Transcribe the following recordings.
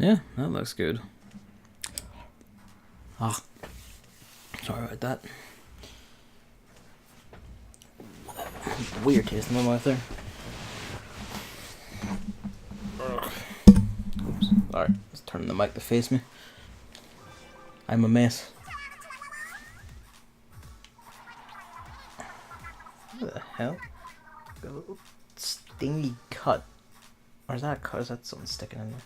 Yeah, that looks good. Ah, sorry about that. Weird taste in my mouth there. Oops. Alright, let's turn the mic to face me. I'm a mess. What the hell? Got a little stingy cut. Or is that a cut? Is that something sticking in there?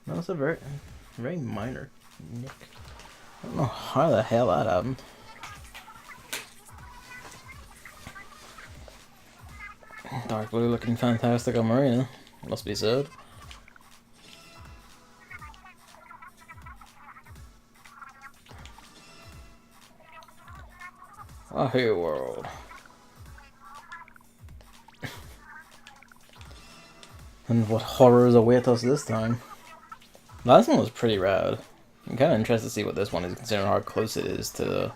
No, it's a very minor nick. I don't know how the hell that happened. Dark blue looking fantastic on Marina. Must be said. Oh, hey world. And what horrors await us this time? Last one was pretty rad. I'm kind of interested to see what this one is, considering how close it is to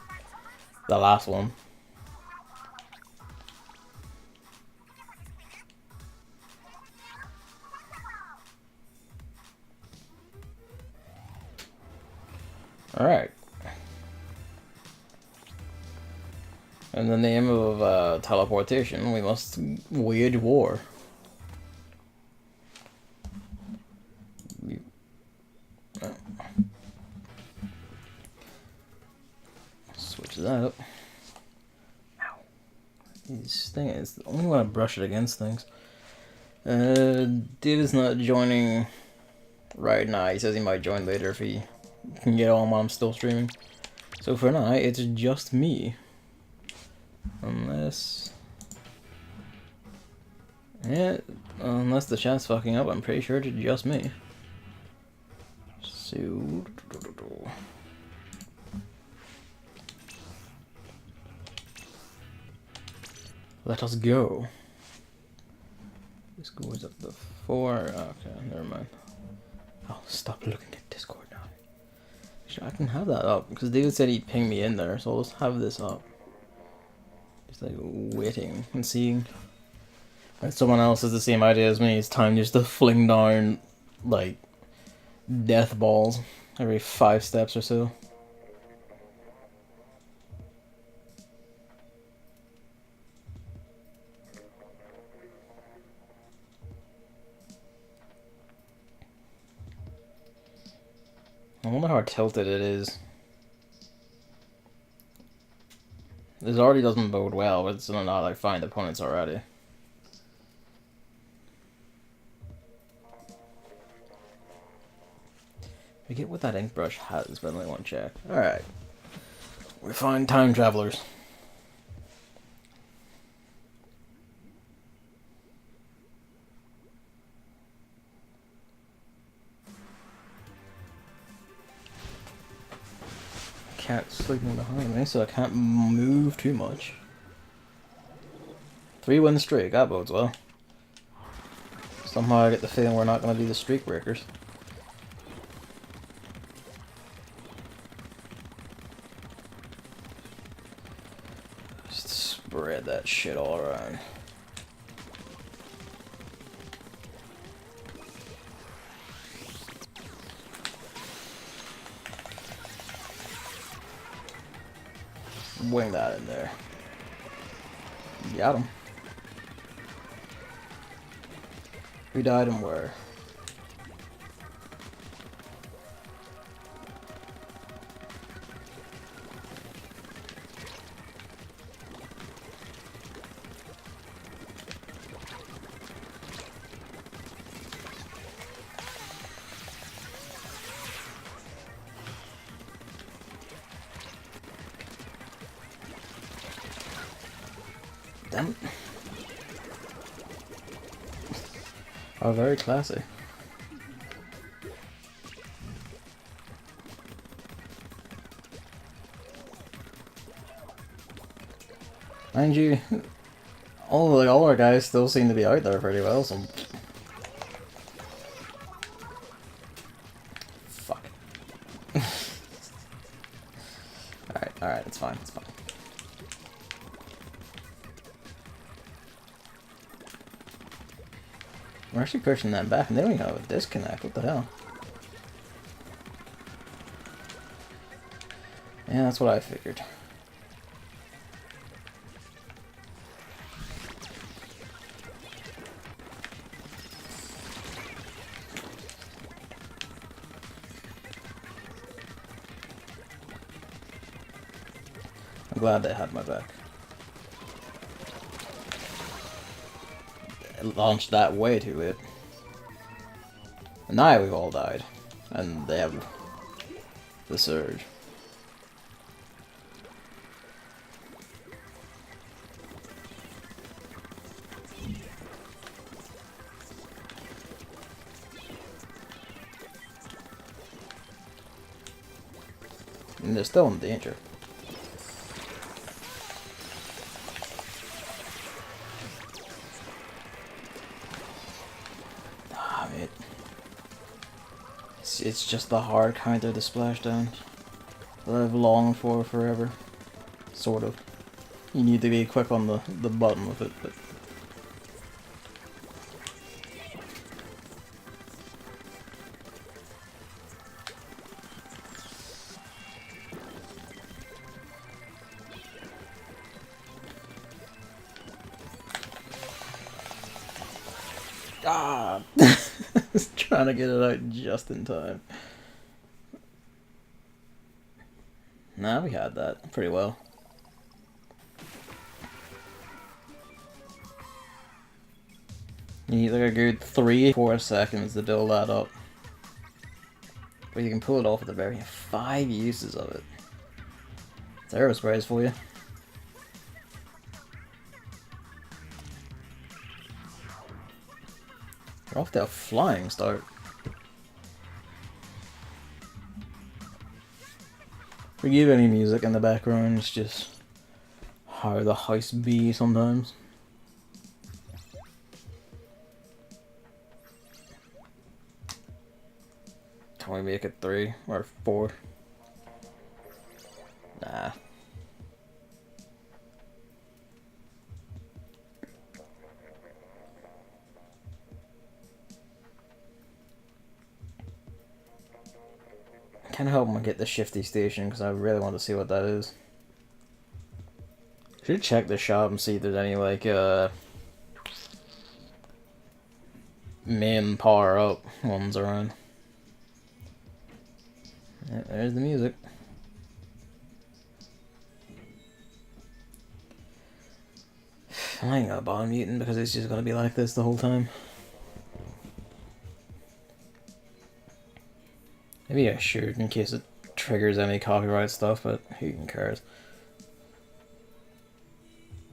the last one. Alright. In the name of teleportation, we must wage war. Switch that up. Ow. This thing is the only when I brush it against things. David's not joining right now. He says he might join later if he can get on while I'm still streaming. So for now, it's just me. Unless the chat's fucking up, I'm pretty sure it's just me. So let us go. This goes up to 4. Okay, never mind. I'll stop looking at Discord now. Actually, I can have that up because David said he'd ping me in there, so I'll just have this up. Just like waiting and seeing. And someone else has the same idea as me. It's time just to fling down like death balls every 5 steps or so. I wonder how tilted it is. This already doesn't bode well, but it's not like find opponents already. I get what that ink brush has, but I only want to check. Alright. We find time travelers. Cat's sleeping behind me, so I can't move too much. 3-win streak, that bodes well. Somehow I get the feeling we're not going to be the streak breakers. Just spread that shit all around. Wing that in there. Got him. Who died and where? Damn it. Oh, very classy. Mind you, all our guys still seem to be out there pretty well, so... Fuck. Alright, it's fine, it's fine. We're actually pushing that back, and they don't even have a disconnect. What the hell? Yeah, that's what I figured. I'm glad they had my back. It launched that way too late. And now we've all died. And they have the surge. And they're still in danger. Ah, mate. It's just the hard counter to splashdown that I've longed for forever. Sort of. You need to be quick on the button with it, but... Ah! Just trying to get it out just in time. Nah, we had that pretty well. You need like a good 3-4 seconds to build that up. But you can pull it off at the very 5 uses of it. It's aerosprays for you. We're off to a flying start. Forgive any music in the background, it's just how the house be sometimes. Can we make it 3 or 4? Nah. Kinda hope I get the shifty station because I really want to see what that is. Should check the shop and see if there's any like main power up ones around. Yeah, there's the music. I ain't gonna bother muting because it's just gonna be like this the whole time. Maybe I should in case it triggers any copyright stuff, but who even cares?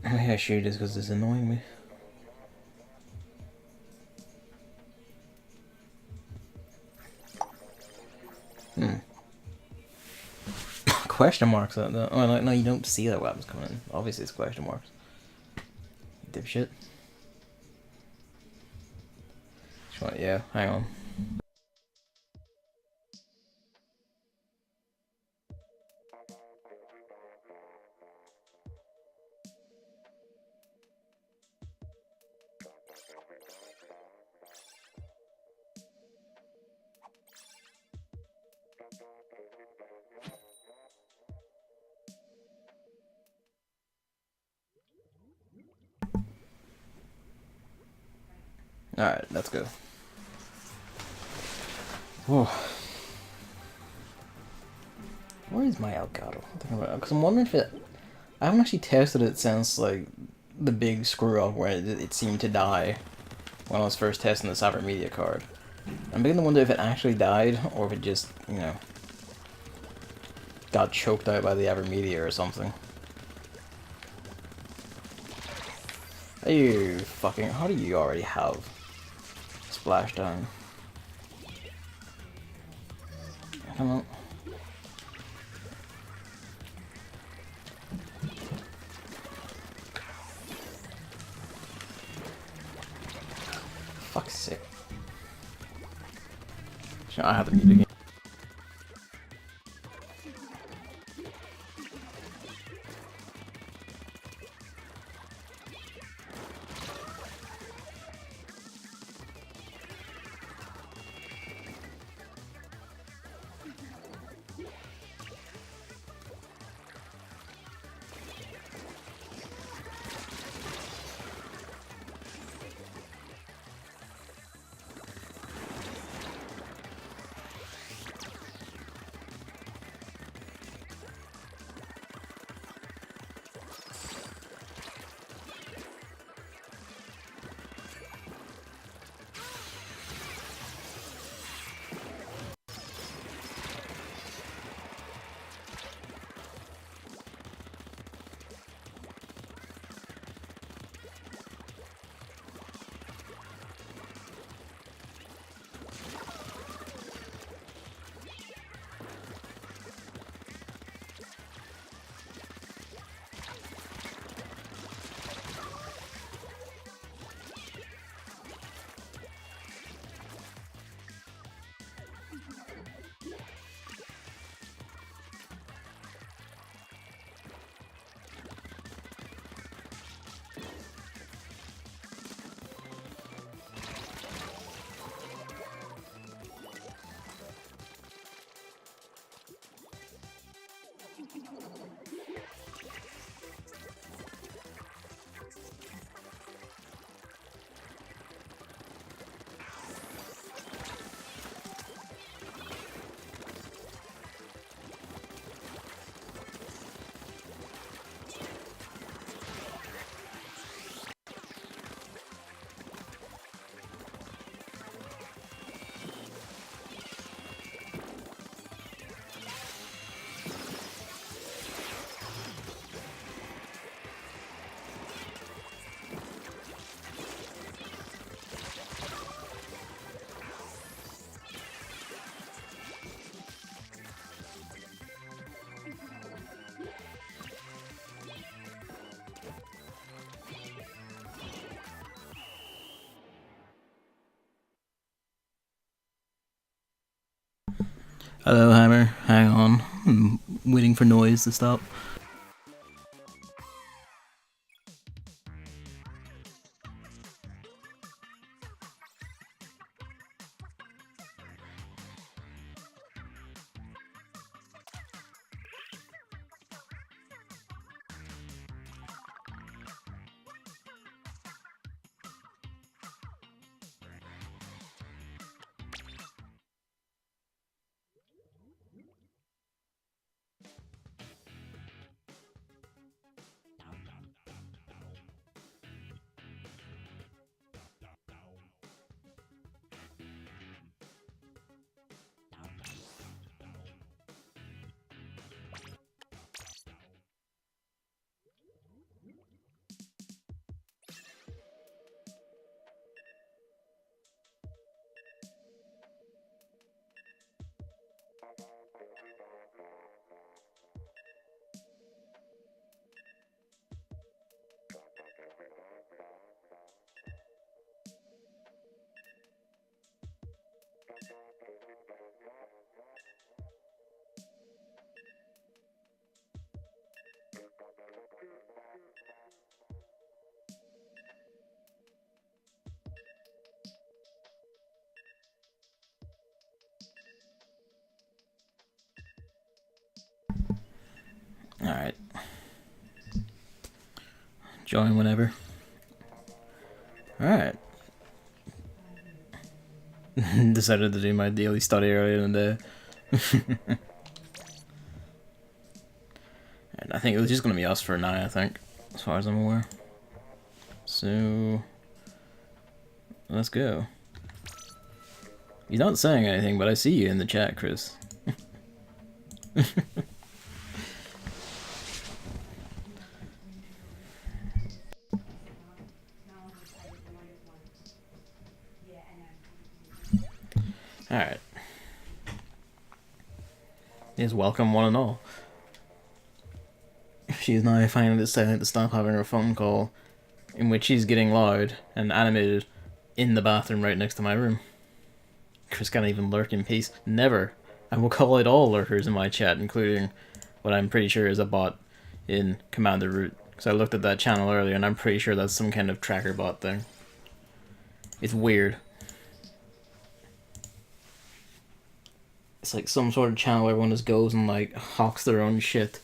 Maybe I should just because it's annoying me. Question marks that though. Oh no, you don't see that weapons coming in. Obviously it's question marks. Dipshit. Yeah, hang on. Alright, let's go. Whoa. Where is my Elgato? Because I'm wondering if it... I haven't actually tested it since, like, the big screw-up where it seemed to die when I was first testing the Cyber Media card. I'm beginning to wonder if it actually died, or if it just, you know, got choked out by the Avermedia or something. Are you fucking... How do you already have Splashdown? Come on. Fuck's sake. I have to mute again. Hello, Hammer. Hang on. I'm waiting for noise to stop. Alright. Join whenever. Alright. Decided to do my daily study earlier in the day. And I think it was just going to be us for now, I think. As far as I'm aware. So... let's go. He's not saying anything, but I see you in the chat, Chris. Alright. Yes, welcome one and all. She is now finally deciding to stop having her phone call, in which she's getting loud and animated in the bathroom right next to my room. Chris can't even lurk in peace. Never. I will call out all lurkers in my chat, including what I'm pretty sure is a bot in Commander Root. Because I looked at that channel earlier and I'm pretty sure that's some kind of tracker bot thing. It's weird. It's like some sort of channel where everyone just goes and like hawks their own shit.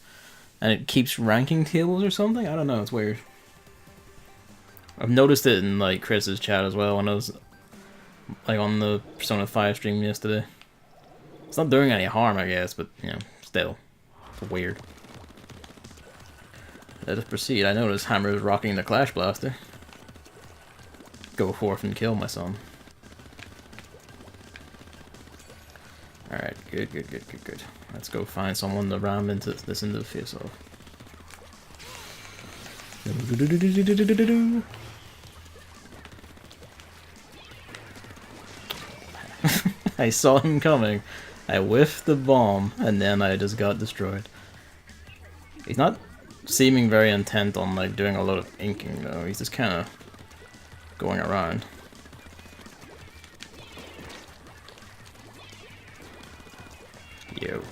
And it keeps ranking tables or something? I don't know, it's weird. I've noticed it in like Chris's chat as well when I was like on the Persona 5 stream yesterday. It's not doing any harm, I guess, but you know, still. It's weird. Let us proceed. I noticed Hammer is rocking the Clash Blaster. Go forth and kill my son. Alright, good. Let's go find someone to ram into this into the face of. I saw him coming. I whiffed the bomb, and then I just got destroyed. He's not seeming very intent on like doing a lot of inking though. He's just kind of going around. Yo.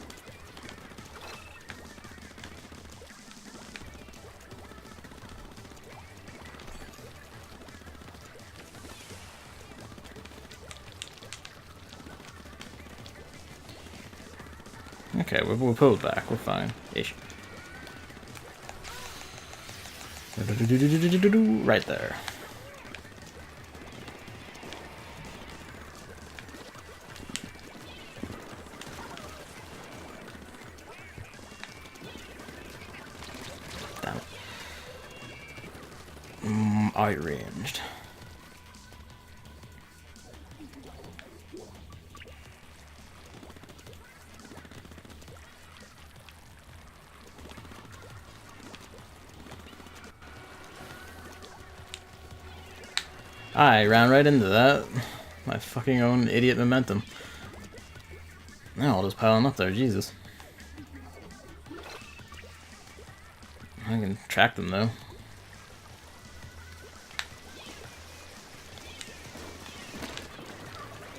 Okay, we're pulled back. We're fine. Ish. Right there. Damn it. Outranged. I ran right into that. My fucking own idiot momentum. Now I'll just piling up there, Jesus. I can track them though.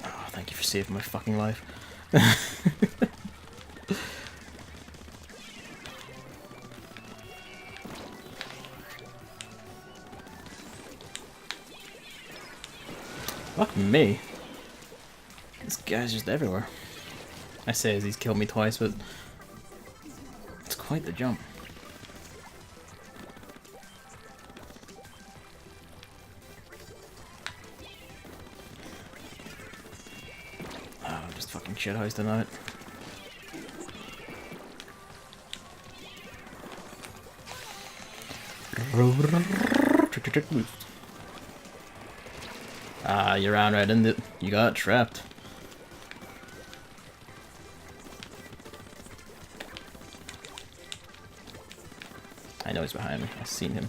Oh, thank you for saving my fucking life. Fuck me. This guy's just everywhere. I say as he's killed me twice, but it's quite the jump. Oh, just fucking shit hoisting out. Ah, you ran right into it. You got trapped. I know he's behind me. I've seen him.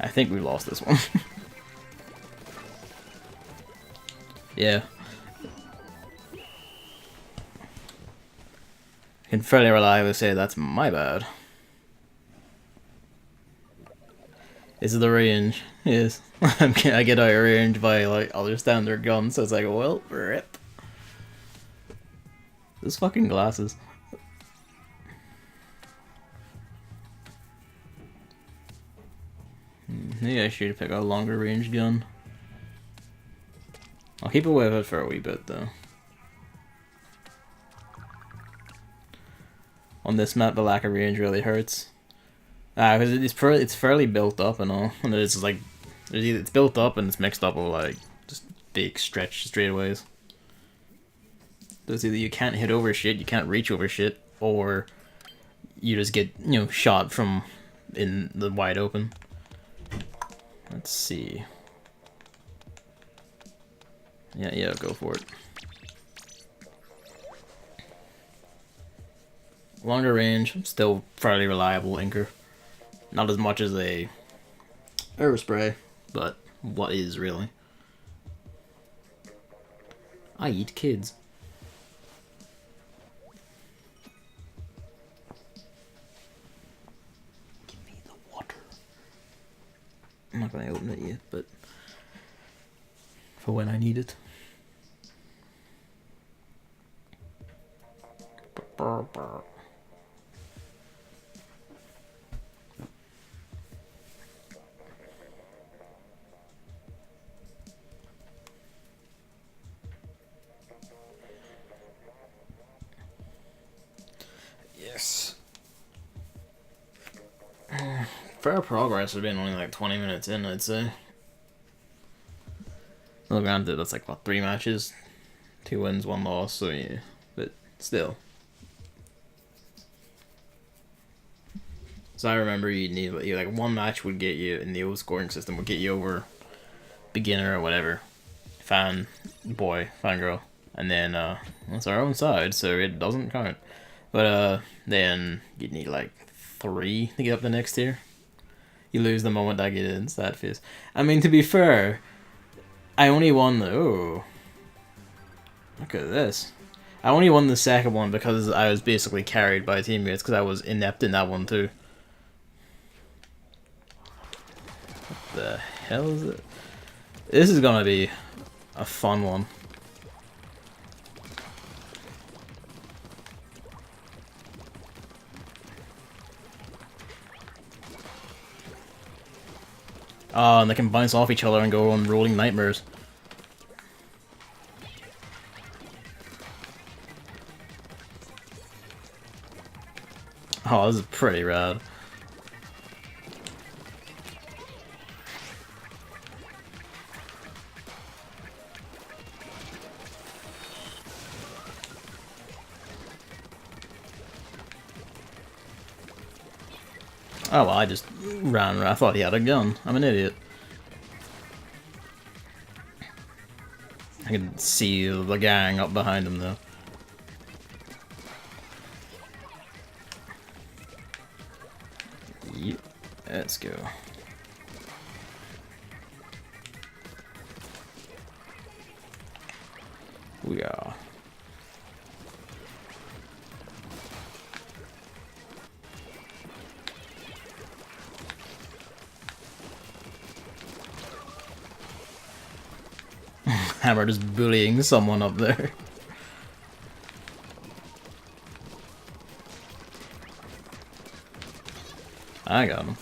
I think we lost this one. Yeah. I can fairly reliably say that's my bad. Is it the range? Yes. I get out of range by like other standard guns, so it's like, well, rip. Those fucking glasses. Maybe I should pick a longer range gun. I'll keep away with it for a wee bit though. On this map, the lack of range really hurts. Because it's fairly built up and all, and it's like it's built up and it's mixed up with like just big stretch straightaways. There's either you can't hit over shit, you can't reach over shit, or you just get, you know, shot from in the wide open. Let's see. Yeah, go for it. Longer range, still fairly reliable inker. Not as much as a aerospray, but what is really? I eat kids. Give me the water. I'm not gonna open it yet, but for when I need it. Yes. Fair progress has been only like 20 minutes in, I'd say. Well, granted, that's like, what, 3 matches? 2 wins, 1 loss, so yeah. But still. So I remember you'd need, like, 1 match would get you, in the old scoring system, would get you over beginner or whatever. Fan boy, fan girl. And then, it's our own side, so it doesn't count. But, then you'd need, like, 3 to get up the next tier. You lose the moment I get in, sad face. I mean, to be fair, I only won the... Oh. Look at this. I only won the second one because I was basically carried by teammates because I was inept in that one too. What the hell is it? This is gonna be a fun one. Oh, and they can bounce off each other and go on rolling nightmares. Oh, this is pretty rad. Oh, well, I just ran. I thought he had a gun. I'm an idiot. I can see the gang up behind him, though. Yep. Let's go. We are. Hammer just bullying someone up there. I got him.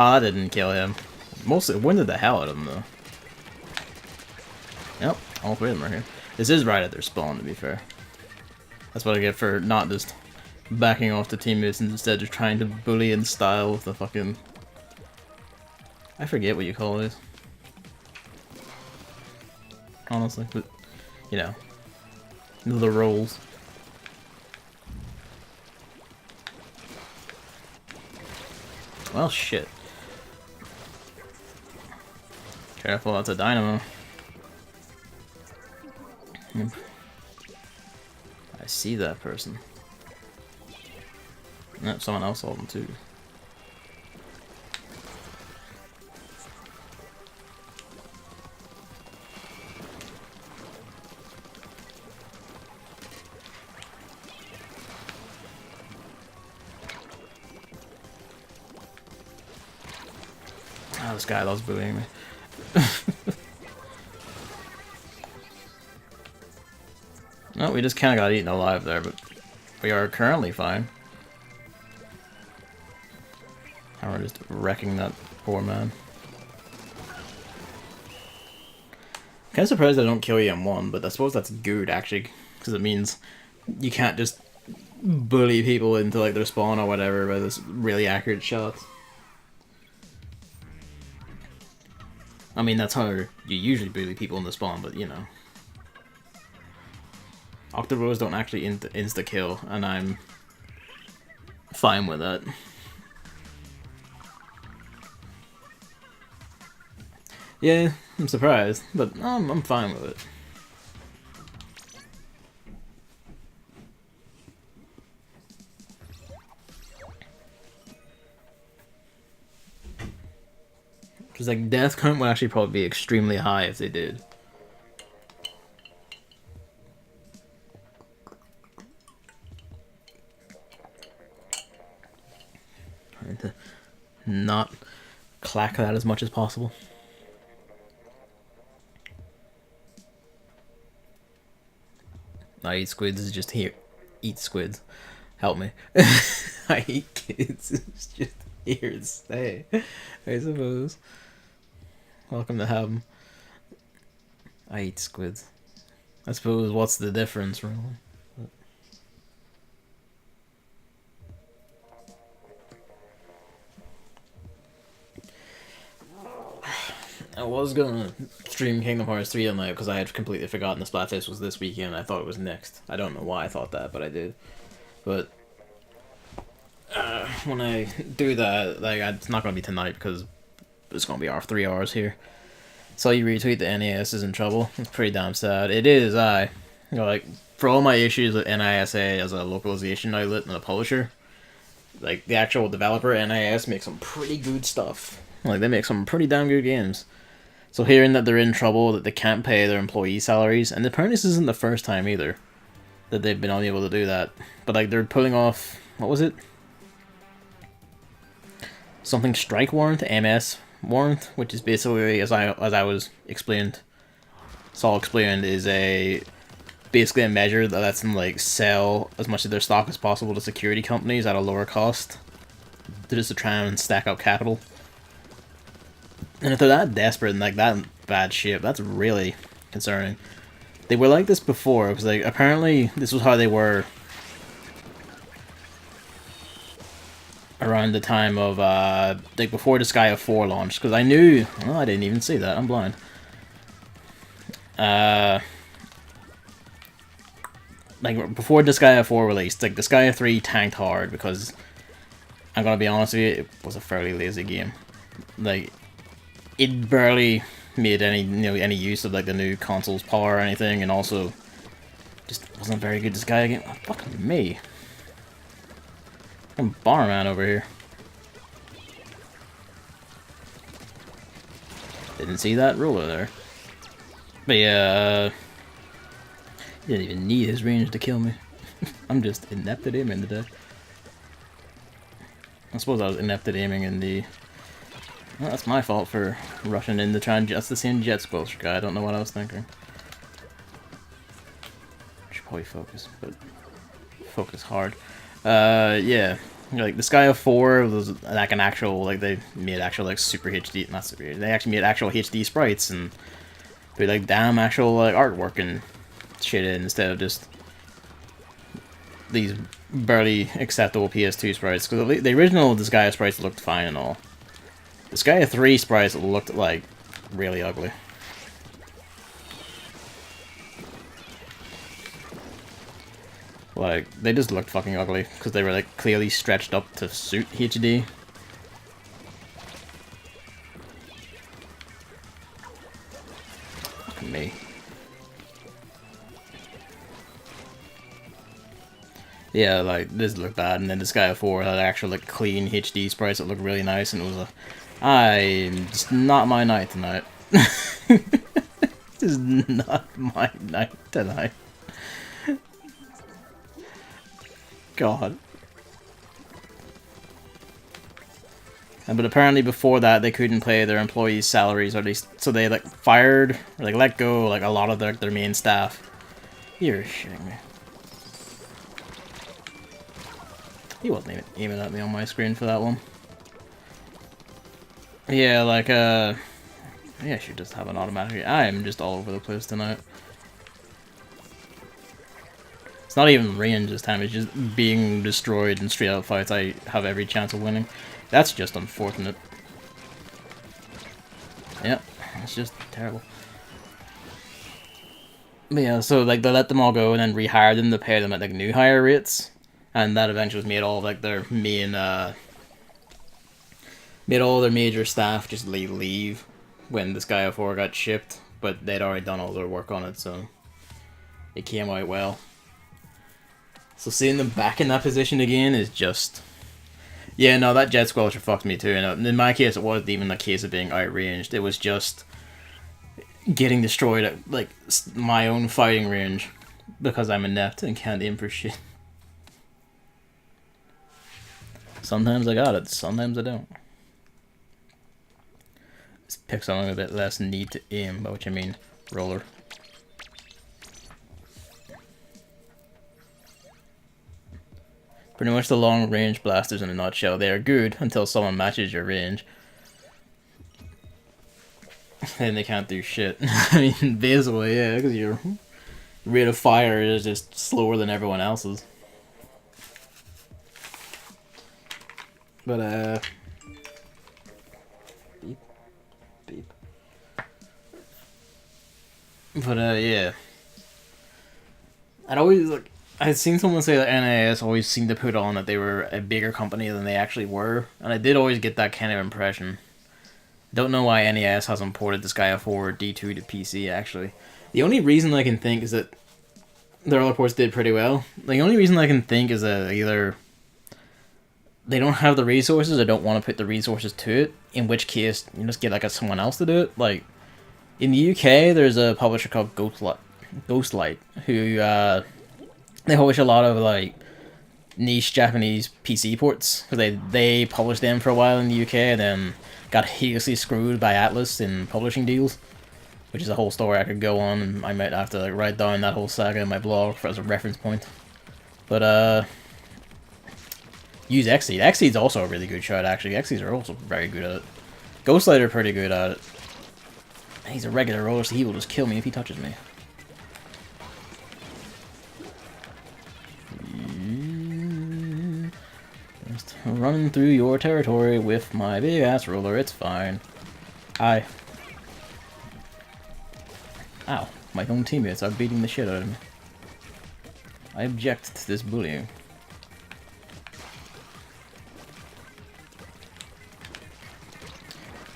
Oh, that didn't kill him. Mostly, when did the hell out of him, though? Yep, all three of them are here. This is right at their spawn, to be fair. That's what I get for not just backing off the teammates and instead just trying to bully in style with the fucking... I forget what you call this. Honestly, but, you know, the roles. Well, shit. Careful, that's a dynamo. I see that person. Nope, someone else saw them too. Oh, this guy loves bullying me. No, we just kinda got eaten alive there, but we are currently fine. And we're just wrecking that poor man. Kinda surprised I don't kill you in one, but I suppose that's good actually, because it means you can't just bully people into like their spawn or whatever by this really accurate shots. I mean, that's how you usually bully people in the spawn, but you know. Octobros don't actually insta-kill, and I'm fine with that. Yeah, I'm surprised, but I'm fine with it. Because like death count would actually probably be extremely high if they did. Trying to not clack that as much as possible. I eat squids is just here. Eat squids. Help me. I eat kids. It's just here to stay, I suppose. Welcome to have. I eat squids. I suppose what's the difference, really? I was gonna stream Kingdom Hearts 3 tonight because I had completely forgotten the Splatfest was this weekend. I thought it was next. I don't know why I thought that, but I did. But when I do that, like, it's not gonna be tonight because it's gonna be our 3 hours here. So you retweet the NAS is in trouble. It's pretty damn sad. It is. You know, like, for all my issues with NISA as a localization outlet and a publisher, like the actual developer NIS makes some pretty good stuff. Like, they make some pretty damn good games. So hearing that they're in trouble, that they can't pay their employee salaries, and apparently this isn't the first time either that they've been unable to do that. But like, they're pulling off, what was it? Something strike warrant, MS warrant, which is basically, as I was explained, Saul explained, is basically a measure that lets them like sell as much of their stock as possible to security companies at a lower cost, just to try and stack up capital. And if they're that desperate and like that bad shape, that's really concerning. They were like this before, because like apparently this was how they were around the time of like before Disgaea 4 launched. Because I knew, well, I didn't even see that. I'm blind. Like before Disgaea 4 released, like Disgaea 3 tanked hard because I'm gonna be honest with you, it was a fairly lazy game. Like, it barely made any use of like the new console's power or anything, and also just wasn't a very good Disgaea game. Oh, fucking me. I'm Barman over here. Didn't see that ruler there. But yeah, he didn't even need his range to kill me. I'm just inept at aiming today. I suppose I was inept at aiming in the... Well, that's my fault for rushing in to try and... That's the same jet squelch guy. I don't know what I was thinking. Should probably focus, but... Focus hard. Yeah. Like the Sky of 4 was like an actual, like they made actual like super HD, not super HD, they actually made actual HD sprites and put like damn actual like artwork and shit in instead of just these barely acceptable PS2 sprites. Because the original Disgaea sprites looked fine and all. The Disgaea 3 sprites looked like really ugly. Like, they just looked fucking ugly because they were like clearly stretched up to suit HD. Fucking me. Yeah, like, this looked bad, and then this Disgaea 4 had actual, like, clean HD sprites that looked really nice, and it was a... It's not my night tonight. This is not my night tonight. God. But apparently before that, they couldn't pay their employees' salaries, or at least... So they, like, fired, or, like, let go, like, a lot of their main staff. You're shitting me. He wasn't even aiming at me on my screen for that one. Yeah, like, yeah, I should just have an automatic. I am just all over the place tonight. It's not even range this time, it's just being destroyed in straight out fights. I have every chance of winning. That's just unfortunate. Yep, it's just terrible. But yeah, so, like, they let them all go and then rehired them to pay them at, like, new higher rates. And that eventually made all of, like, their main, made all their major staff just leave when this Disgaea 4 got shipped. But they'd already done all their work on it, so it came out well. So seeing them back in that position again is just... Yeah, no, that Jet Squelcher fucked me too. And in my case, it wasn't even a case of being outranged. It was just getting destroyed at, like, my own fighting range because I'm inept and can't aim for shit. Sometimes I got it, sometimes I don't. Just pick something a bit less need to aim, by which I mean roller. Pretty much the long range blasters in a nutshell. They are good until someone matches your range. Then they can't do shit. I mean, basically, yeah, because your rate of fire is just slower than everyone else's. But, beep. Beep. But, yeah. I'd always, like, I'd seen someone say that NAS always seemed to put on that they were a bigger company than they actually were, and I did always get that kind of impression. Don't know why NAS hasn't ported Disgaea 4 D2 to PC, actually. The only reason I can think is that their other ports did pretty well. The only reason I can think is that either they don't have the resources or don't want to put the resources to it, in which case you just get like someone else to do it. Like, in the UK, there's a publisher called Ghostlight, who, they publish a lot of, like, niche Japanese PC ports. Because they published them for a while in the UK and then got hideously screwed by Atlas in publishing deals. Which is a whole story I could go on, and I might have to, like, write down that whole saga in my blog as a reference point. But, use Xseed. Xseed's also a really good shot, actually. Xseeds are also very good at it. Ghostlight are pretty good at it. He's a regular roller, so he will just kill me if he touches me. Just running through your territory with my big ass roller, it's fine. Hi. Ow, my own teammates are beating the shit out of me. I object to this bullying.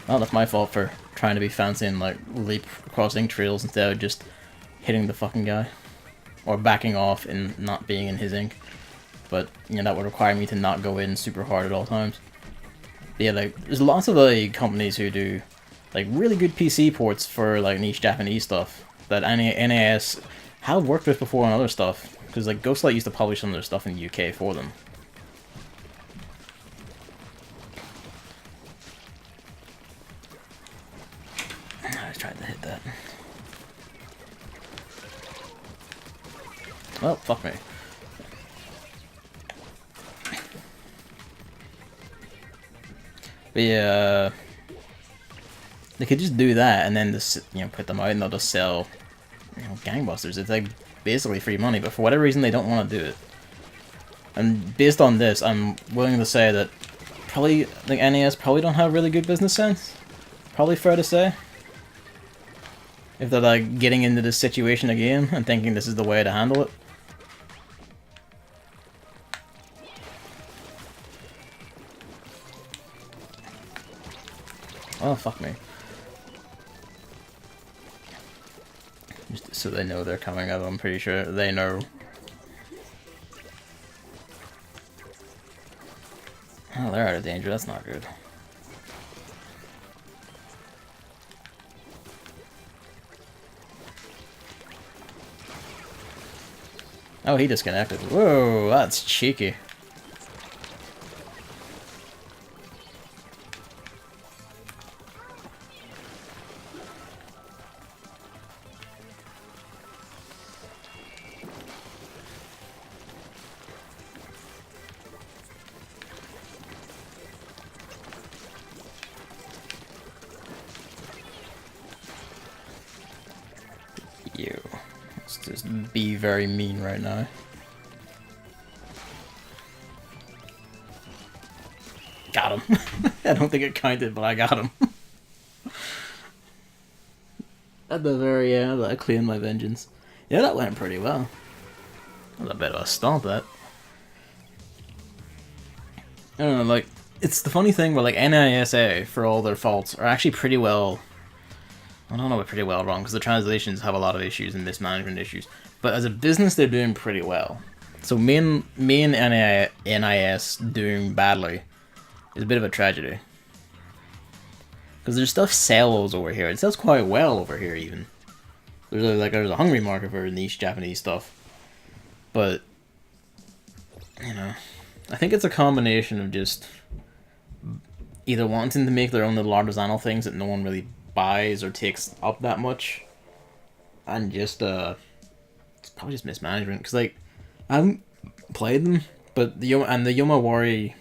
Well, that's my fault for trying to be fancy and, like, leap across ink trails instead of just hitting the fucking guy. Or backing off and not being in his ink. But, you know, that would require me to not go in super hard at all times. But yeah, like, there's lots of, like, companies who do, like, really good PC ports for, like, niche Japanese stuff that NAS have worked with before on other stuff. Because, like, Ghostlight used to publish some of their stuff in the UK for them. I tried to hit that. Well, fuck me. But yeah, they could just do that and then just, you know, put them out and they'll just sell, you know, gangbusters. It's like basically free money, but for whatever reason they don't want to do it. And based on this, I'm willing to say that probably the NES probably don't have really good business sense. Probably fair to say. If they're like getting into this situation again and thinking this is the way to handle it. Oh, fuck me. Just so they know they're coming up, I'm pretty sure they know. Oh, they're out of danger, that's not good. Oh, he disconnected. Whoa, that's cheeky. You. Let's just be very mean right now. Got him. I don't think it counted, but I got him. At the very end, I claimed my vengeance. Yeah, that went pretty well. That was a bit of a stomp, that. I don't know, like, it's the funny thing where, like, NISA, for all their faults, are actually pretty well... I don't know about pretty well wrong, because the translations have a lot of issues and mismanagement issues. But as a business, they're doing pretty well. So main NIS doing badly is a bit of a tragedy. Because their stuff sells over here. It sells quite well over here, even. There's a hungry market for niche Japanese stuff. But, you know, I think it's a combination of just either wanting to make their own little artisanal things that no one really buys or takes up that much, and just it's probably just mismanagement. Because like I haven't played them, but the Yomawari,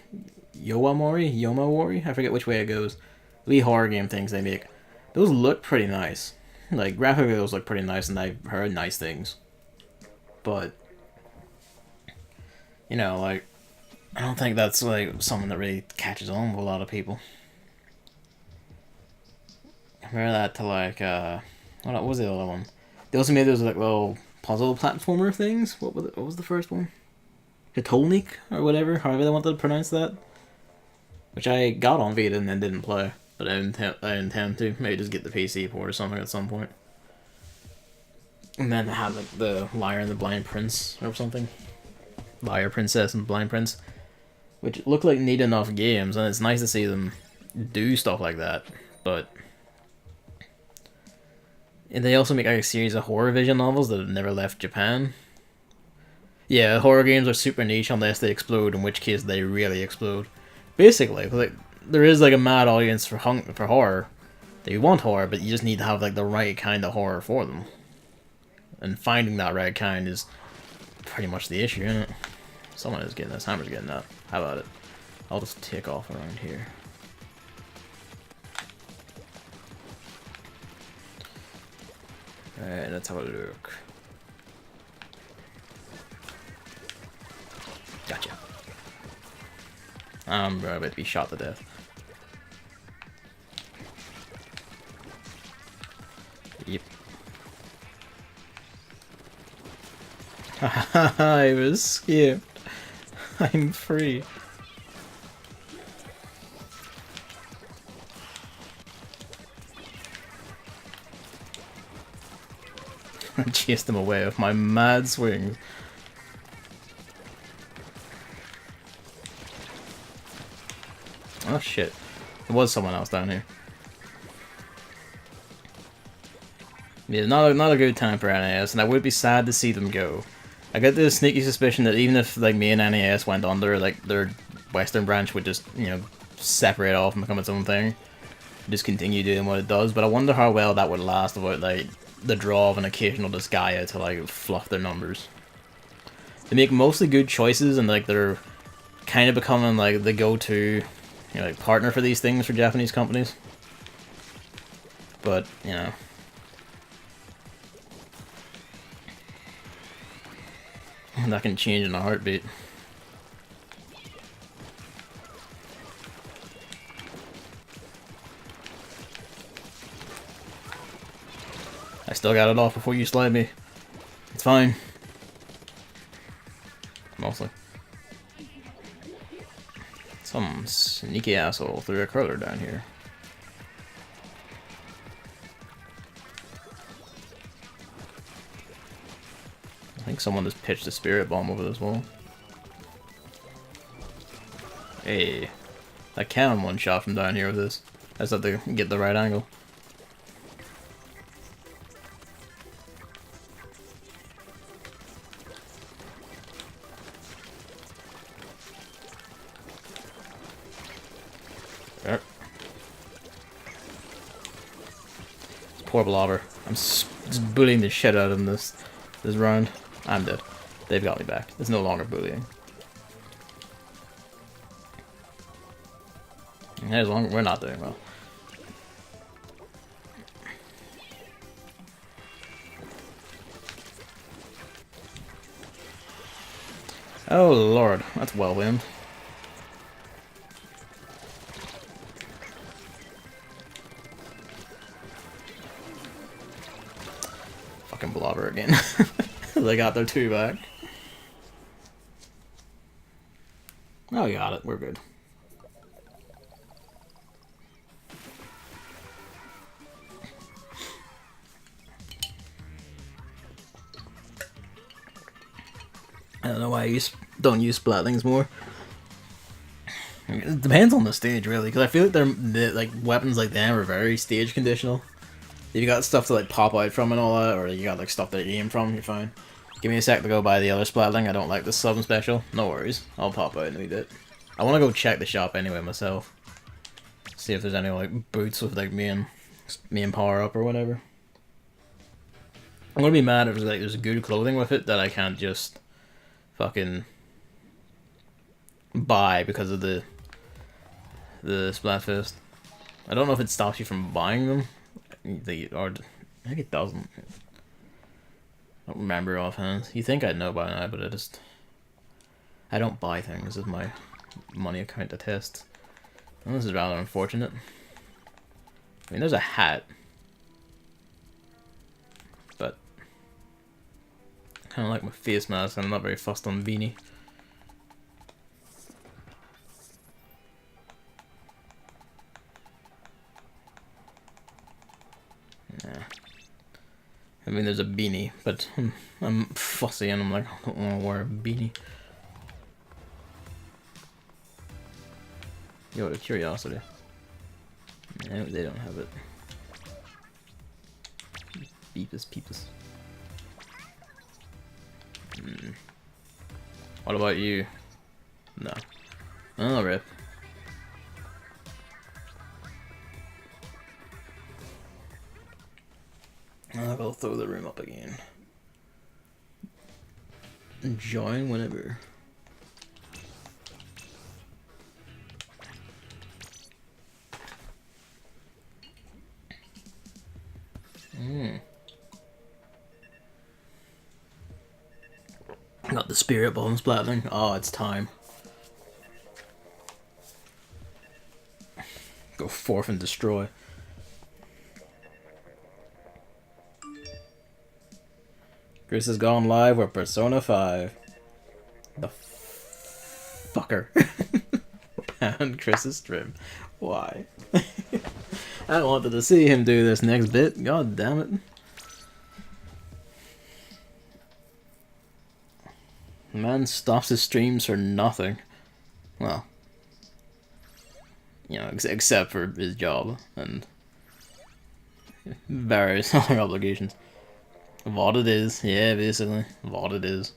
I forget which way it goes. The horror game things they make, those look pretty nice. Like graphically, those look pretty nice, and I've heard nice things. But you know, like I don't think that's like something that really catches on with a lot of people. Compare that to like what was the other one? They also made those like little puzzle platformer things. What was the first one? Hitolnik or whatever, however they wanted to pronounce that. Which I got on Vita and then didn't play, but I intend to. Maybe just get the PC port or something at some point. And then have like the Liar and the Blind Prince or something. Liar Princess and Blind Prince, which look like neat enough games, and it's nice to see them do stuff like that. But and they also make like a series of horror vision novels that have never left Japan. Yeah, horror games are super niche unless they explode, in which case they really explode. Basically, like there is like a mad audience for horror. They want horror, but you just need to have like the right kind of horror for them. And finding that right kind is pretty much the issue, isn't it? Someone is getting this. Hammer's getting that. How about it? I'll just take off around here. Alright, let's have a look. Gotcha. I'm about to be shot to death. Yep. I was scared. I'm free. I chased him away with my mad swings. Oh shit. There was someone else down here. Yeah, not a good time for NES, and I would be sad to see them go. I get the sneaky suspicion that even if like me and NES went under, like their Western branch would just, you know, separate off and become its own thing. Just continue doing what it does, but I wonder how well that would last without like the draw of an occasional Disgaea to like fluff their numbers. They make mostly good choices, and like they're kind of becoming like the go-to you know, like partner for these things for Japanese companies. But, you know. That can change in a heartbeat. I still got it off before you slide me. It's fine. Mostly. Some sneaky asshole threw a curler down here. I think someone just pitched a spirit bomb over this wall. Hey, I can one shot from down here with this. I just have to get the right angle. There. Poor Blobber. I'm just bullying the shit out of him this round. I'm dead. They've got me back. It's no longer bullying. As long as we're not doing well. Oh lord, that's well aimed. Fucking Blobber again. They got their two back. Oh, we got it. We're good. I don't know why I don't use splat things more. It depends on the stage, really, because I feel like they're like weapons like them are very stage conditional. If you got stuff to like pop out from and all that, or you got like stuff to aim from, you're fine. Give me a sec to go buy the other splatling. I don't like the sub special. No worries, I'll pop out in a bit. I want to go check the shop anyway myself. See if there's any like boots with like me and power up or whatever. I'm gonna be mad if there's good clothing with it that I can't just fucking buy because of the Splatfest. I don't know if it stops you from buying them. I think it doesn't. I don't remember offhand. You think I'd know by now, but I don't buy things. This is my money account to test. Well, this is rather unfortunate. I mean, there's a hat, but I kind of like my face mask, and I'm not very fussed on beanie. Yeah. I mean, there's a beanie, but I'm fussy and I'm like, I don't want to wear a beanie. Yo, the curiosity. No, they don't have it. Beepus, peepus. What about you? No. Oh, rip. I'll go throw the room up again. Join whenever. Got the spirit bomb splattering. Oh, it's time. Go forth and destroy. Chris has gone live with Persona 5. The fucker. Pound Chris's stream. Why? I wanted to see him do this next bit. God damn it. The man stops his streams for nothing. Well, you know, except for his job and various other obligations. What it is, yeah, basically. What it is.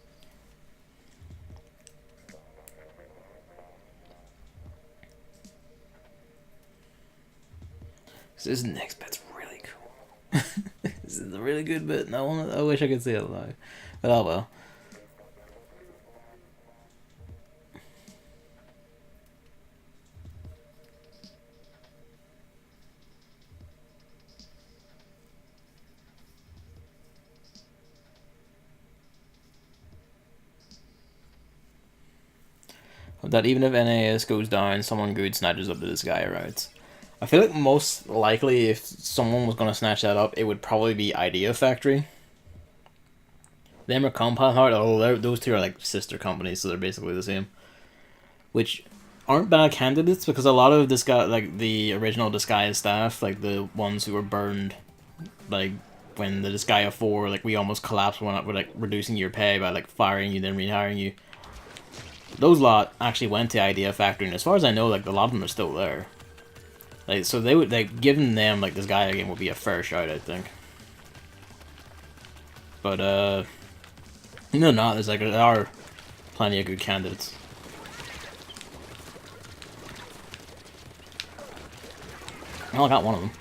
This next bit's really cool. This is a really good bit, and I wish I could see it live. But oh well. that even if NAS goes down, someone good snatches up this guy, right? I feel like most likely if someone was going to snatch that up, it would probably be Idea Factory. Them or Compound Heart, those two are like sister companies, so they're basically the same. Which aren't bad candidates, because a lot of like the original Disgaea staff, like the ones who were burned, like when the Disgaea 4, like we almost collapsed when we're like reducing your pay by like firing you then rehiring you. Those lot actually went to Idea Factory, and as far as I know, like a lot of them are still there. Like, so they would, like, giving them, like, this guy again would be a fair shout, I think. But, no, there's, like, there are plenty of good candidates. I only got one of them.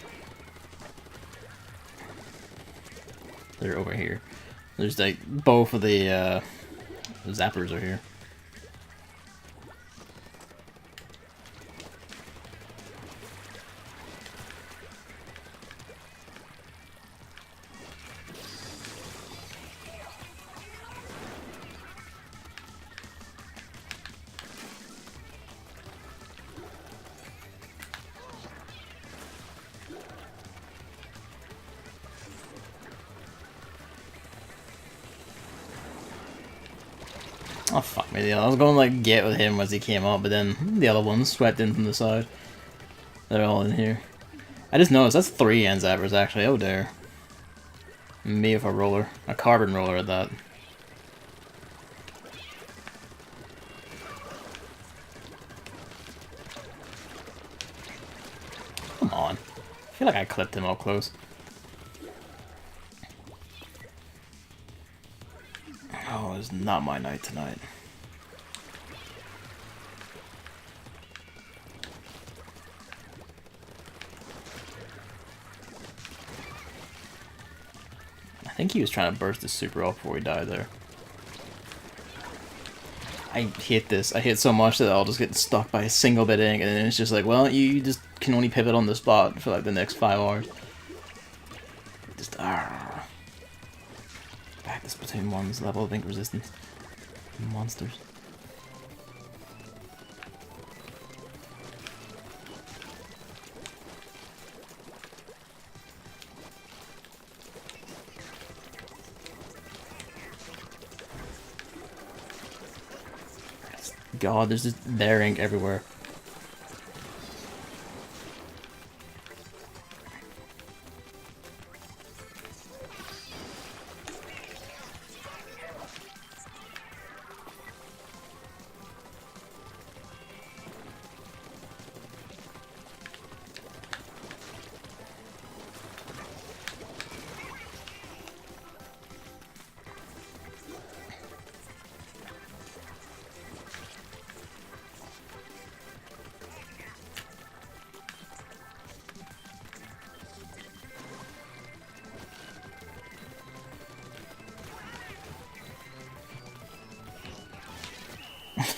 They're over here. There's, like, both of the zappers are here. Oh fuck me, I was going to like get with him as he came up, but then the other ones swept in from the side. They're all in here. I just noticed that's 3 end zappers actually, oh dear. Me with a roller. A carbon roller at that. Come on. I feel like I clipped him up close. Oh, it's not my night tonight. I think he was trying to burst his super off before he died there. I hate this. I hate so much that I'll just get stuck by a single bit of ink, and then it's just like, well, you just can only pivot on the spot for like the next 5 hours. Just back to Splatoon 1's level of ink resistance. Monsters. God, there's just their ink everywhere.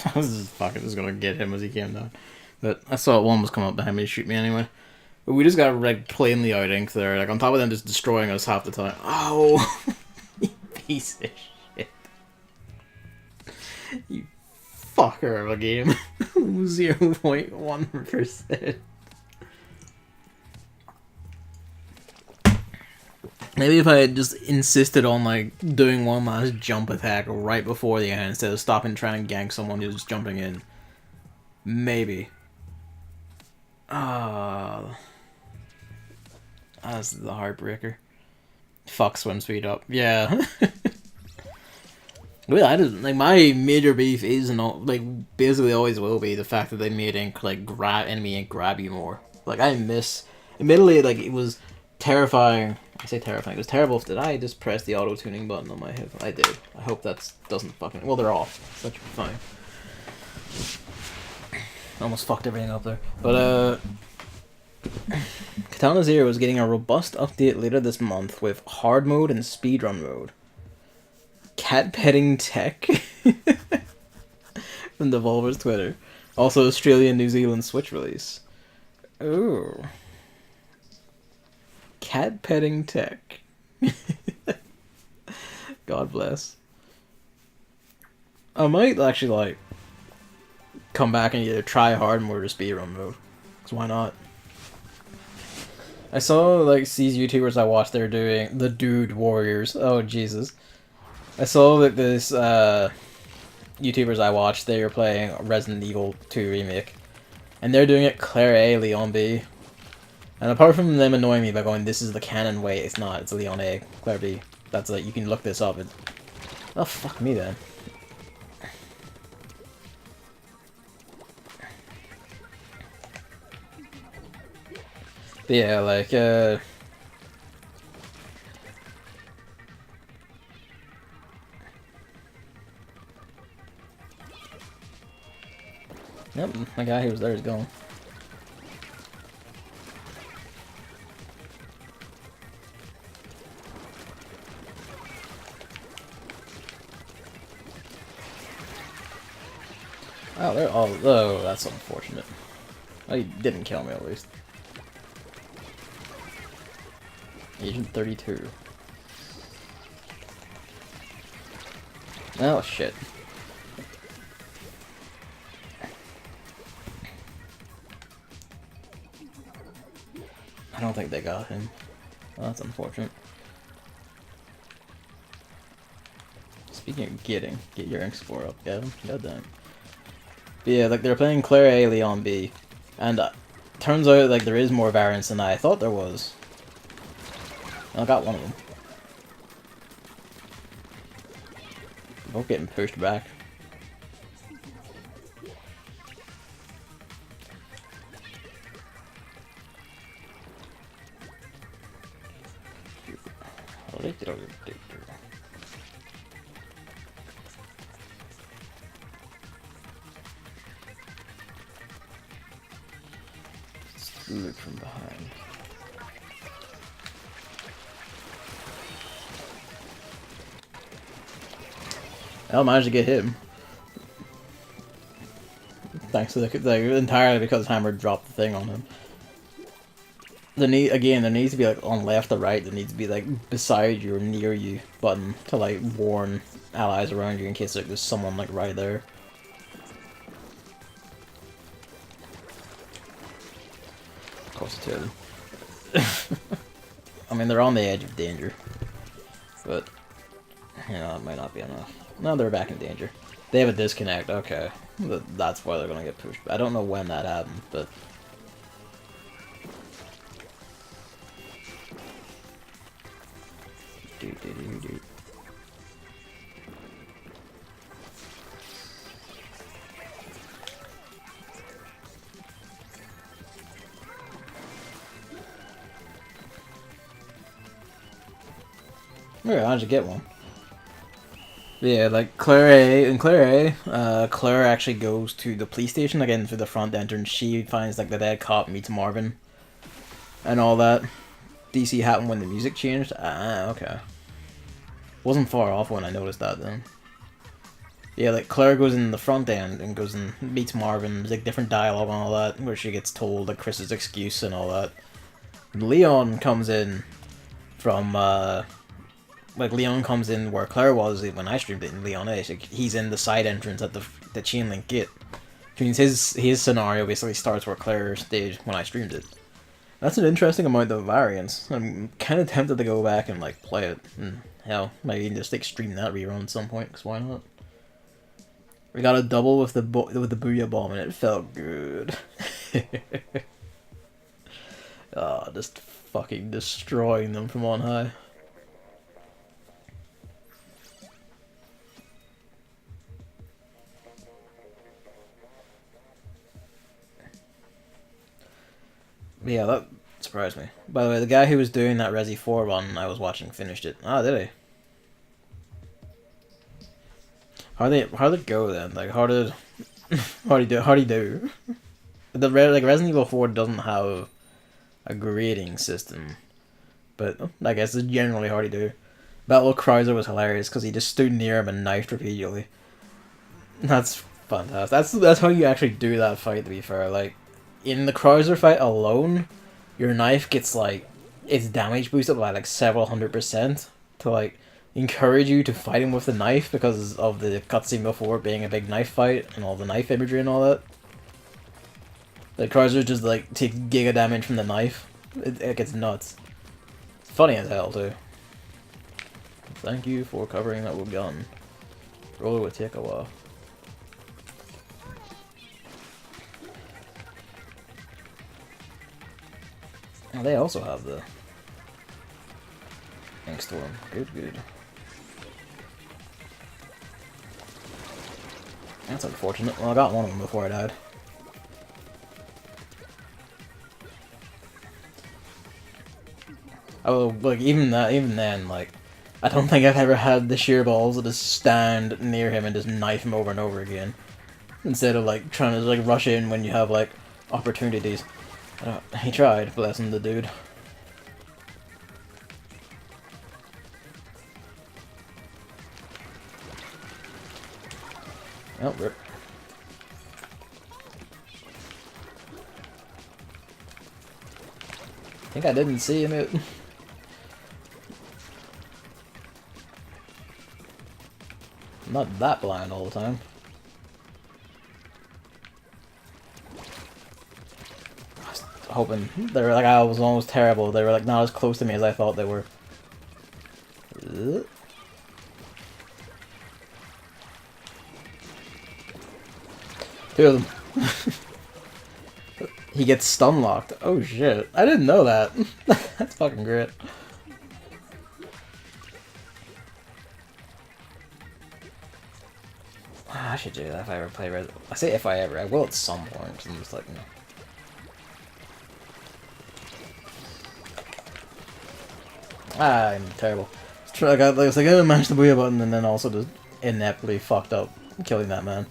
I was just fucking just gonna get him as he came down. But I saw one was coming up behind me to shoot me anyway. But we just got like plainly out inked there. Like on top of them just destroying us half the time. Oh, you piece of shit. You fucker of a game. 0.1%. Maybe if I had just insisted on like doing one last jump attack right before the end instead of stopping trying to gank someone who's just jumping in. Maybe. That's the heartbreaker. Fuck swim speed up. Yeah. Well, I just like my major beef is not like basically always will be the fact that they made ink like enemy ink grab you more. Like I miss. Admittedly, like it was terrifying. I say terrifying. It was terrible. Did I just press the auto tuning button on my head? I did. I hope that doesn't fucking. Well, they're off. That should be fine. Almost fucked everything up there. But Katana Zero is getting a robust update later this month with hard mode and speedrun mode. Cat petting tech from Devolver's Twitter. Also Australia and New Zealand Switch release. Ooh. Cat petting tech. God bless. I might actually like come back and either try hard mode or speedrun mode. Cause why not? I saw like these YouTubers I watched. They're doing the Dude Warriors. Oh Jesus! I saw that this YouTubers I watched. They were playing Resident Evil 2 remake, and they're doing it Claire A, Leon B. And apart from them annoying me by going, "This is the canon way," it's not. It's Leon A, Claire B. That's like you can look this up. Oh fuck me then. But yeah, like Yep, the guy who was there is gone. Oh, they're all. Oh, that's unfortunate. Oh, he didn't kill me at least. Agent 32. Oh shit. I don't think they got him. Well, that's unfortunate. Speaking of get your ink score up, Gavin. God damn. But yeah, like they're playing Claire A, Leon B, and turns out like there is more variance than I thought there was. I got one of them. Both getting pushed back. Look from behind. I managed to get him. Thanks to the entirely because Hammer dropped the thing on him. There needs to be like on left or right. There needs to be like beside you or near you button to like warn allies around you in case like there's someone like right there. Of course, two of them. I mean, they're on the edge of danger, but you know it might not be enough. No, they're back in danger. They have a disconnect. Okay, that's why they're gonna get pushed. I don't know when that happened, but. Okay, how'd you get one? Yeah, like Claire actually goes to the police station again through the front entrance. She finds like the dead cop, meets Marvin, and all that. DC happened when the music changed. Ah, okay. Wasn't far off when I noticed that then. Yeah, like Claire goes in the front end and goes and meets Marvin. There's like different dialogue and all that, where she gets told like Chris's excuse and all that. Leon comes in from like Leon comes in where Claire was when I streamed it in Leon A. Like, he's in the side entrance at the chain link gate. Which means his scenario basically starts where Claire stayed when I streamed it. That's an interesting amount of variance. I'm kind of tempted to go back and like play it. And hell, maybe just like stream that rerun at some point. Cause why not? We got a double with the Booyah Bomb and it felt good. Ah, just fucking destroying them from on high. Yeah, that surprised me. By the way, the guy who was doing that Resi 4 one I was watching finished it. Ah, did he? How'd it go then? Like, how'd he do? Like, Resident Evil 4 doesn't have a grading system, but I guess it's generally how'd he do. Battle Krauser was hilarious because he just stood near him and knifed repeatedly. That's fantastic. That's how you actually do that fight, to be fair. Like, in the Krauser fight alone, your knife gets like its damage boosted by like several 100% to like encourage you to fight him with the knife because of the cutscene before being a big knife fight and all the knife imagery and all that. The Chrysler just like takes giga damage from the knife. It gets nuts. It's funny as hell too. Thank you for covering that with gun. Roller would take a while. Oh, they also have the Ink Storm. Good, good. That's unfortunate. Well, I got one of them before I died. Oh, like even then, like, I don't think I've ever had the sheer balls to just stand near him and just knife him over and over again, instead of like trying to like rush in when you have like opportunities. He tried, bless him, the dude. Oh, rip. I think I didn't see him. I'm not that blind all the time. I was hoping they were like, I was almost terrible. They were like not as close to me as I thought they were. Two of them. He gets stun locked. Oh shit. I didn't know that. That's fucking great. I should do that if I ever play Red. I say if I ever. I will at some point. Cause I'm just like, no. I'm terrible. I was like, I mashed the booyah button and then also just ineptly fucked up killing that man.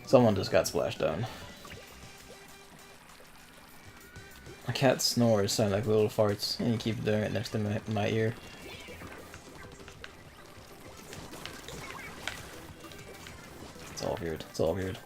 Someone just got splashed down. My cat snores sound like little farts, and you keep doing it next to my ear. It's all weird. It's all weird.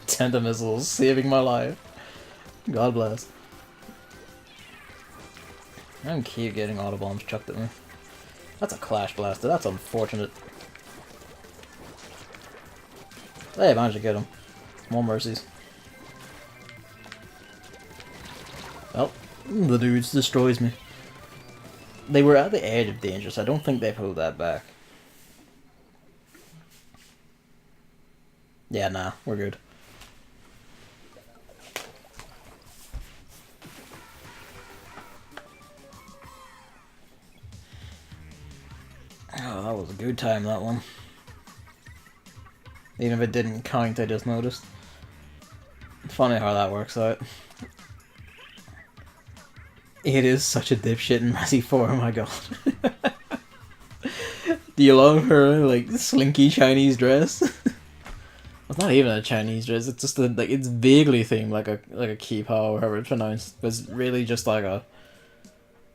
Tenta missiles saving my life. God bless. I keep getting auto bombs chucked at me. That's a Clash Blaster. That's unfortunate. Hey, I managed to get him. More mercies. Well, the dudes destroys me. They were at the edge of danger, so I don't think they pulled that back. Yeah, nah, we're good. Oh, that was a good time, that one. Even if it didn't count, I just noticed. Funny how that works out. It is such a dipshit in Messy 4, oh my god. Do you love her, like, slinky Chinese dress? It's not even a Chinese dress, it's just like, it's vaguely themed like a kipa or however it's pronounced. But it's really just like a,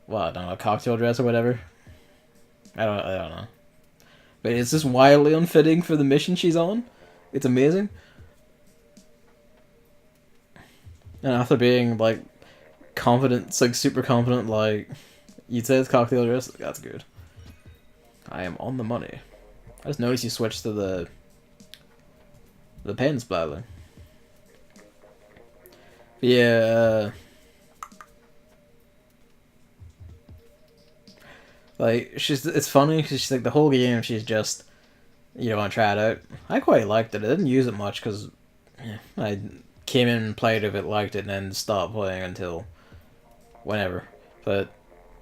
well, I don't know, a cocktail dress or whatever. I don't know. But it's just wildly unfitting for the mission she's on. It's amazing. And after being like confident, it's like super confident, like you'd say it's cocktail dress, that's good. I am on the money. I just noticed you switched to the pen splatter. Yeah. Like, it's funny because she's like, the whole game she's just, you want to try it out. I quite liked it. I didn't use it much because I came in and played of it, liked it, and then stopped playing until whenever. But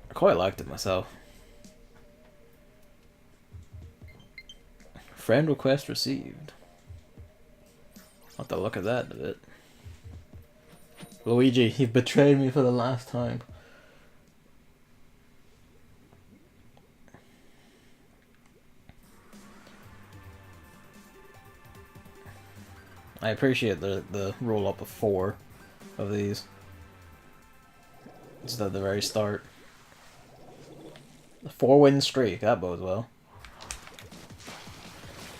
I quite liked it myself. Friend request received. I'll have to look at that in a bit. Luigi, you've betrayed me for the last time. I appreciate the roll up of 4 of these. Just at the very start. 4-win streak, that bodes well.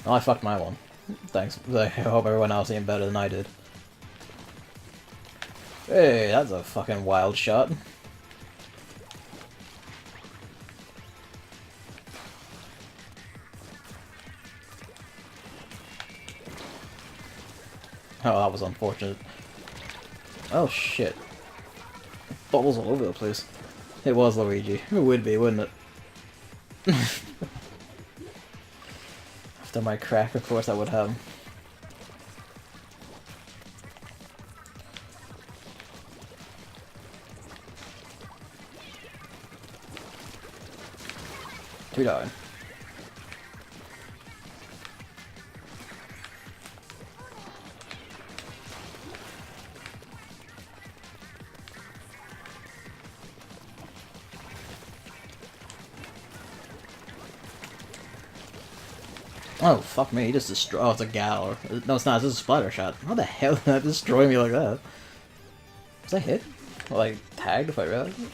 Oh, I fucked my one. Thanks. I hope everyone else ain't better than I did. Hey, that's a fucking wild shot. Oh, that was unfortunate. Oh shit. Bubbles all over the place. It was Luigi. It would be, wouldn't it? After my crack, of course that would happen. Two died. Oh, fuck me, he just destroyed. Oh, it's a gal. No, it's not, it's just a Splattershot. How the hell did that destroy me like that? Was I hit? Or, like, tagged if I realized it?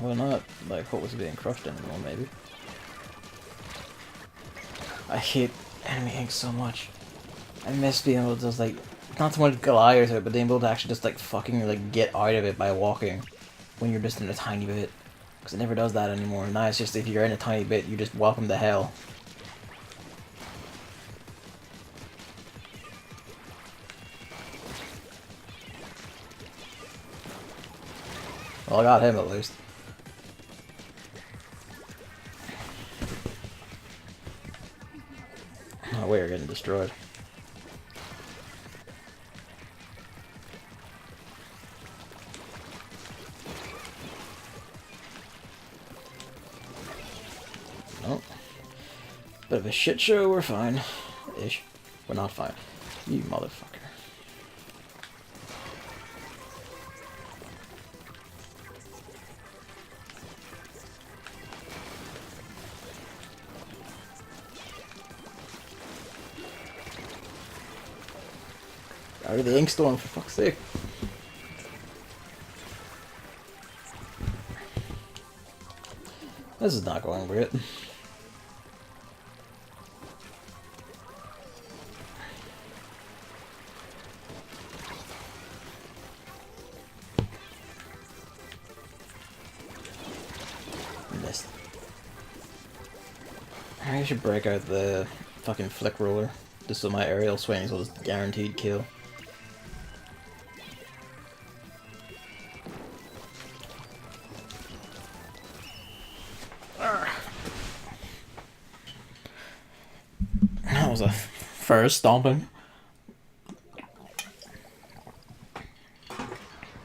Well, not like what was being crushed anymore, maybe. I hate enemy ink so much. I miss being able to just, like, not so much glide to it, but being able to actually just, like, fucking, like, get out of it by walking when you're just in a tiny bit. Because it never does that anymore. Now it's just if you're in a tiny bit, you just welcome to hell. Well, I got him at least. Oh, we are getting destroyed. Oh. Bit of a shit show, we're fine. Ish. We're not fine. You motherfucker. Out of the ink storm, for fuck's sake. This is not going great. Missed. I should break out the fucking flick roller, just so my aerial swings will just guaranteed kill. That was a first stomping.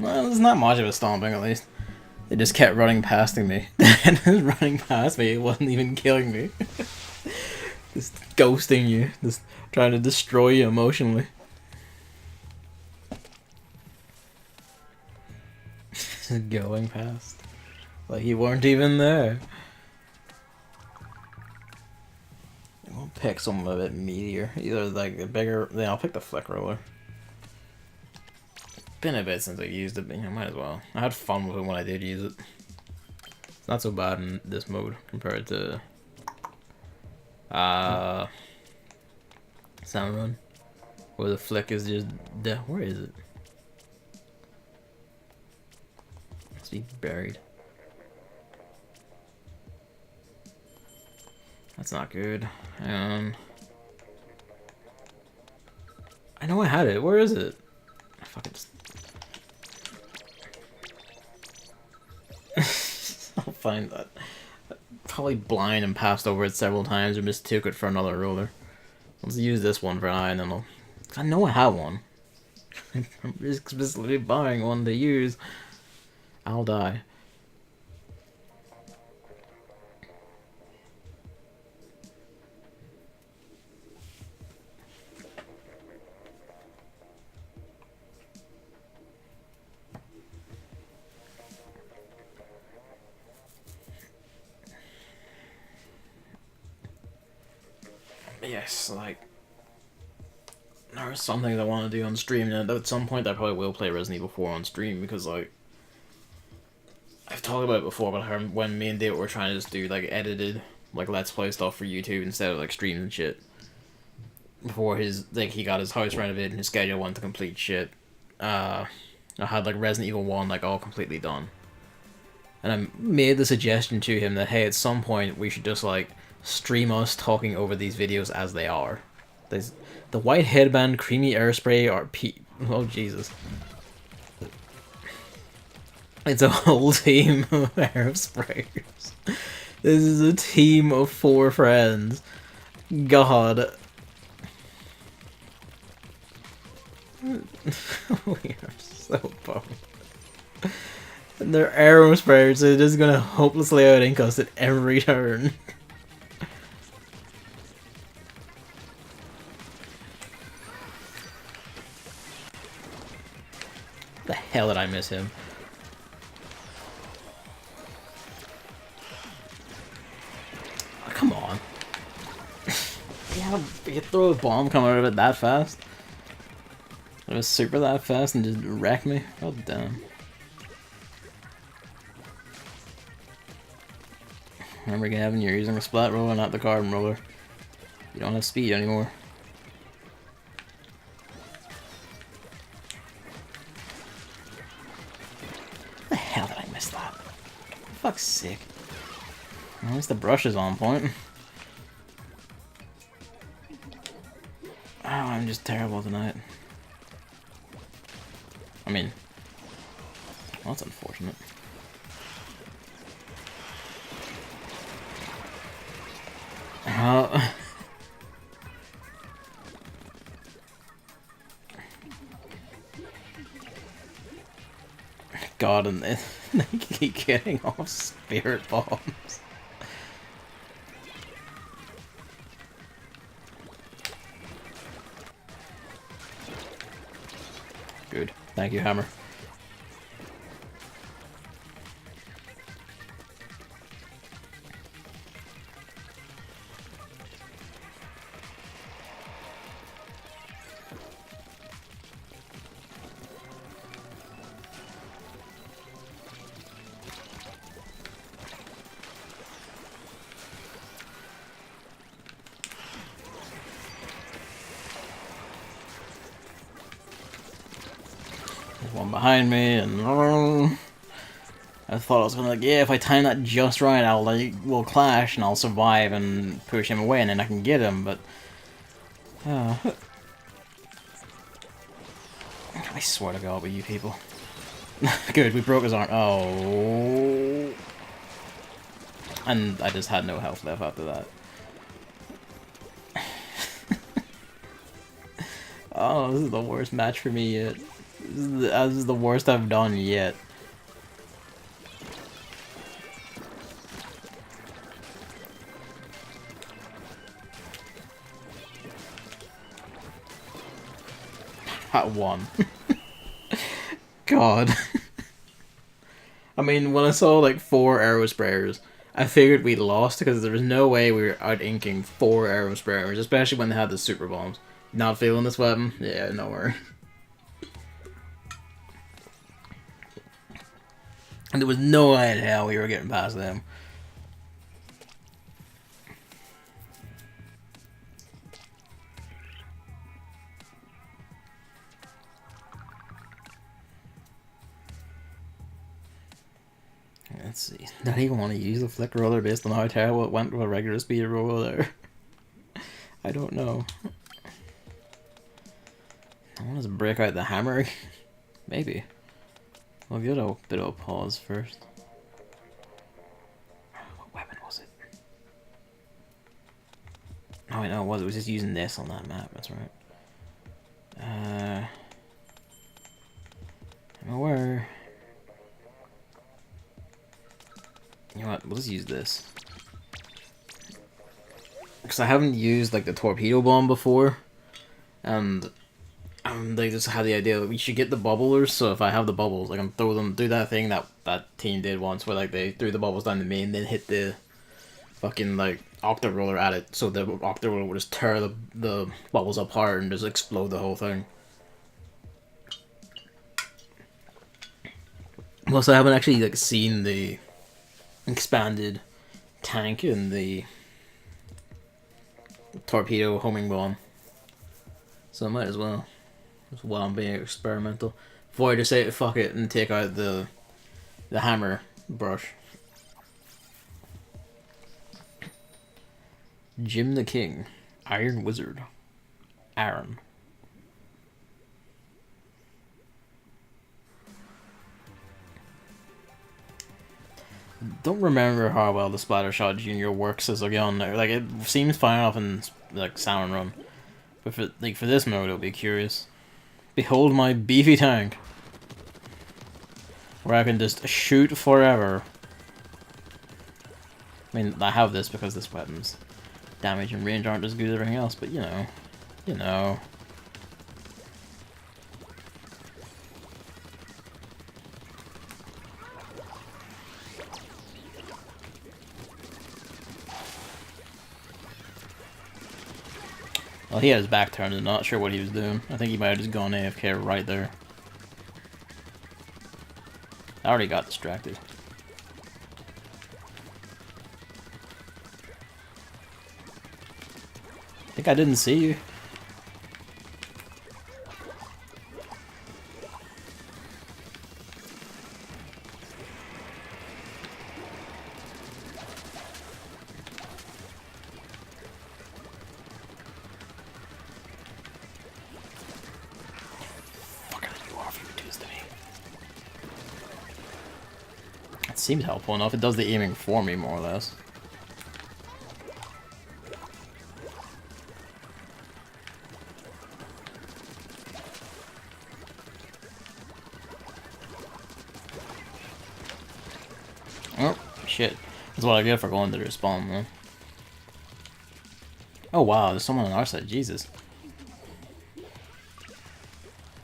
Well, it's not much of a stomping, at least. It just kept running past me. And it was running past me, it wasn't even killing me. Just ghosting you, just trying to destroy you emotionally. Just going past. Like you weren't even there. I'll pick something a bit meatier. Either like a bigger, then I'll pick the flick roller. Been a bit since I used it, but you know, might as well. I had fun with it when I did use it. It's not so bad in this mode compared to Sound Run, where the flick is just where is it? Must be buried. That's not good. I know I had it. Where is it? I fucking just... I'll find that. Probably blind and passed over it several times or mistook it for another roller. Let's use this one for an eye and then I'll... I know I have one. I'm just explicitly buying one to use. I'll die. Yes, like, there are some things I want to do on stream, and at some point I probably will play Resident Evil 4 on stream, because, like, I've talked about it before, but when me and Dave were trying to just do like edited, like let's play stuff for YouTube instead of like streams and shit. Before he got his house renovated and his schedule went to complete shit. I had like Resident Evil 1 like all completely done. And I made the suggestion to him that hey, at some point we should just like stream us talking over these videos as they are. There's the white headband, creamy airspray, or oh Jesus. It's a whole team of airsprayers. This is a team of 4 friends. God. We are so bummed. And they're arrow sprayers, so they're just gonna hopelessly outink us at every turn. The hell did I miss him? Oh, come on. Yeah, you throw a bomb coming out of it that fast? It was super that fast and just wreck me? God damn. Remember, Gavin, you're using a splat roller, not the carbon roller. You don't have speed anymore. How the hell did I miss that? For fuck's sake. At least the brush is on point. Oh, I'm just terrible tonight. I mean, well, that's unfortunate. God, and they keep getting off spirit bombs. Good. Thank you, Hammer. One behind me, and I thought I was gonna like, yeah, if I time that just right, we'll clash and I'll survive and push him away, and then I can get him. But I swear to God, with you people. Good, we broke his arm. Oh, and I just had no health left after that. Oh, this is the worst match for me yet. This is the worst I've done yet. At 1. God. I mean, when I saw like 4 arrow sprayers, I figured we'd lost because there was no way we were out-inking 4 arrow sprayers, especially when they had the super bombs. Not feeling this weapon? Yeah, no worry. And there was no idea how we were getting past them. Let's see. Don't even want to use the flick roller based on how terrible it went with a regular speed roller. I don't know. I want to break out the hammer. Maybe. We'll give it a bit of a pause first. What weapon was it? Oh wait, no, it was just using this on that map, that's right. I'm aware. You know what, we'll just use this. Because I haven't used like the torpedo bomb before. And they just had the idea that we should get the bubblers, so if I have the bubbles, I can throw them, do that thing that team did once, where like they threw the bubbles down the main, then hit the fucking like octa roller at it, so the octa roller would just tear the bubbles apart and just explode the whole thing. Plus, I haven't actually like seen the expanded tank in the torpedo homing bomb, so I might as well. Just while I'm being experimental, before I just say fuck it and take out the hammer brush. Jim the King, Iron Wizard, Aaron. Don't remember how well the Splattershot Jr works as a gun there. Like, it seems fine enough in like Salmon Run, but for this mode, it'll be curious. Behold my beefy tank, where I can just shoot forever. I mean, I have this because this weapon's damage and range aren't as good as everything else, but you know. Well, he had his back turned and not sure what he was doing. I think he might have just gone AFK right there. I already got distracted. I think I didn't see you. It seems helpful enough. It does the aiming for me, more or less. Oh, shit. That's what I get for going to the respawn, man. Oh, wow. There's someone on our side. Jesus.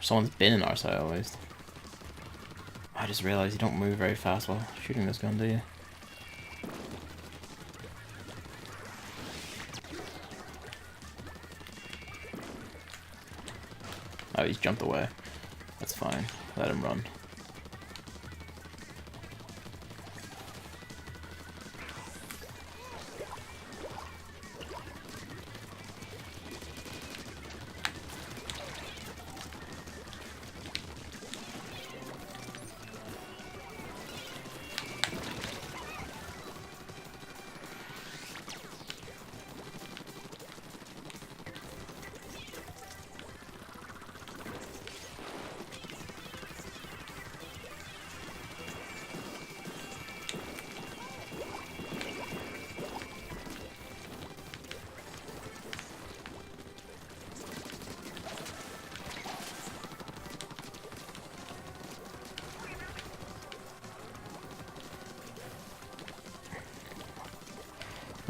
Someone's been in our side, at least. I just realized you don't move very fast while shooting this gun, do you? Oh, he's jumped away. That's fine. Let him run.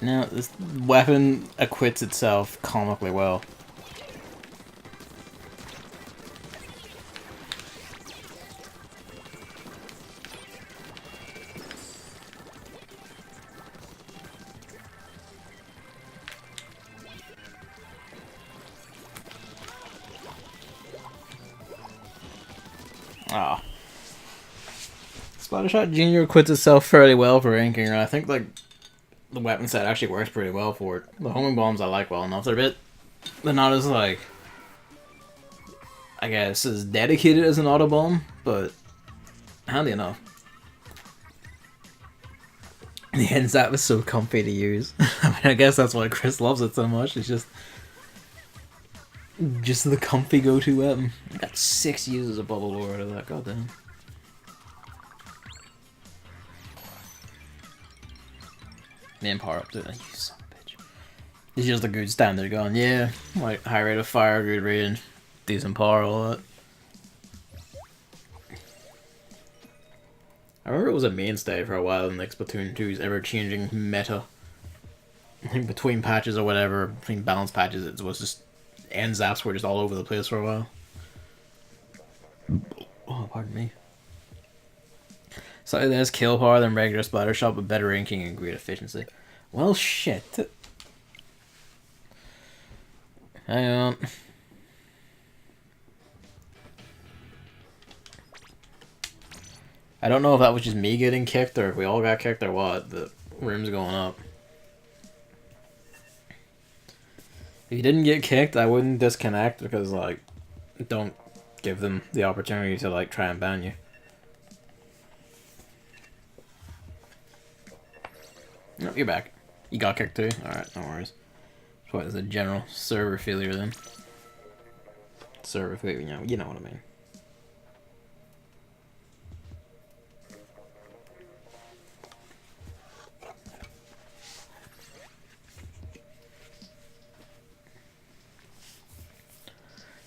Now, this weapon acquits itself comically well. Ah. Splattershot Jr. acquits itself fairly well for ranking, and I think, like, the weapon set actually works pretty well for it. The homing bombs I like well enough. They're not as, like, I guess, as dedicated as an auto bomb, but handy enough. The end zap is so comfy to use. I mean, I guess that's why Chris loves it so much. It's just the comfy go-to weapon. I got 6 uses of bubble lore out of that. Goddamn. Name power up to it. You son of a bitch. It's just a good standard gun. Yeah, like high rate of fire, good range, decent power, all that. I remember it was a mainstay for a while in like Splatoon 2's ever-changing meta. I think between patches or whatever, between balance patches, it was just end zaps were just all over the place for a while. Oh, pardon me. Slightly less kill power than regular Splattershot, but better ranking and great efficiency. Well, shit. Hang on. I don't know if that was just me getting kicked or if we all got kicked or what. The room's going up. If you didn't get kicked, I wouldn't disconnect because, like, don't give them the opportunity to, like, try and ban you. No, you're back. You got kicked too? Alright, no worries. So it's a general server failure then. Server failure, you know what I mean.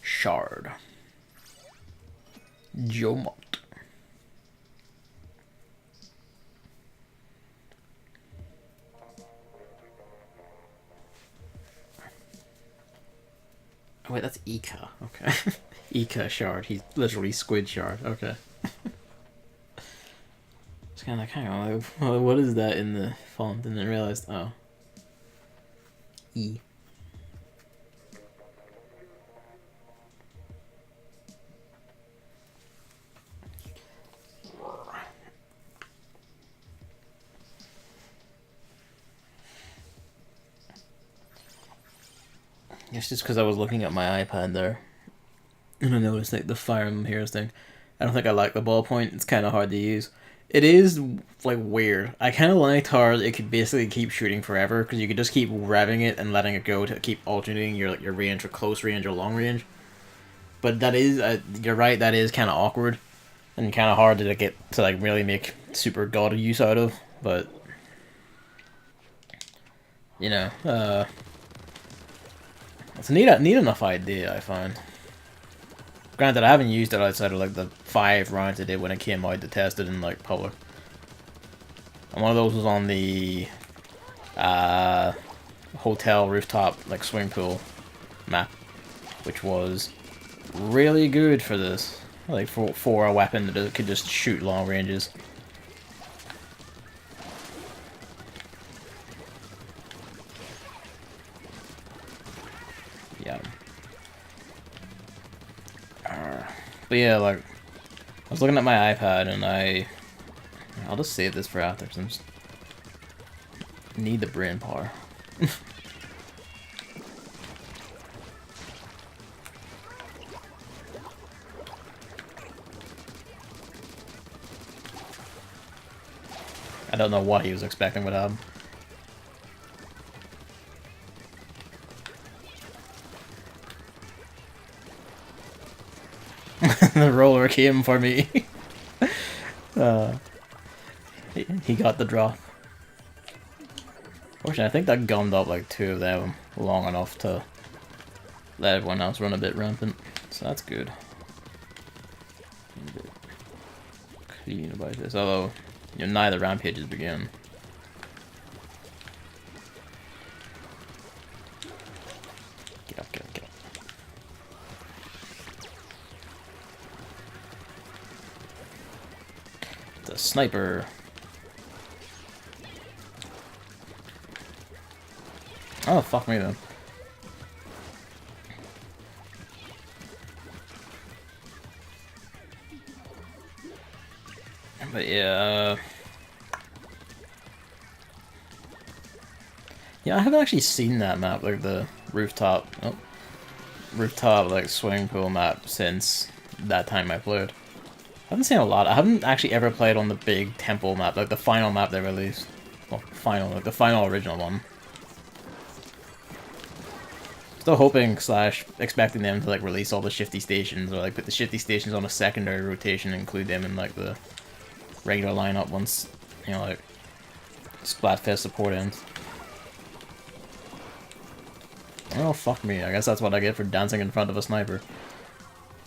Shard. Jomot. Oh wait, that's Ika. Okay. Ika Shard. He's literally Squid Shard. Okay. It's kind of like, hang on, like, what is that in the font? And then realized, oh. E. It's just because I was looking at my iPad there, and I noticed like the Fire Emblem Heroes thing. I don't think I like the ballpoint. It's kind of hard to use. It is like weird. I kind of liked how it could basically keep shooting forever because you could just keep revving it and letting it go to keep alternating your range or close range or long range. But that is you're right. That is kind of awkward and kind of hard to get to like really make super god use out of. But you know. It's a neat enough idea, I find. Granted, I haven't used it outside of like the 5 rounds I did when it came out to test it in like public. And one of those was on the hotel rooftop like swimming pool map, which was really good for this. Like for a weapon that could just shoot long ranges. Yeah. But yeah, like, I was looking at my iPad and I'll just save this for after, because I just need the brain power. I don't know what he was expecting would happen. The roller came for me. He got the drop. Fortunately, I think that gummed up like 2 of them long enough to let everyone else run a bit rampant. So that's good. A bit clean about this, although neither rampages begin. Get up, get up, get up. The sniper. Oh, fuck me then. But yeah, yeah, I haven't actually seen that map, like the rooftop, like swimming pool map since that time I played. I haven't seen a lot. I haven't actually ever played on the big temple map, like the final map they released. Well, like the final original one. Still hoping / expecting them to like release all the shifty stations or like put the shifty stations on a secondary rotation and include them in like the regular lineup once, you know, like Splatfest support ends. Oh, fuck me. I guess that's what I get for dancing in front of a sniper.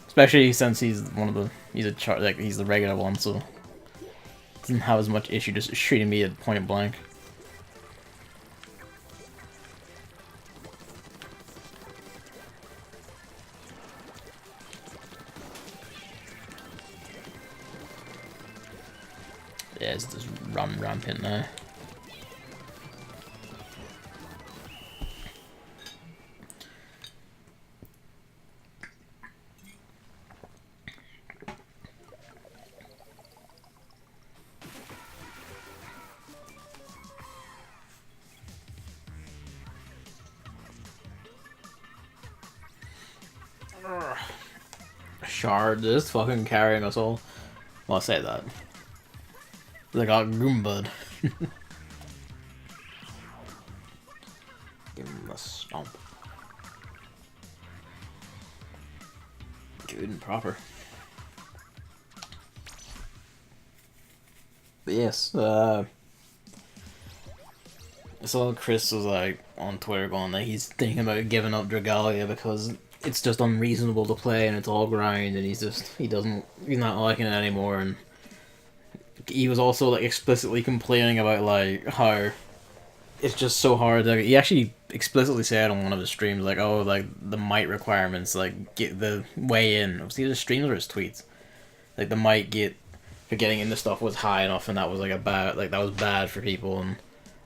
Especially since he's one of the, he's the regular one, so doesn't have as much issue just shooting me at point blank. Yeah, it's just rampant now. shard just fucking carrying us all. Well, I say that. They got Goombud. Give him a stomp. Good and proper. But yes, I saw Chris was like on Twitter going that he's thinking about giving up Dragalia because it's just unreasonable to play and it's all grind and he's not liking it anymore. And he was also like explicitly complaining about like how it's just so hard. Like, he actually explicitly said on one of his streams like, oh, like the might requirements, like get the way in. It was either his streams or his tweets. Like the might get for getting into stuff was high enough, and that was like that was bad for people and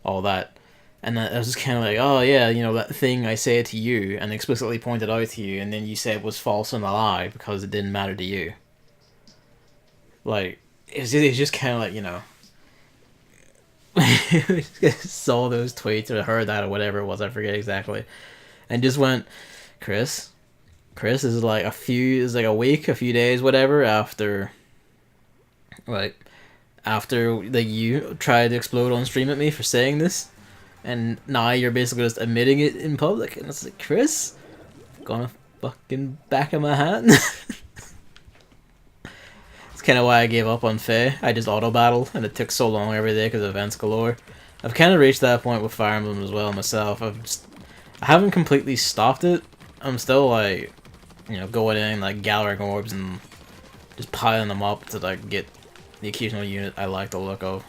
all that. And I was just kind of like, oh yeah, you know, that thing I said to you and explicitly pointed out to you, and then you said was false and a lie because it didn't matter to you. Like, it's just kind of like, you know, saw those tweets or heard that or whatever it was, I forget exactly, and just went, Chris is like a week, a few days, whatever, after you tried to explode on stream at me for saying this, and now you're basically just admitting it in public, and it's like, Chris, gonna fucking back of my hand. It's kind of why I gave up on Fae. I just auto battle, and it took so long every day because of events galore. I've kind of reached that point with Fire Emblem as well myself. I haven't completely stopped it. I'm still like, you know, going in like gathering orbs and just piling them up to like get the occasional unit I like the look of.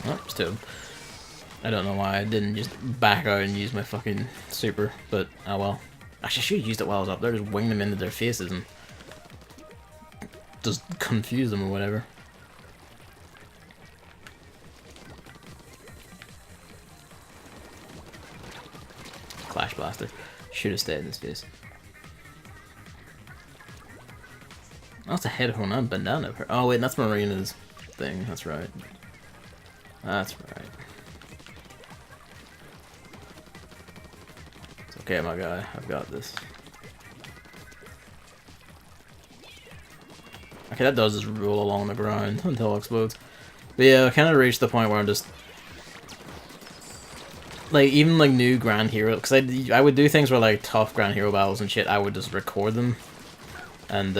Oh, still. I don't know why I didn't just back out and use my fucking super, but oh well. Actually, I should have used it while I was up there, just wing them into their faces and just confuse them or whatever. Clash Blaster. Should have stayed in his face. That's a headphone and bandana. Oh wait, that's Marina's thing, that's right. That's right. It's okay, my guy. I've got this. Okay, that does just roll along the ground until it explodes. But yeah, I kind of reached the point where I'm just like, even like new Grand Hero, because I would do things where like tough Grand Hero battles and shit, I would just record them, and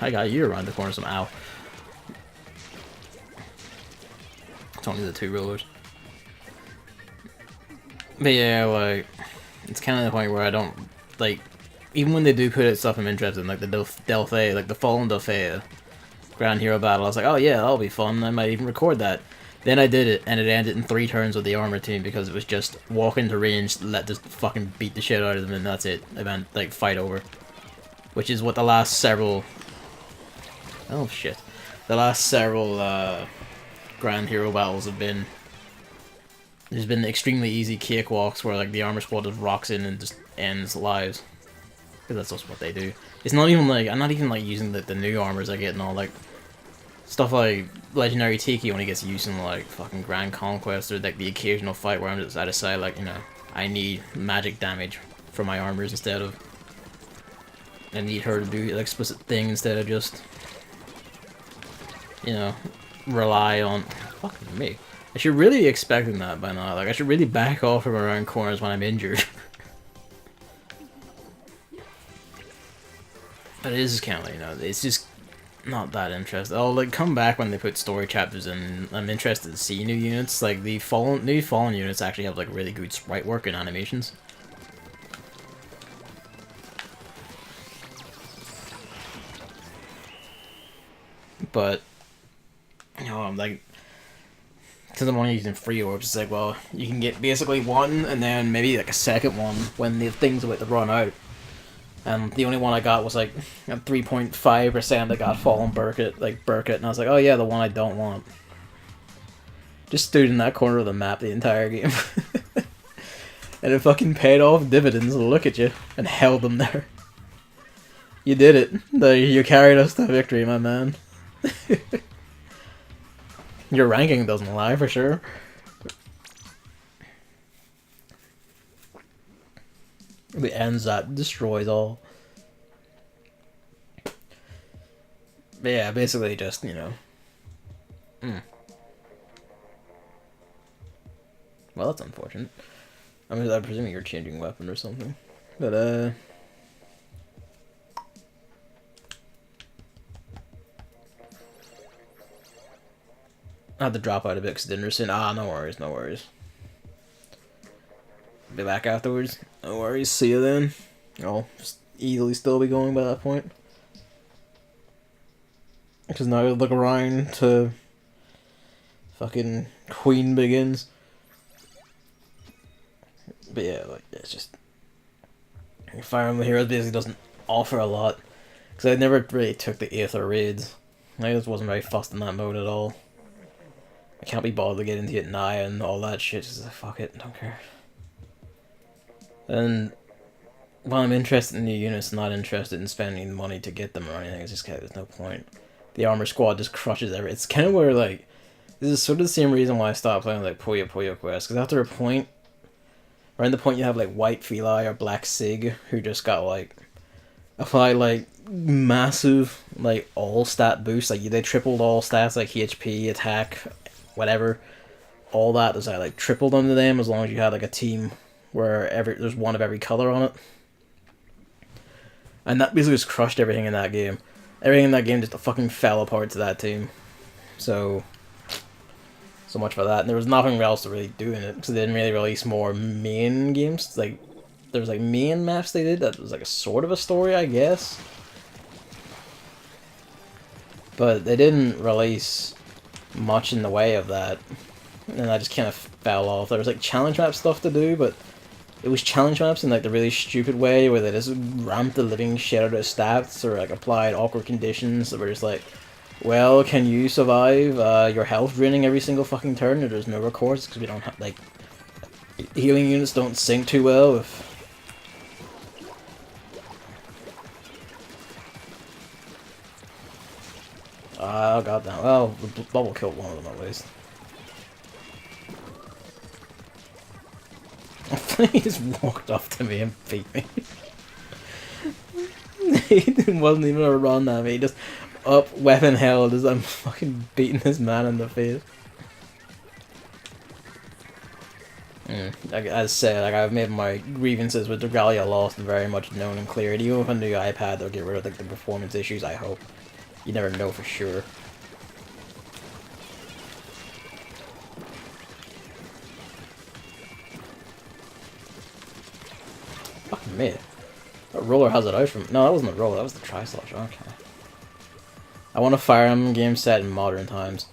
I got you around the corner somehow. It's only the 2 rollers. But yeah, like, it's kind of the point where I don't, like, even when they do put out stuff I'm interested in, like the Delphi, like the Fallen Delphi Grand Hero battle, I was like, oh yeah, that'll be fun, I might even record that. Then I did it, and it ended in 3 turns with the armor team because it was just walk into range, let this fucking beat the shit out of them, and that's it. Event, like, fight over. Which is what the last several... Oh shit. The last several Grand Hero battles have been. There's been extremely easy cakewalks where like the armor squad just rocks in and just ends lives. Because that's just what they do. It's not even like, I'm not even like using the new armors I get and all, like stuff like Legendary Tiki only gets used in like fucking Grand Conquest or like the occasional fight where I'm just, I decide like, you know, I need magic damage for my armors instead of, I need her to do like explicit thing instead of just, you know, rely on... Fucking me. I should really be expecting that by now. Like, I should really back off from around corners when I'm injured. But it is kind of, you know, it's just not that interesting. I'll, like, come back when they put story chapters in. I'm interested to see new units. Like, the new Fallen units actually have, like, really good sprite work and animations. But... you know, I'm like, because I'm only using free orbs, it's like, well, you can get basically one, and then maybe like a second one when the thing's about to run out. And the only one I got was like a 3.5% that got Fallen Burkett, and I was like, oh yeah, the one I don't want. Just stood in that corner of the map the entire game. And it fucking paid off dividends, look at you, and held them there. You did it. You carried us to victory, my man. Your ranking doesn't lie, for sure. The ends that destroys all. But yeah, basically just, you know. Well, that's unfortunate. I'm presuming you're changing weapon or something. But, I had to drop out a bit because Dinnerson. Ah, no worries, no worries. Be back afterwards. No worries, see you then. I'll easily still be going by that point. Because now I look around to fucking Queen begins. But yeah, like, it's just... Fire Emblem Heroes basically doesn't offer a lot. Because I never really took the Aether raids. I just wasn't very fussed in that mode at all. I can't be bothered to get into it now and all that shit. Just like, fuck it, don't care. And while I'm interested in new units, not interested in spending money to get them or anything. It's just kind of, there's no point. The armor squad just crushes everything. It's kind of where, like, this is sort of the same reason why I stopped playing, like, Puyo Puyo Quest. Because after a point, around the point you have, like, White Feli or Black Sig, who just got, like, apply, like, massive, like, all stat boosts. Like, they tripled all stats, like, HP, attack, whatever. All that is, like, tripled under them as long as you had, like, a team where there's one of every color on it. And that basically just crushed everything in that game. Everything in that game just fucking fell apart to that team. So much for that. And there was nothing else to really do in it, because they didn't really release more main games. Like, there was like main maps they did that was like a sort of a story, I guess. But they didn't release much in the way of that. And I just kind of fell off. There was like challenge map stuff to do, but it was challenge maps in like the really stupid way where they just ramped the living shit out of stats or like applied awkward conditions that were just like, well, can you survive your health draining every single fucking turn? Or there's no recourse because we don't have, like, healing units don't sync too well with... Oh, goddamn. Well, the bubble killed one of them at least. He just walked up to me and beat me. He wasn't even a run at me, he just up, weapon held, as I'm fucking beating this man in the face. Like, as I said, like, I've made my grievances with Regalia Lost very much known and clear, and even with a new iPad they'll get rid of like, the performance issues, I hope. You never know for sure. Fuck me. That roller has it out from... No, that wasn't the roller, that was the Tri-Slosh, okay. I want a Fire Emblem game set in modern times.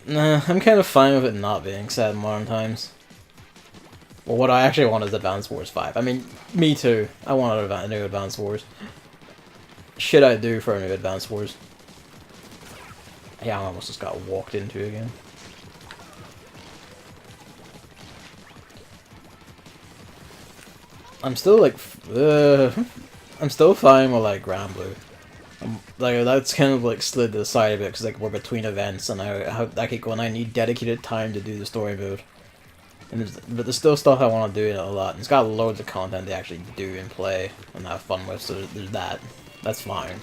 Nah, I'm kind of fine with it not being set in modern times. Well, what I actually want is Advance Wars 5. I mean, me too. I want a new Advance Wars. Shit I do for a new Advance Wars. Yeah, I almost just got walked into again. I'm still like, I'm still fine with like Grand Blue. Like that's kind of like slid to the side of it because like we're between events and I keep going. I need dedicated time to do the story mode. And but there's still stuff I want to do in it a lot. And it's got loads of content to actually do and play and have fun with. So there's that. That's fine.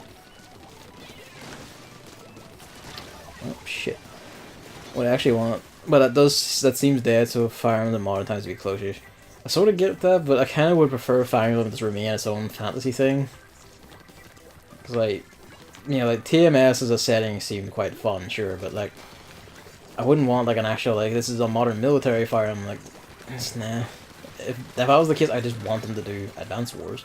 Oh shit. What I actually want, but that seems dead. So Fire Emblem Modern Times to be closer. I sort of get that, but I kind of would prefer Fire Emblem to remain its own fantasy thing. Cause like, you know, like TMS as a setting seemed quite fun, sure, but like, I wouldn't want like an actual like this is a modern military Fire Emblem. Like, nah. If I was the case, I just want them to do Advance Wars.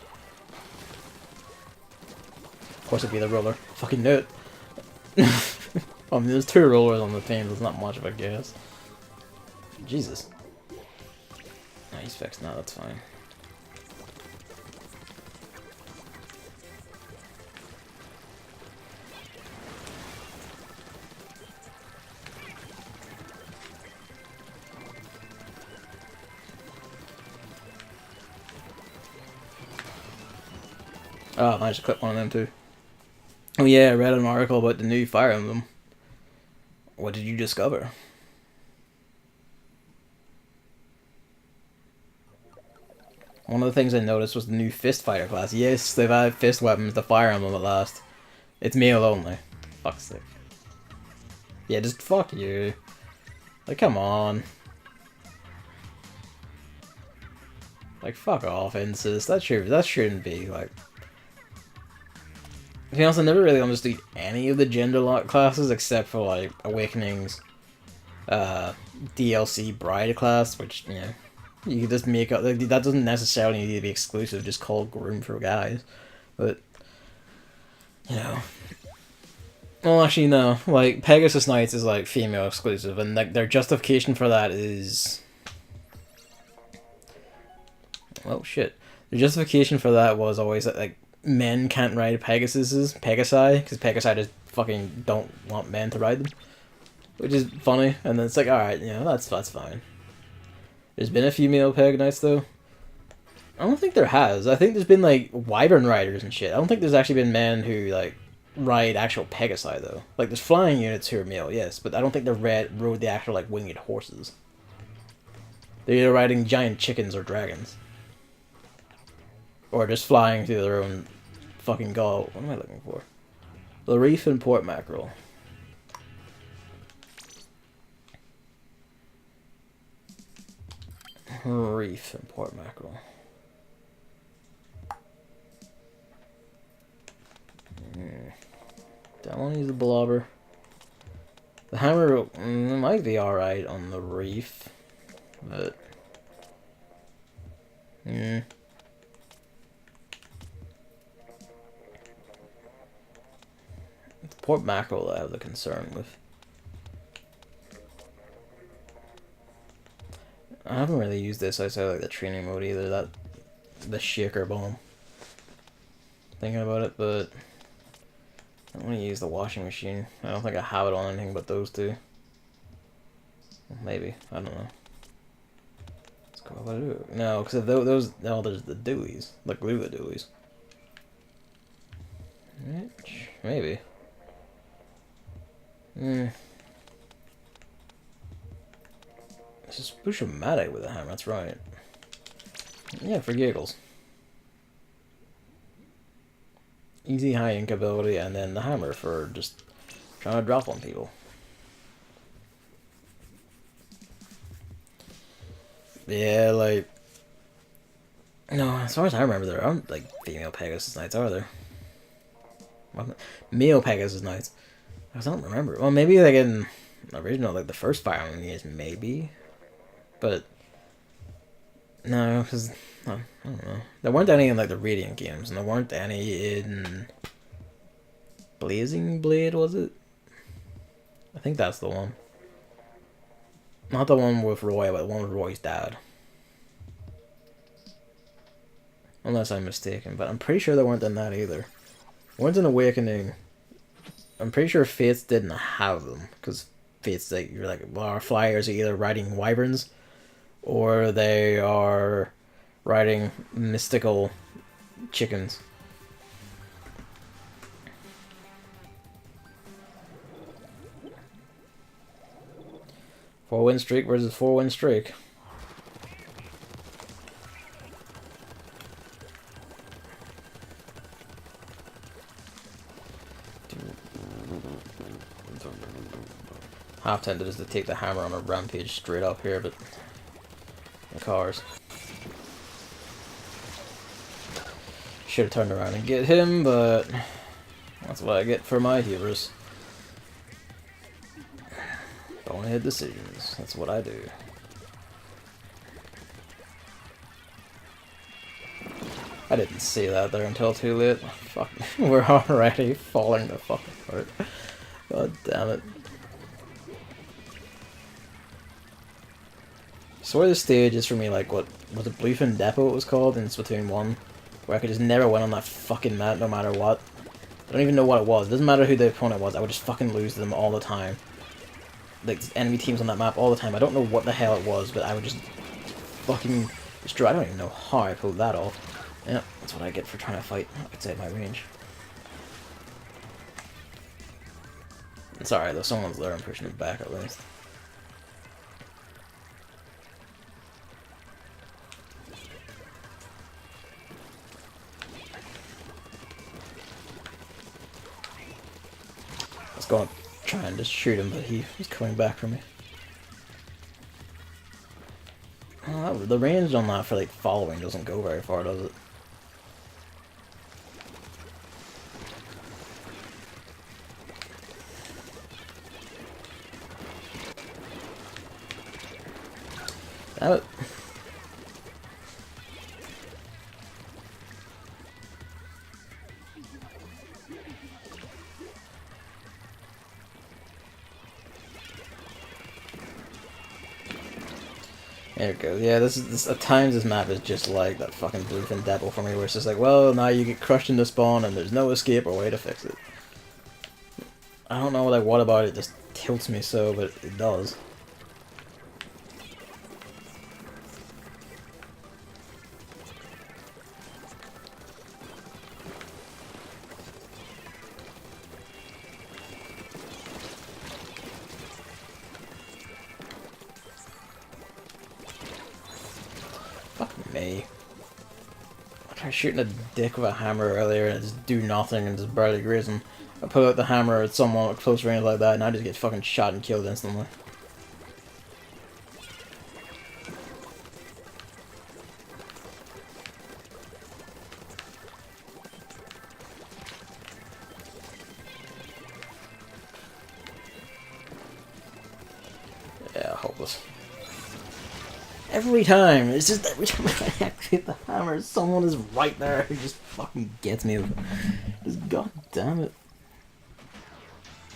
Of course, it'd be the roller. Fucking knew it. I mean, there's 2 rollers on the team. There's not much of a guess. Jesus. No, he's fixed now, that's fine. Oh, I managed to clip one of them too. Oh yeah, I read an article about the new Fire Emblem. What did you discover? One of the things I noticed was the new Fist Fighter class. Yes, they've added fist weapons to Fire Emblem at last. It's male only. Fuck's sake. Yeah, just fuck you. Like, come on. Like, fuck off, Insys. That shouldn't be, like... To be honest, I never really understood any of the gender lock classes except for, like, Awakening's DLC Bride class, which, you know, you can just make up... Like, that doesn't necessarily need to be exclusive, just call Groom for guys. But, you know... Well, actually, no. Like, Pegasus Knights is, like, female exclusive, and, like, their justification for that is... Well, shit. The justification for that was always that, like, men can't ride Pegasi, because Pegasi just fucking don't want men to ride them. Which is funny, and then it's like, alright, you know, that's fine. There's been a few male Peg Knights, though. I don't think there has. I think there's been, like, Wyvern Riders and shit. I don't think there's actually been men who, like, ride actual Pegasi, though. Like, there's flying units who are male, yes, but I don't think they rode the actual, like, winged horses. They're either riding giant chickens or dragons. Or just flying through their own fucking gall. What am I looking for? The Reef and Port Mackerel. Reef and Port Mackerel. Don't want to use the blobber. The hammer might be alright on the Reef, but... It's Port Mackerel I have the concern with. I haven't really used this outside like the training mode either, the shaker bomb. Thinking about it, but I don't want to use the washing machine. I don't think I have it on anything but those two. Well, maybe, I don't know. Let's go about it. No, because those no, there's the dualies, the glue dualies. Maybe. This is push-o-matic with a hammer, that's right. Yeah, for giggles. Easy high ink ability, and then the hammer for just trying to drop on people. Yeah, like... No, as far as I remember, there aren't, like, female Pegasus Knights, are there? Male Pegasus Knights. I don't remember. Well, maybe, like, in original, like, the first Fire Emblem games, maybe. But... No, because... I don't know. There weren't any in, like, the Radiant games, and there weren't any in... Blazing Blade, was it? I think that's the one. Not the one with Roy, but the one with Roy's dad. Unless I'm mistaken, but I'm pretty sure they weren't in that either. Weren't in Awakening. I'm pretty sure Fates didn't have them, because Fates, like, you're like, well, our flyers are either riding wyverns, or they are riding mystical chickens. Four-win streak versus four-win streak. Half tempted is to take the hammer on a rampage straight up here, but the cars. Should have turned around and get him, but that's what I get for my hubris. Bonehead decisions. That's what I do. I didn't see that there until too late. Fuck. We're already falling the fuck apart. God damn it. So this stage is for me like, what was it, Bluefin Depot it was called in Splatoon 1? Where I could just never win on that fucking map no matter what. I don't even know what it was. It doesn't matter who the opponent was, I would just fucking lose to them all the time. Like, enemy teams on that map all the time. I don't know what the hell it was, but I would just fucking destroy. I don't even know how I pulled that off. Yeah, that's what I get for trying to fight outside my range. It's alright though, someone's there, I'm pushing it back at least. Let's go and try and just shoot him, but he's coming back for me. Oh, the range on that for like following doesn't go very far, does it? Damn it. There it goes. Yeah, this at times this map is just like that fucking Bluefin Devil for me, where it's just like, well, now you get crushed into spawn and there's no escape or way to fix it. I don't know like what about it just tilts me so, but it does. Fuck me. I tried shooting a dick with a hammer earlier and just do nothing and just barely graze him. I put out the hammer at someone at close range like that and I just get fucking shot and killed instantly. Yeah, hopeless. Every time, it's just every time I activate the hammer, someone is right there who just fucking gets me. Just god damn it.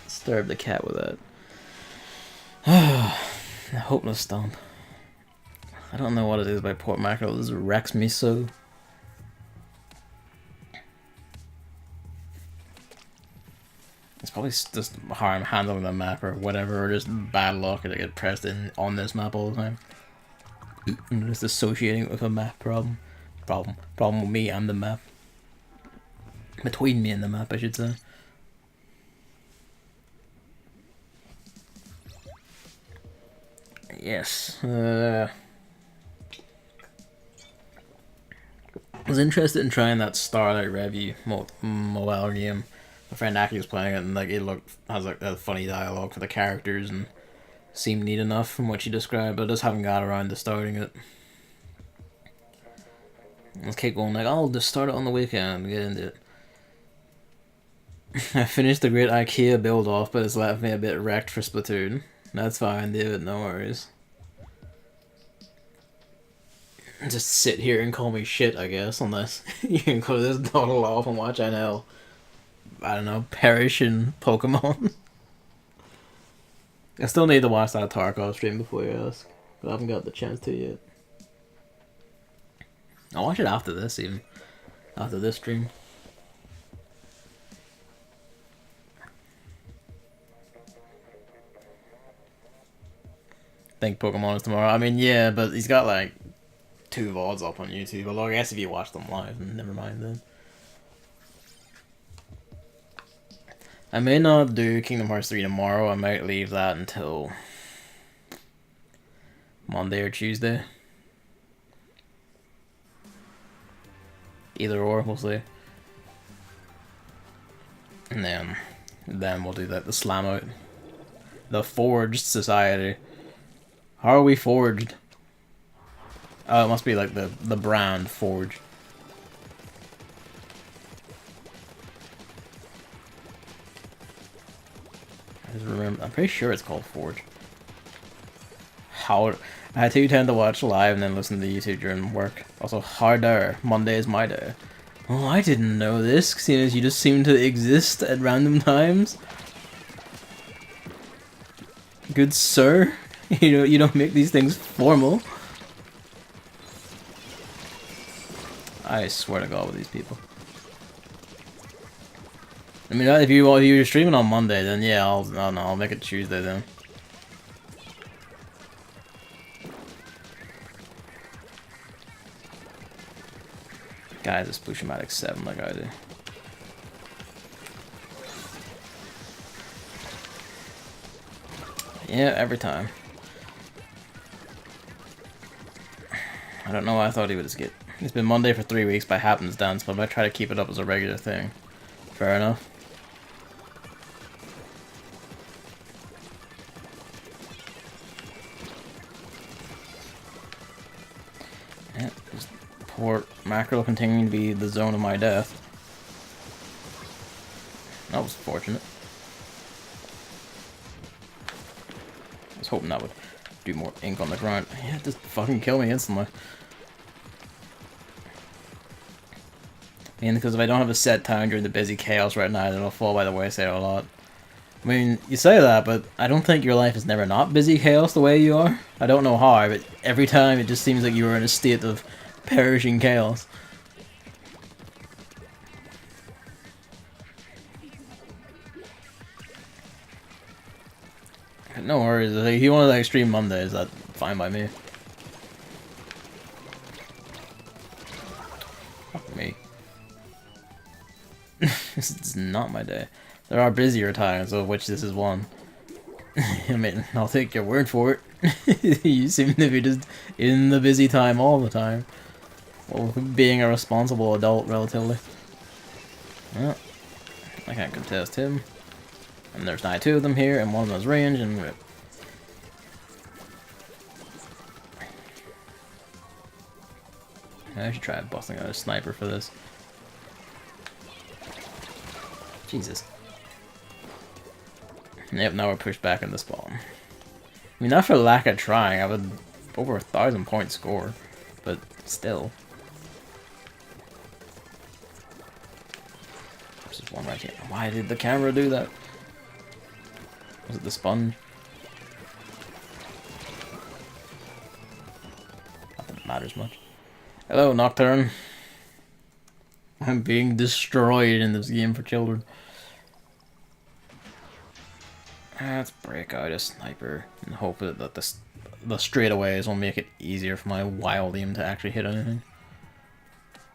Disturb the cat with that. Hopeless stomp. I don't know what it is by port macro, this wrecks me so. It's probably just how I'm handling the map or whatever, or just bad luck that I get pressed in on this map all the time. I'm just associating it with a map problem. Problem with me and the map. Between me and the map, I should say. Yes. I was interested in trying that Starlight Review mobile game. My friend Aki was playing it, and like it has like a funny dialogue for the characters, and seemed neat enough from what she described, but I just haven't got around to starting it. Let's keep going like, I'll just start it on the weekend and get into it. I finished the great IKEA build off, but it's left me a bit wrecked for Splatoon. That's fine, David, no worries. Just sit here and call me shit, I guess, unless you can close this total off and watch NL. I don't know, perish in Pokemon. I still need to watch that Tarkov stream before you ask, but I haven't got the chance to yet. I'll watch it after this, even. After this stream. I think Pokemon is tomorrow. I mean, yeah, but he's got like 2 VODs up on YouTube. Although I guess if you watch them live, never mind then. I may not do Kingdom Hearts 3 tomorrow. I might leave that until Monday or Tuesday. Either or, we'll see. And then we'll do the slam out. The Forged Society. How are we forged? Oh, it must be like the brand Forge. I just remember, I'm pretty sure it's called Forge. How I do tend to watch live and then listen to YouTube during work. Also, harder. Monday is my day. Oh, I didn't know this, seeing as you just seem to exist at random times. Good sir, you don't make these things formal. I swear to God with these people. I mean, if you're streaming on Monday, then yeah, I'll make it Tuesday then. Guy has a Splattershot 7 like I do. Yeah, every time. I don't know why I thought he would just get... It's been Monday for 3 weeks by happenstance, but I might try to keep it up as a regular thing. Fair enough. Yeah, just poor mackerel continuing to be the zone of my death. That was fortunate. I was hoping that would do more ink on the ground. Yeah, just fucking kill me instantly. Mainly because if I don't have a set time during the busy chaos right now, then it'll fall by the wayside a lot. I mean, you say that, but I don't think your life is never not busy chaos the way you are. I don't know how, but every time it just seems like you are in a state of perishing chaos. No worries, if you want to extreme Mondays, that's fine by me. Fuck me. This is not my day. There are busier times, of which this is one. I mean, I'll take your word for it. You seem to be just in the busy time all the time. Well, being a responsible adult, relatively. Well, I can't contest him. And there's 2 of them here, and one of them has range, and rip. I should try busting out a sniper for this. Jesus. Yep, now we're pushed back in the spawn. I mean, not for lack of trying, I would over 1,000 point score, but still. There's just one right here. Why did the camera do that? Was it the sponge? Not that it matters much. Hello, Nocturne. I'm being destroyed in this game for children. Let's break out a sniper and hope that the straightaways will make it easier for my wild aim to actually hit anything.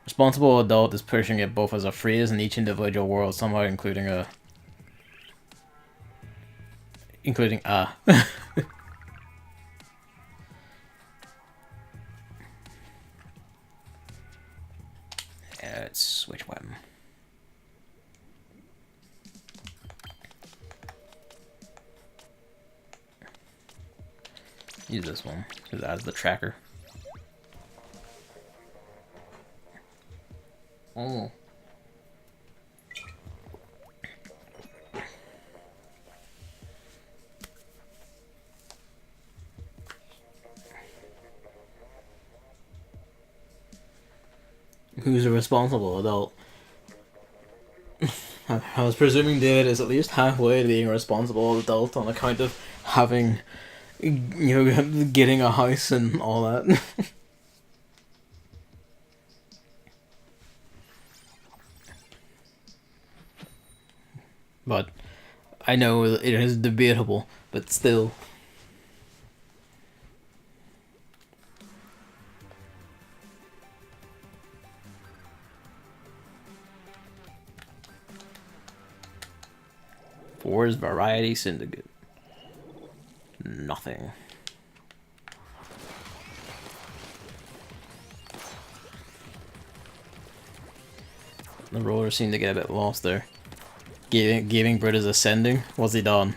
Responsible adult is pushing it both as a phrase in each individual world, somehow including a... Yeah, let's switch weapon. Use this one, because it has the tracker. Oh. Who's a responsible adult? I was presuming David is at least halfway to being a responsible adult on account of having, you know, getting a house and all that. But I know it is debatable, but still. Four's Variety Syndicate. Nothing. The rollers seem to get a bit lost there. Gaming Brit is ascending. What's he done?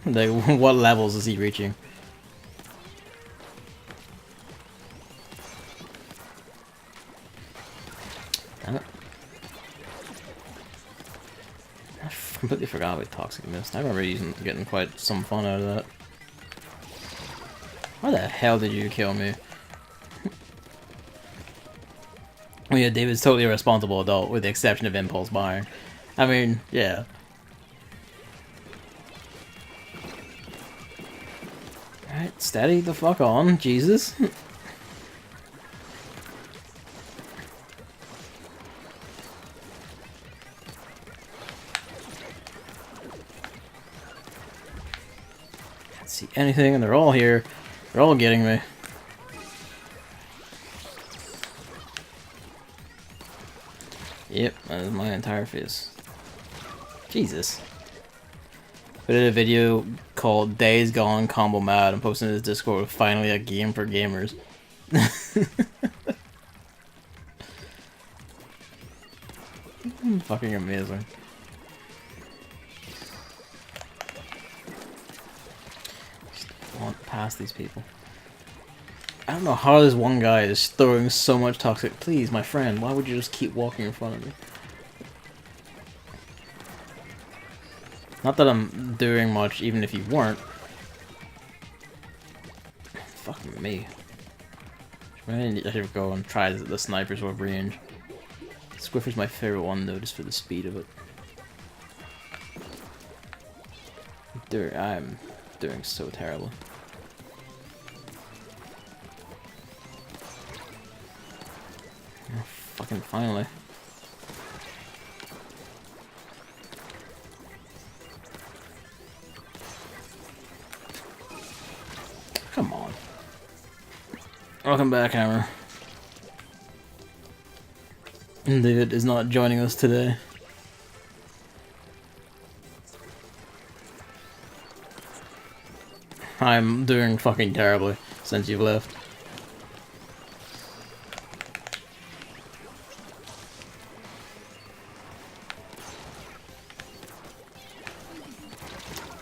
Like, what levels is he reaching? Damn it. I completely forgot about Toxic Mist. I remember getting quite some fun out of that. Why the hell did you kill me? Oh yeah, David's totally a responsible adult, with the exception of impulse buying. I mean, yeah. Alright, steady the fuck on, Jesus. Can't see anything, and they're all here. They're all getting me. Yep, that is my entire face. Jesus. I did a video called Days Gone Combo Mad and posted in his Discord, finally a game for gamers. Fucking amazing. Just want past these people. I don't know how this one guy is throwing so much toxic. Please, my friend, why would you just keep walking in front of me? Not that I'm doing much, even if you weren't. Fuck me. I should go and try the snipers with range. Squiffer's my favorite one though, just for the speed of it. Dude, I'm doing so terrible. Oh, fucking finally. Come on. Welcome back, Hammer. David is not joining us today. I'm doing fucking terribly since you've left.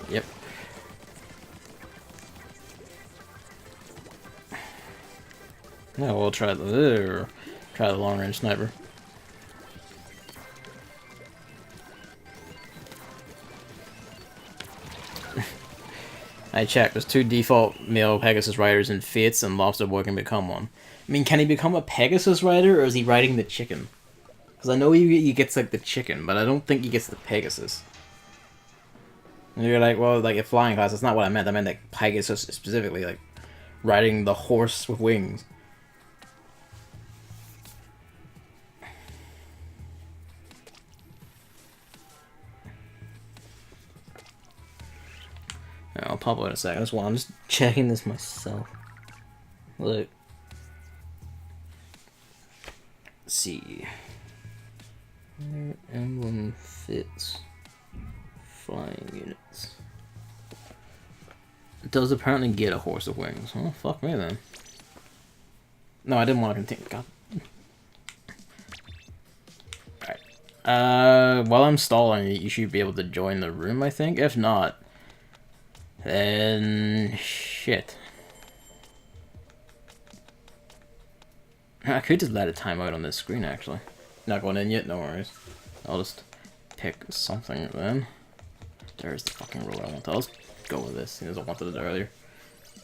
Yep. Yeah, we'll try the long range sniper. I checked. There's 2 default male Pegasus riders in Fates, and Lobster Boy can become one. I mean, can he become a Pegasus rider, or is he riding the chicken? Because I know he gets like the chicken, but I don't think he gets the Pegasus. And you're like, well, like a flying class. That's not what I meant. I meant like Pegasus specifically, like riding the horse with wings. I'll pop out in a second. I'm just checking this myself. Look. Let's see. Where emblem fits. Flying units. It does apparently get a horse with wings. Oh, fuck me then. No, I didn't want to continue. God. Alright. While I'm stalling, you should be able to join the room, I think. If not, then shit. I could just let it time out on this screen, actually. Not going in yet, no worries. I'll just pick something then. There's the fucking rule I want. I'll just go with this, since I wanted it earlier.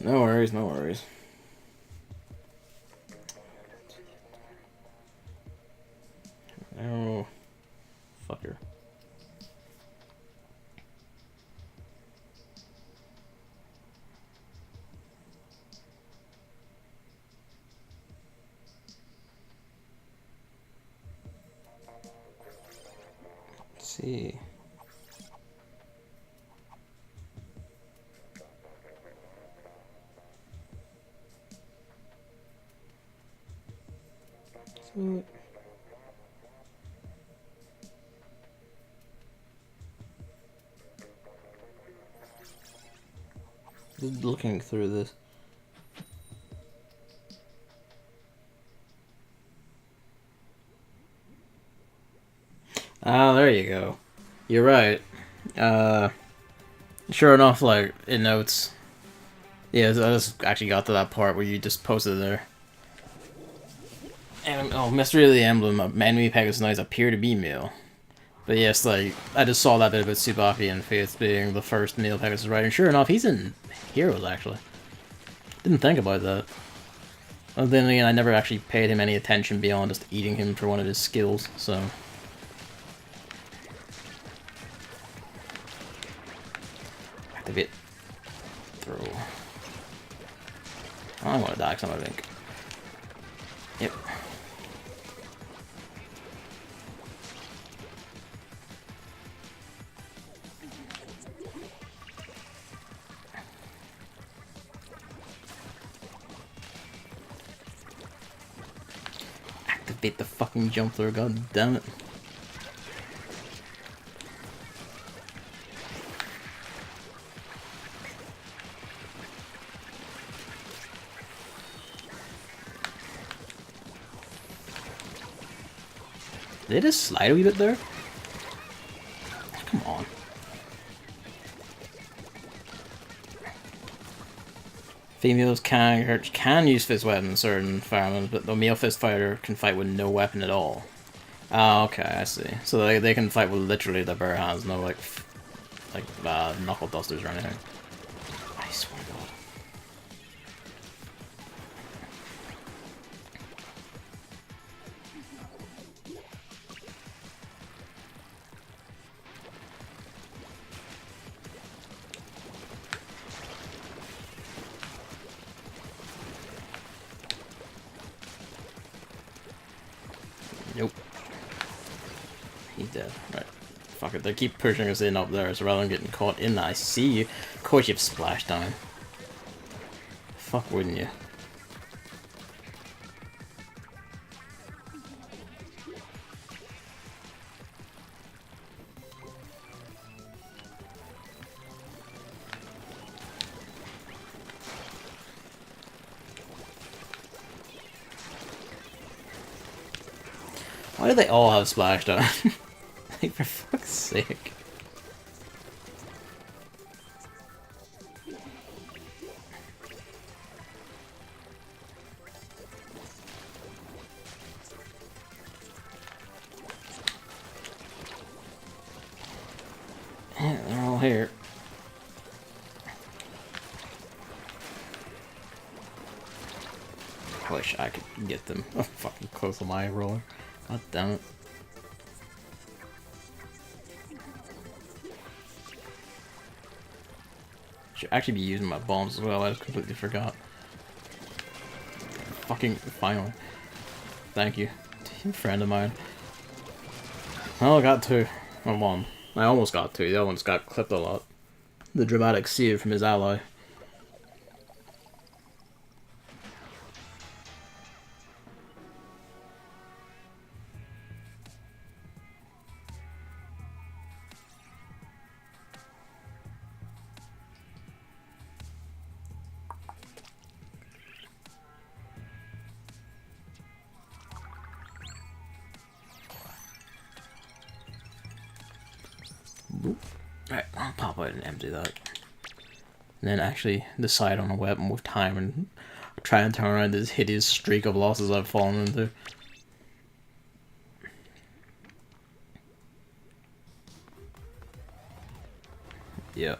No worries, no worries. Oh, fucker. See. So just looking through this. Oh, there you go. You're right. Sure enough, like, it notes. Yeah, I just actually got to that part where you just posted there. And, oh, Mystery of the Emblem, enemy Pegasus Knights appear to be male. But yes, like, I just saw that bit about Tsubaki and Faith being the first male Pegasus rider. And sure enough, he's in Heroes, actually. Didn't think about that. But then again, I never actually paid him any attention beyond just eating him for one of his skills, so... Activate. Throw. I'm gonna die because I'm a link. Yep. Activate the fucking jump through, god damn it. Did they just slide a wee bit there? Come on. Females can use fist weapons in certain environments, but the male fist fighter can fight with no weapon at all. Oh, okay, I see. So they can fight with literally their bare hands, no like knuckle dusters or anything. I swear to God. Nope. He's dead. Right. Fuck it, they keep pushing us in up there, so rather than getting caught in that, I see you. Of course you've splashed down. Fuck wouldn't you? Why do they all have splashdown? Like, for fuck's sake. Yeah, they're all here. I wish I could get them fucking close to my roller. God damn it. Should actually be using my bombs as well, I just completely forgot. Fucking finally. Thank you. Friend of mine. Well, I got two. Or one. I almost got two, the other one's got clipped a lot. The dramatic save from his ally. Right, I'll pop out and empty that. And then actually decide on a weapon with time and try and turn around this hideous streak of losses I've fallen into. Yeah.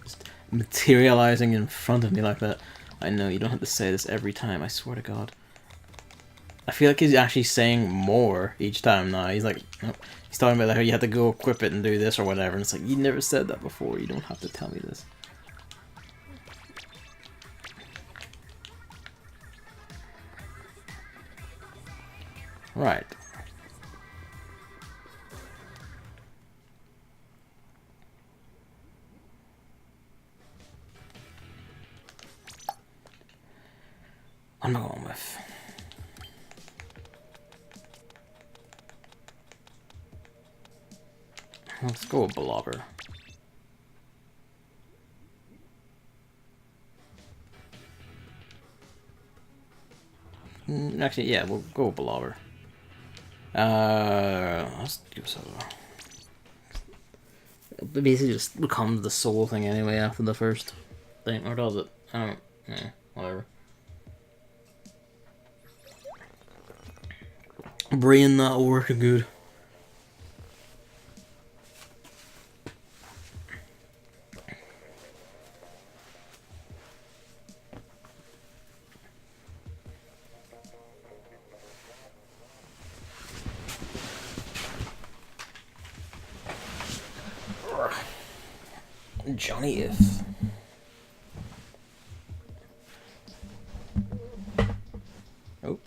Just materializing in front of me like that. I know, you don't have to say this every time, I swear to God. I feel like he's actually saying more each time now. He's like, oh, he's talking about how you have to go equip it and do this or whatever. And it's like, you never said that before. You don't have to tell me this. Right. What am I going with? Let's go with Blobber. Actually, yeah, we'll go with Blobber. Let's do so. It basically just becomes the soul thing anyway after the first thing, or does it? I don't. Yeah, whatever. Brain not working good. Johnny if. Oh.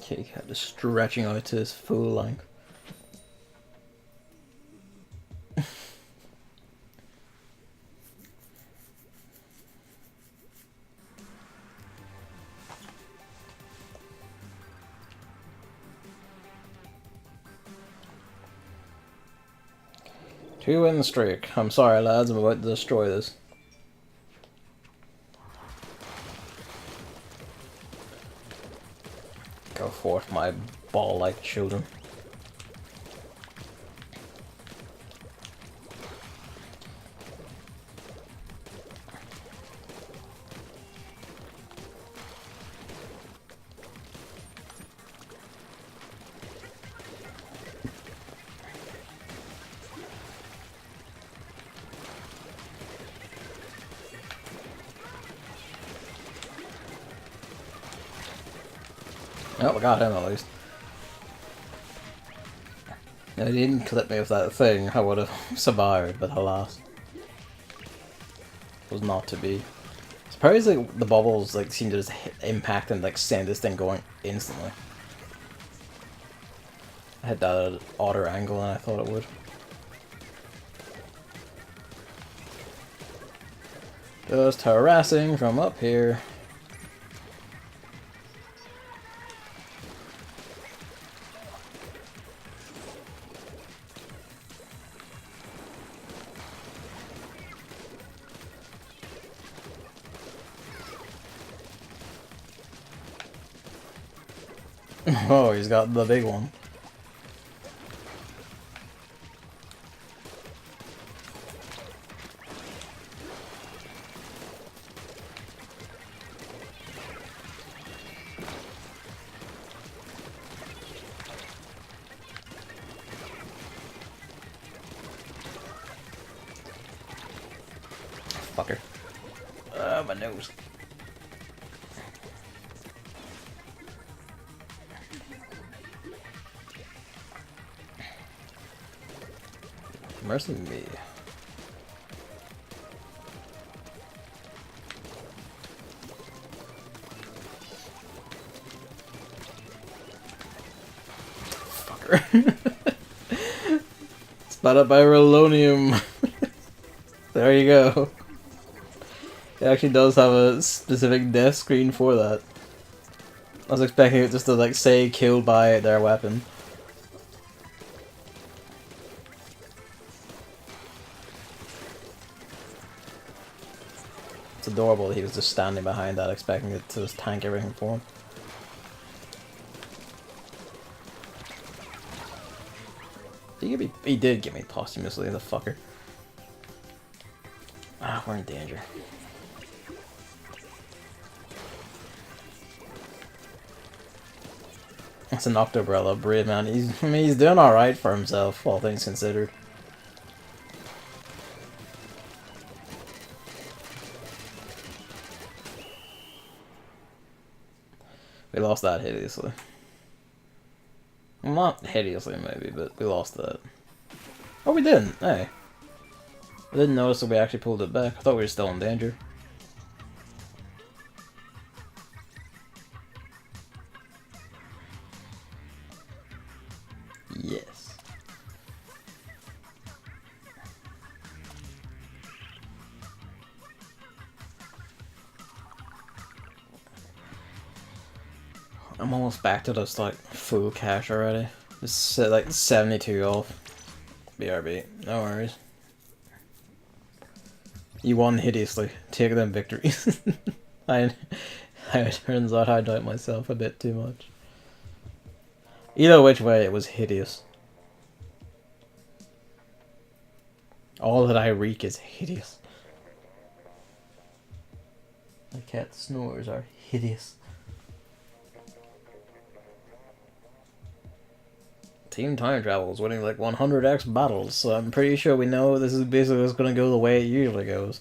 Kitty cat just stretching out to his full length. 2-win streak. I'm sorry, lads. I'm about to destroy this. Go forth, my ball-like children. Oh, I got him at least. If he didn't clip me with that thing, I would have survived, but alas. It was not to be. Surprisingly, the bubbles like seem to just impact and like send this thing going instantly. I had that at an odder angle than I thought it would. Just harassing from up here. Oh, he's got the big one. Fucker. My nose. Mercy me. Fucker. Spot up by Relonium. There you go. It actually does have a specific death screen for that. I was expecting it just to like say killed by their weapon. It's adorable that he was just standing behind that, expecting it to just tank everything for him. He did get me posthumously, the fucker. Ah, we're in danger. It's an Octobrella breed, man. He's doing alright for himself, all things considered. We lost that hideously. Well, not hideously, maybe, but we lost that. Oh, we didn't! Hey. I didn't notice that we actually pulled it back. I thought we were still in danger. Yes. I'm almost back to just like full cash already. Just like 72 off. BRB. No worries. You won hideously. Take them victories. It turns out I doubt myself a bit too much. Either which way, it was hideous. All that I reek is hideous. My cat's snores are hideous. Team Time Travel is winning like 100x battles, so I'm pretty sure we know this is basically just going to go the way it usually goes.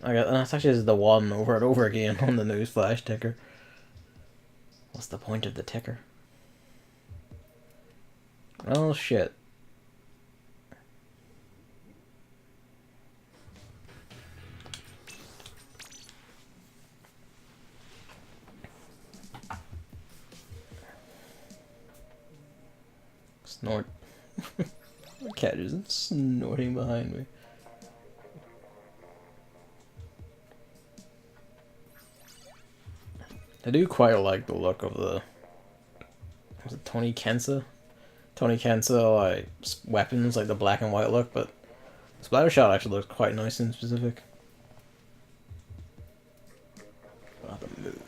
And that's actually just the one over and over again on the newsflash ticker. What's the point of the ticker? Oh shit. Snort. The cat is snorting behind me. I do quite like the look of the... Was it Tony Kensa? Tony Kensa, like, weapons, like the black and white look, but Splattershot actually looks quite nice and specific. I'll have to move.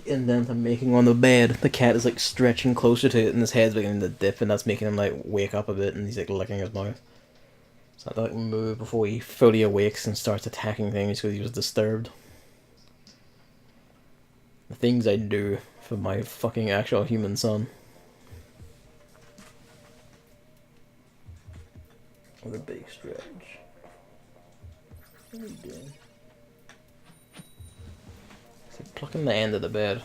And then I'm making on the bed, the cat is like stretching closer to it and his head's beginning to dip and that's making him like wake up a bit and he's like licking his mouth. So I have to like move before he fully awakes and starts attacking things because he was disturbed. The things I do for my fucking actual human son. What a big stretch. What are you doing? Plucking the end of the bed.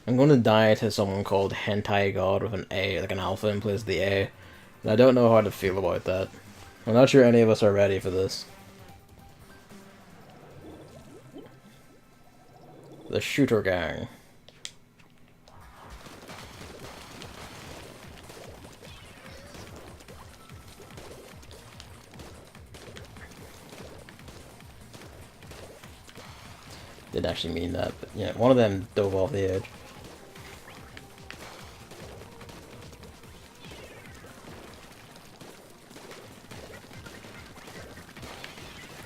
I'm going to die to someone called Hentai God with an A, like an alpha in place of the A. And I don't know how to feel about that. I'm not sure any of us are ready for this. The Shooter Gang. Didn't actually mean that, but yeah, one of them dove off the edge.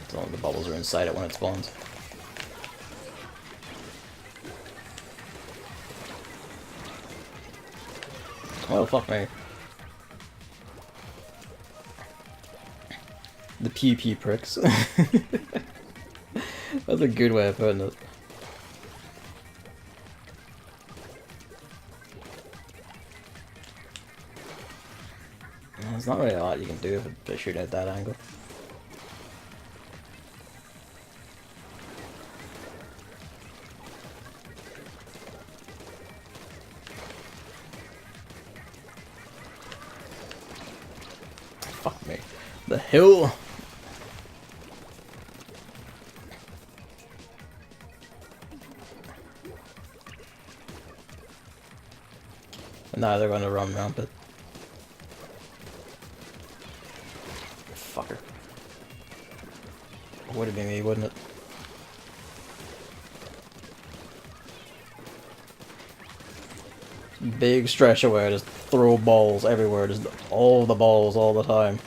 As long as the bubbles are inside it when it spawns. Oh, fuck me. The PP pricks. That's a good way of putting it. There's not really a lot you can do if they shoot at that angle. Fuck me. The hill! Now they're going to run rampant. Fucker. Would have been me, wouldn't it? Big stretch away, just throw balls everywhere, just all the balls all the time.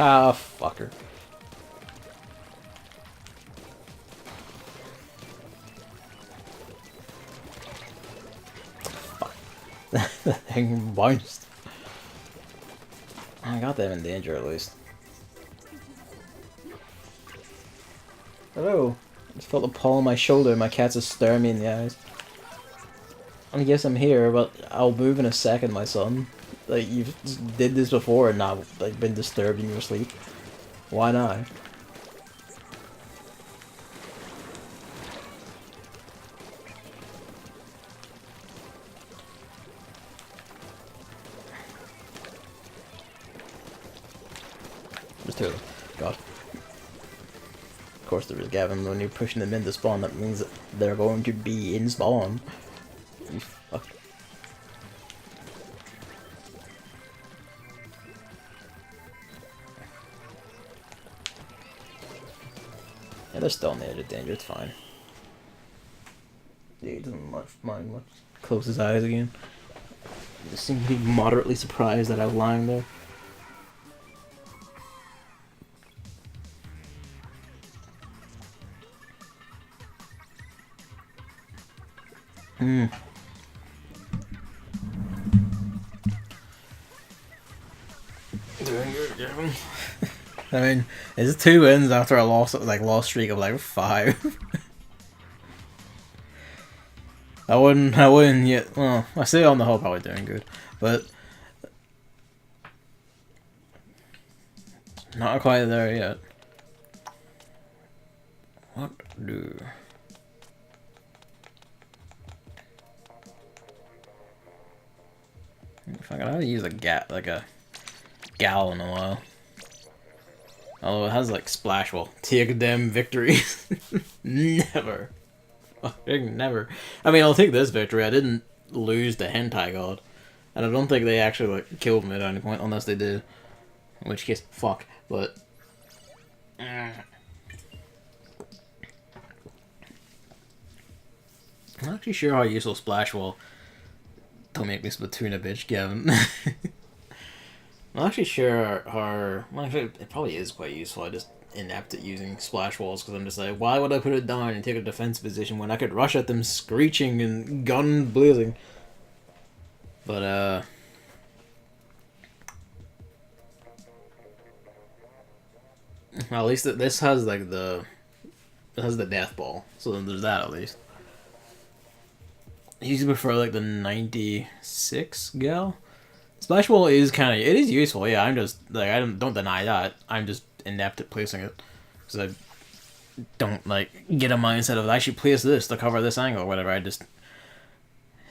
Ah, fucker. Fuck. That thing bounced. I got them in danger at least. Hello. I just felt a paw on my shoulder and my cat's just staring me in the eyes. I guess I'm here, but I'll move in a second, my son. Like, you've did this before and not, like, been disturbed in your sleep. Why not? Just two of them. God. Of course there is, Gavin. When you're pushing them into spawn, that means that they're going to be in spawn. You fuck. Yeah, they're still on the edge of danger, it's fine. Yeah, he doesn't mind much. Close his eyes again. He just seemed to be moderately surprised that I was lying there. Doing good, Gavin. I mean, it's 2 wins after a loss streak of like 5. I wouldn't yet. Well, I say on the whole probably doing good, but not quite there yet. What do? If I gotta use a gallon in a while. Although it has like splash wall. Take them victories. Never. Never. I mean, I'll take this victory. I didn't lose the hentai god. And I don't think they actually like killed me at any point, unless they did. In which case, fuck. But I'm not actually sure how useful splash wall. Don't make me Splatoon a bitch, Gavin. I'm not actually sure how. Well, actually, it probably is quite useful. I just inept at using splash walls because I'm just like, why would I put it down and take a defense position when I could rush at them screeching and gun blazing? But well, at least this has like it has the death ball, so then there's that at least. I usually prefer like the 96 gal. Splash wall is it is useful. Yeah, I'm just like don't deny that. I'm just inept at placing it because I don't like get a mindset of I should place this to cover this angle or whatever. I just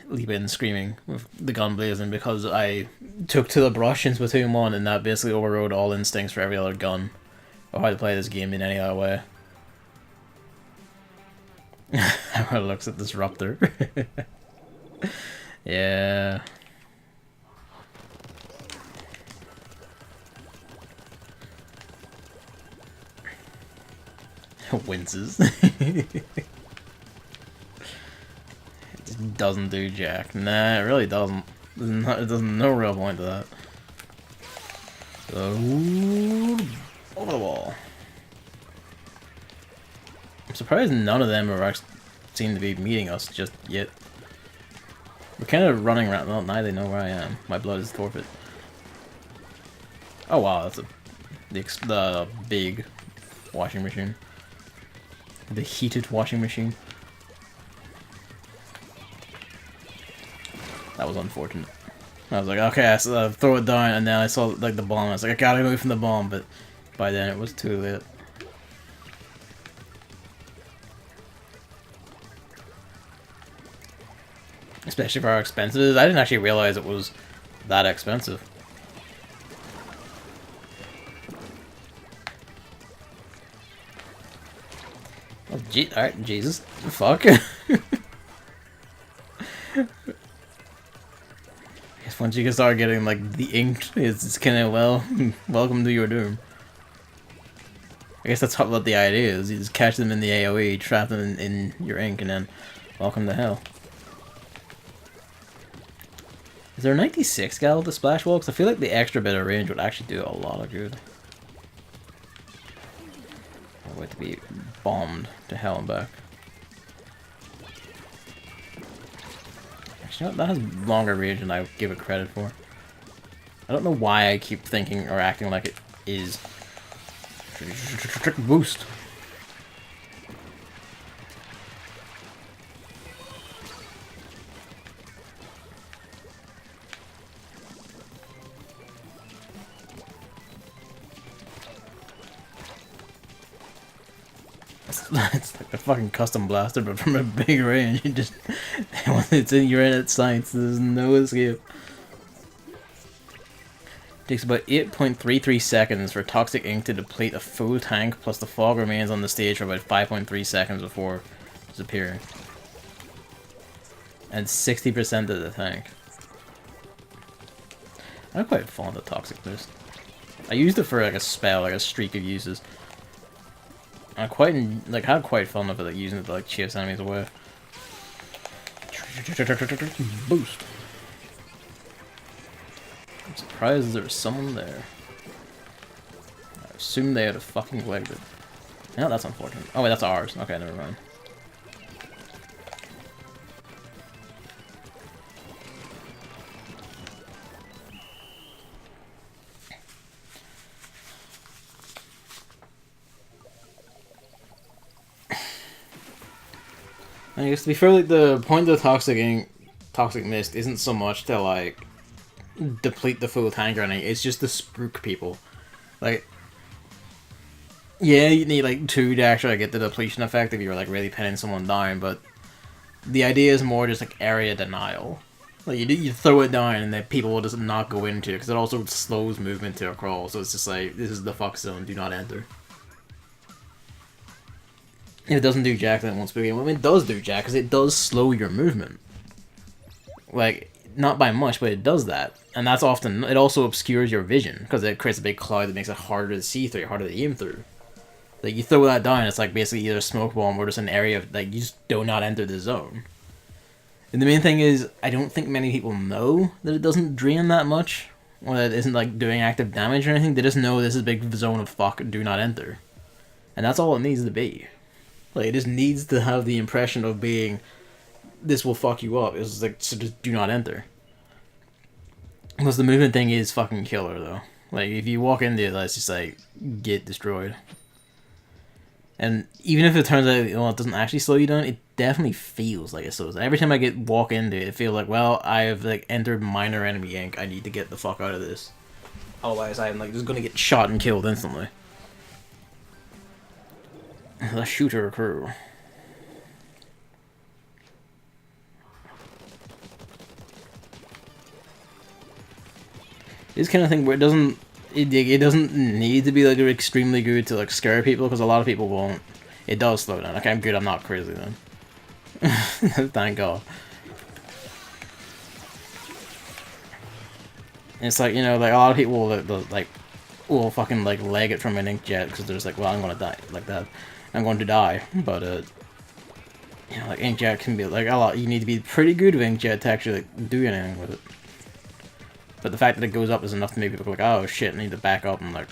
leap in screaming with the gun blazing because I took to the brush in Splatoon 1 and that basically overrode all instincts for every other gun or how to play this game in any other way. How it looks at Disruptor. Yeah. Winces. It just doesn't do jack. Nah, it really doesn't. There's no real point to that. So, over the wall. I'm surprised none of them seem to be meeting us just yet. We're kind of running around. Well, now they know where I am. My blood is forfeit. Oh wow, that's the big washing machine. The heated washing machine. That was unfortunate. I was like, okay, I throw it down, and then I saw like the bomb. I was like, I gotta move from the bomb, but by then it was too late. Especially for how expensive it is. I didn't actually realize it was that expensive. Oh, alright, Jesus. Fuck. I guess once you can start getting, like, the ink, it's kind of, well, welcome to your doom. I guess that's what the idea is. You just catch them in the AoE, trap them in your ink, and then welcome to hell. Is there a 96 gal with the splash wall? Because I feel like the extra bit of range would actually do a lot of good. I wait to be bombed to hell and back. Actually, you know, that has longer range than I give it credit for. I don't know why I keep thinking or acting like it is. Boost. It's like a fucking custom blaster, but from a big range. You just you're in its sights. There's no escape. It takes about 8.33 seconds for toxic ink to deplete a full tank, plus the fog remains on the stage for about 5.3 seconds before disappearing. And 60% of the tank. I'm quite fond of toxic boost. I used it for like a spell, like a streak of uses. I had quite fun of it, like using it to like chase enemies away. Boost. I'm surprised there was someone there. I assumed they had a fucking legged it. No, that's unfortunate. Oh wait, that's ours. Okay, never mind. I guess to be fair, like the point of the toxic mist isn't so much to like deplete the full tank or anything. It's just to spook people. Like, yeah, you need like 2 to actually get the depletion effect if you're like really pinning someone down. But the idea is more just like area denial. Like you throw it down and then people will just not go into it because it also slows movement to a crawl. So it's just like, this is the fuck zone. Do not enter. If it doesn't do jack, then it won't speak. Well, it does do jack because it does slow your movement. Like, not by much, but it does that. And that's often, it also obscures your vision because it creates a big cloud that makes it harder to see through, harder to aim through. Like, you throw that down, it's like basically either a smoke bomb or just an area of, like, you just do not enter the zone. And the main thing is, I don't think many people know that it doesn't drain that much, or that it isn't, like, doing active damage or anything. They just know this is a big zone of fuck, do not enter. And that's all it needs to be. Like, it just needs to have the impression of being, this will fuck you up. It's like, so just do not enter. Because the movement thing is fucking killer, though. Like, if you walk into it, that's just like, get destroyed. And even if it turns out, it doesn't actually slow you down, it definitely feels like it slows down. Every time I walk into it, it feels like, well, I have, like, entered minor enemy ink. I need to get the fuck out of this. Otherwise, I'm, like, just gonna get shot and killed instantly. The shooter crew. This kind of thing where it doesn't need to be like extremely good to like scare people because a lot of people won't. It does slow down. Okay, I'm good. I'm not crazy then. Thank God. It's like, you know, like a lot of people will fucking like leg it from an inkjet because they're just like, well, I'm gonna die like that. I'm going to die, but you know, like inkjet can be like a lot. You need to be pretty good with inkjet to actually like, do anything with it. But the fact that it goes up is enough to make people go like, oh shit, I need to back up and like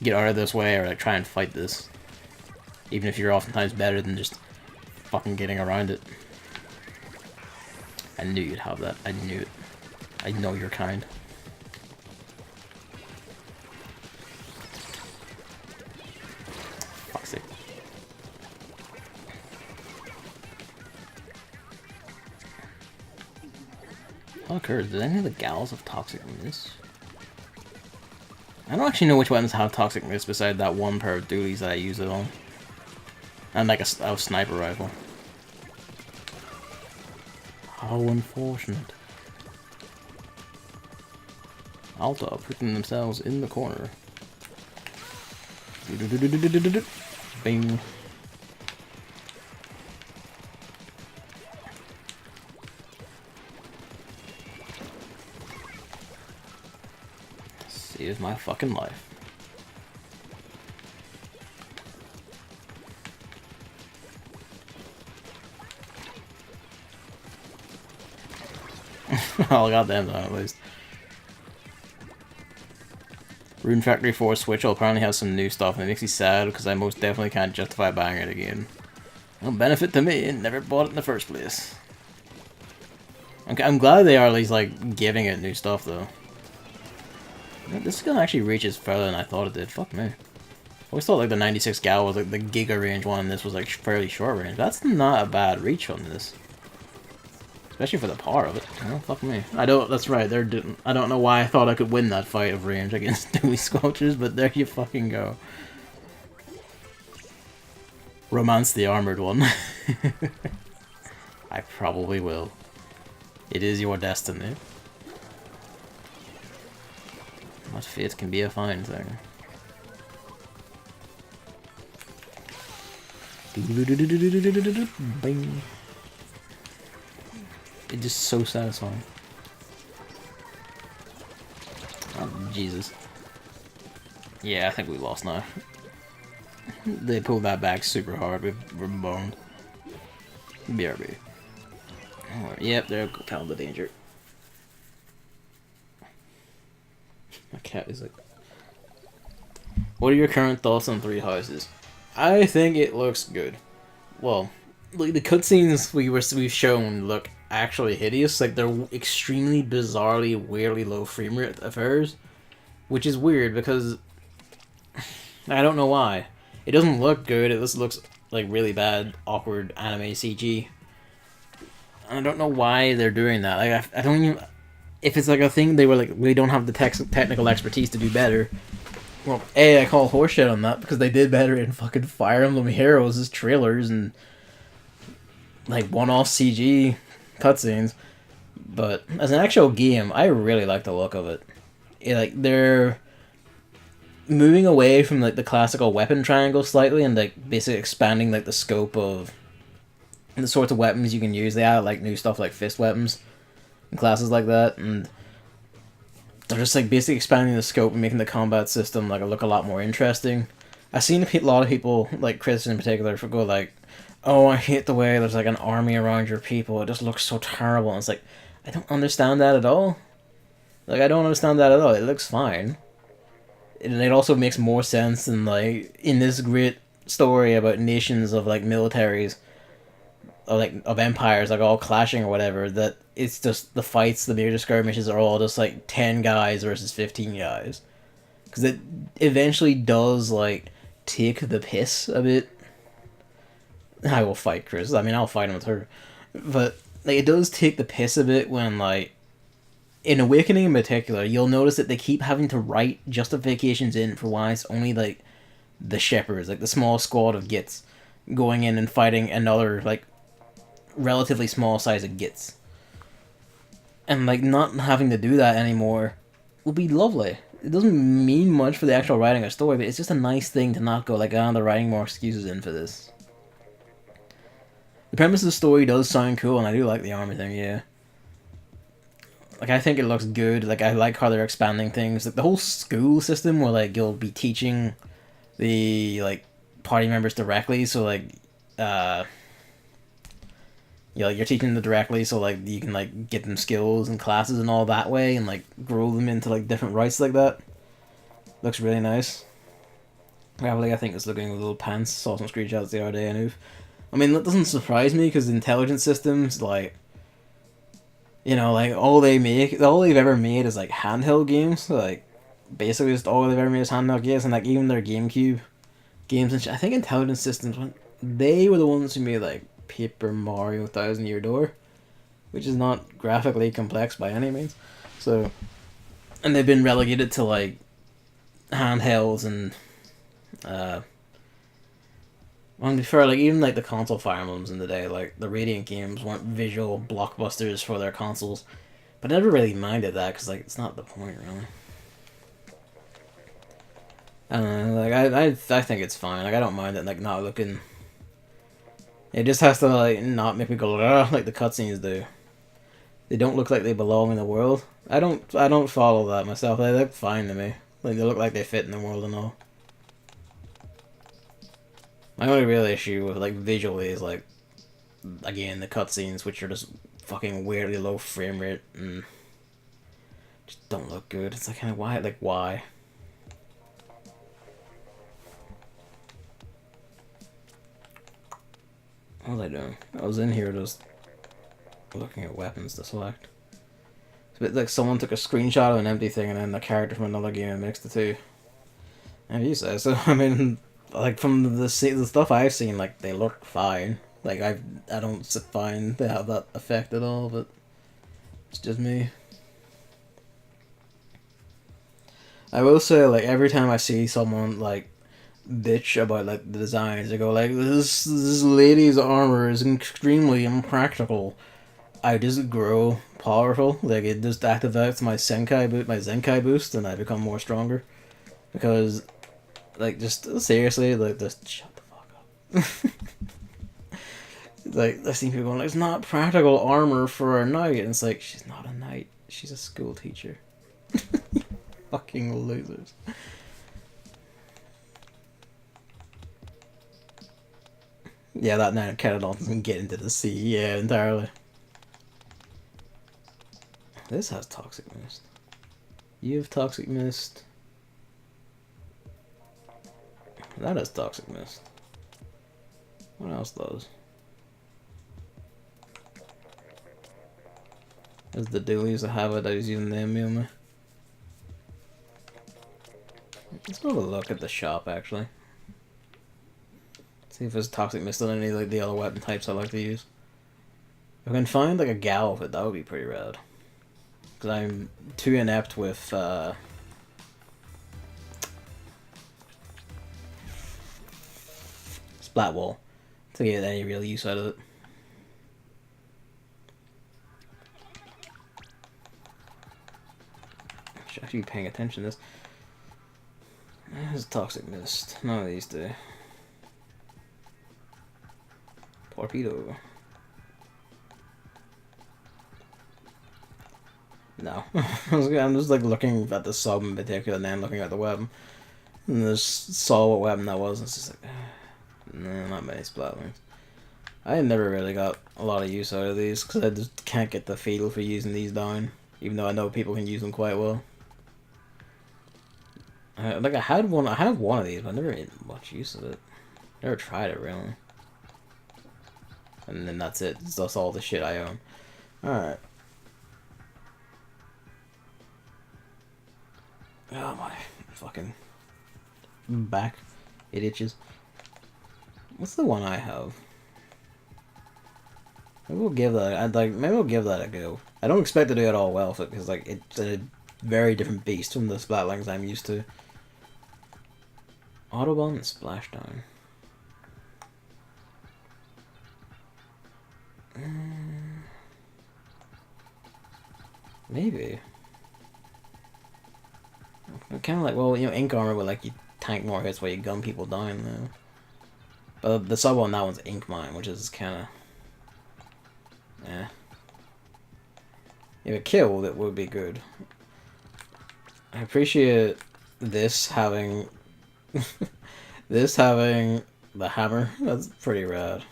get out of this way or like try and fight this. Even if you're oftentimes better than just fucking getting around it. I knew you'd have that. I knew it. I know you're kind. Fuck's sake. Oh, Kurt, did any of the gals have toxic miss? I don't actually know which ones have toxic miss beside that one pair of dualies that I use it on. And like a sniper rifle. How unfortunate. Alta putting themselves in the corner. Bing. Saves my fucking life. Oh, goddamn that at least. Rune Factory 4 Switch apparently has some new stuff and it makes me sad because I most definitely can't justify buying it again. No benefit to me and never bought it in the first place. Okay, I'm glad they are at least like giving it new stuff though. This gun actually reaches further than I thought it did. Fuck me. I always thought like the 96 gal was like the giga range one and this was like fairly short range. That's not a bad reach on this. Especially for the power of it. Oh, fuck me. That's right, I don't know why I thought I could win that fight of range against Dewey Sculptures, but there you fucking go. Romance the armored one. I probably will. It is your destiny. What fate can be a fine thing. Bing. It's just so satisfying. Oh, Jesus. Yeah, I think we lost now. They pulled that back super hard. We're boned. BRB. Oh, yep, there go Pound the Danger. My cat is like... What are your current thoughts on Three Houses? I think it looks good. Well, like the cutscenes we've shown look actually hideous. Like they're extremely bizarrely, weirdly low frame rate affairs, which is weird because I don't know why. It doesn't look good. It just looks like really bad, awkward anime CG. I don't know why they're doing that. Like I don't even. If it's like a thing they were like, we don't have the technical expertise to do better. Well, I call horseshit on that because they did better in fucking Fire Emblem Heroes' trailers and like one-off CG cutscenes. But as an actual game, I really like the look of it. Like they're moving away from like the classical weapon triangle slightly, and like basically expanding like the scope of the sorts of weapons you can use. They add like new stuff like fist weapons and classes like that, and they're just like basically expanding the scope and making the combat system like look a lot more interesting. I've seen a lot of people, like Chris in particular, for go like, "Oh, I hate the way there's like an army around your people. It just looks so terrible." And it's like, I don't understand that at all. Like, I don't understand that at all. It looks fine. And it also makes more sense than like in this great story about nations of like militaries, or like of empires like all clashing or whatever. That it's just the fights, the major skirmishes are all just like 10 guys versus 15 guys, because it eventually does like take the piss a bit. I will fight Chris. I mean, I'll fight him with her, but like it does take the piss a bit when like in Awakening in particular, you'll notice that they keep having to write justifications in for why it's only like the shepherds, like the small squad of Gits, going in and fighting another like relatively small size of Gits. And like not having to do that anymore would be lovely. It doesn't mean much for the actual writing of story, but it's just a nice thing to not go like, ah, they're writing more excuses in for this. The premise of the story does sound cool, and I do like the armor thing, yeah. Like, I think it looks good. Like, I like how they're expanding things. Like, the whole school system where, like, you'll be teaching the, like, party members directly. So, like, you know, you're teaching them directly so, like, you can, like, get them skills and classes and all that way. And, like, grow them into, like, different rights like that. Looks really nice. Gravelly, I think, is looking with little pants. Saw some screenshots the other day, and I mean, that doesn't surprise me, because intelligence systems, like, you know, like, all they've ever made is, like, handheld games. Like, basically just all they've ever made is handheld games, and, like, even their GameCube games and shit. I think Intelligence Systems, they were the ones who made, like, Paper Mario Thousand Year Door, which is not graphically complex by any means. So, and they've been relegated to, like, handhelds and, well, to be fair, like, even, like, the console Fire Emblems in the day, like, the Radiant games weren't visual blockbusters for their consoles. But I never really minded that, because, like, it's not the point, really. I don't know, like, I think it's fine. Like, I don't mind it, like, not looking... It just has to, like, not make me go, like the cutscenes do. They don't look like they belong in the world. I don't follow that myself. They look fine to me. Like, they look like they fit in the world and all. My only real issue with, like, visually is, like, again, the cutscenes, which are just fucking weirdly low frame rate and just don't look good. It's like, kind of, why? Like, why? What was I doing? I was in here just looking at weapons to select. It's a bit like someone took a screenshot of an empty thing and then a character from another game and mixed the two. And you say so. I mean, like, from the stuff I've seen, like, they look fine. Like, I don't find they have that effect at all, but it's just me. I will say, like, every time I see someone, like, bitch about, like, the designs, they go, like, this lady's armor is extremely impractical. I just grow powerful. Like, it just activates my Zenkai boost, and I become more stronger. Because, like, just seriously, like, just shut the fuck up. Like, I see people going, like, it's not practical armor for a knight. And it's like, she's not a knight. She's a school teacher. Fucking losers. Yeah, that Knight of Caledon doesn't get into the sea. Yeah, entirely. This has Toxic Mist. You have Toxic Mist. That has Toxic Mist. What else does? There's the dualies that have it. I was using them mainly. Let's go have a look at the shop, actually. See if there's Toxic Mist on any of like, the other weapon types I like to use. If I can find like a gal of it, that would be pretty rad. Because I'm too inept with Splat Wall to get any real use out of it. should actually be paying attention to this. There's Toxic Mist. None of these do. Torpedo. No. I'm just like looking at the sub in particular and then looking at the weapon. And just saw what weapon that was and it's just like, nah, not many Splatlings. I never really got a lot of use out of these because I just can't get the feel for using these down. Even though I know people can use them quite well. Like I have one of these, but I never had much use of it. Never tried it really. And then that's it. That's all the shit I own. Alright. Oh my fucking back. It itches. What's the one I have? Maybe we'll give that. Maybe we'll give that a go. I don't expect to do it all well because like it's a very different beast from the Splatlings I'm used to. Autobahn and Splashdown. Maybe. Kind of like, well, you know, Ink Armor would like you tank more hits while you gun people down though. But the sub on that one's Ink Mine, which is kind of, if it killed, it would be good. I appreciate this having, this having the hammer. That's pretty rad.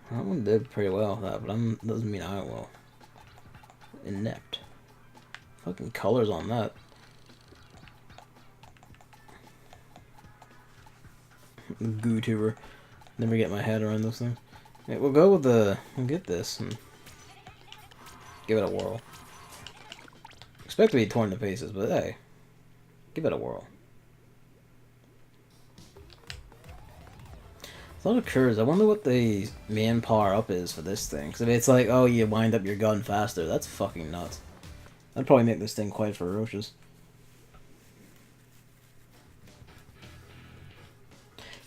That one did pretty well with that, but doesn't mean I will. Inept. Fucking colors on that. GooTuber. Never get my head around those things. Yeah, we'll go with we'll get this and give it a whirl. Expect to be torn to pieces, but hey, give it a whirl. Thought occurs. I wonder what the main power up is for this thing. Cause if it's like, oh, you wind up your gun faster, that's fucking nuts. That'd probably make this thing quite ferocious.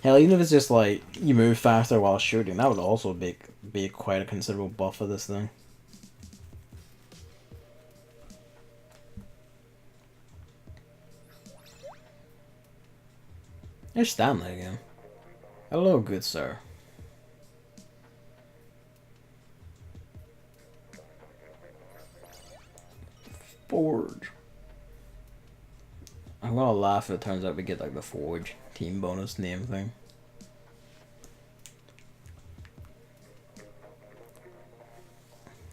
Hell, even if it's just like you move faster while shooting, that would also be quite a considerable buff for this thing. There's Stanley again. Hello, good sir. Forge. I'm gonna laugh if it turns out we get like the Forge team bonus name thing.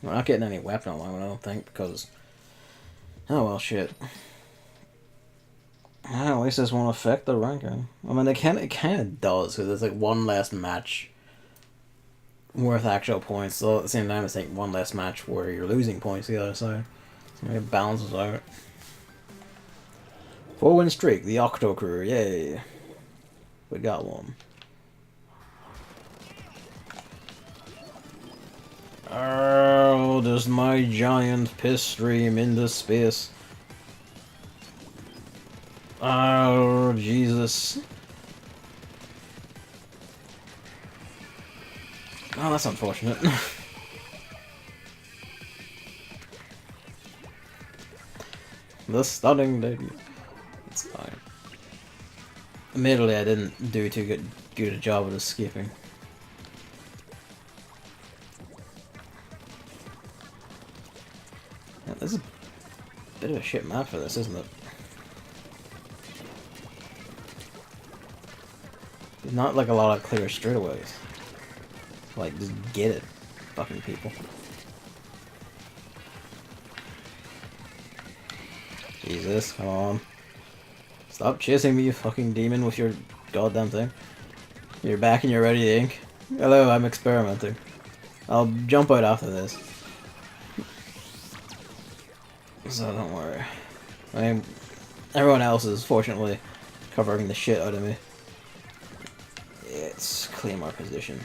We're not getting any weapon online, I don't think, because... Oh well, shit. At least this won't affect the ranking. I mean, it kind of does, because it's like one last match worth actual points. So at the same time, it's like one less match where you're losing points the other side. So it balances out. 4-win streak, the Octo Crew, yay. We got one. Oh, does my giant piss stream into space. Oh, Jesus. Oh, that's unfortunate. The stunning debut. It's fine. Admittedly, I didn't do too good a job of escaping. Yeah, this is a bit of a shit map for this, isn't it? There's not like a lot of clear straightaways. Like, just get it, fucking people. Jesus, come on. Stop chasing me, you fucking demon, with your goddamn thing. You're back and you're ready to ink. Hello, I'm experimenting. I'll jump out after this. So don't worry. I mean, everyone else is fortunately covering the shit out of me. Let's claim our position.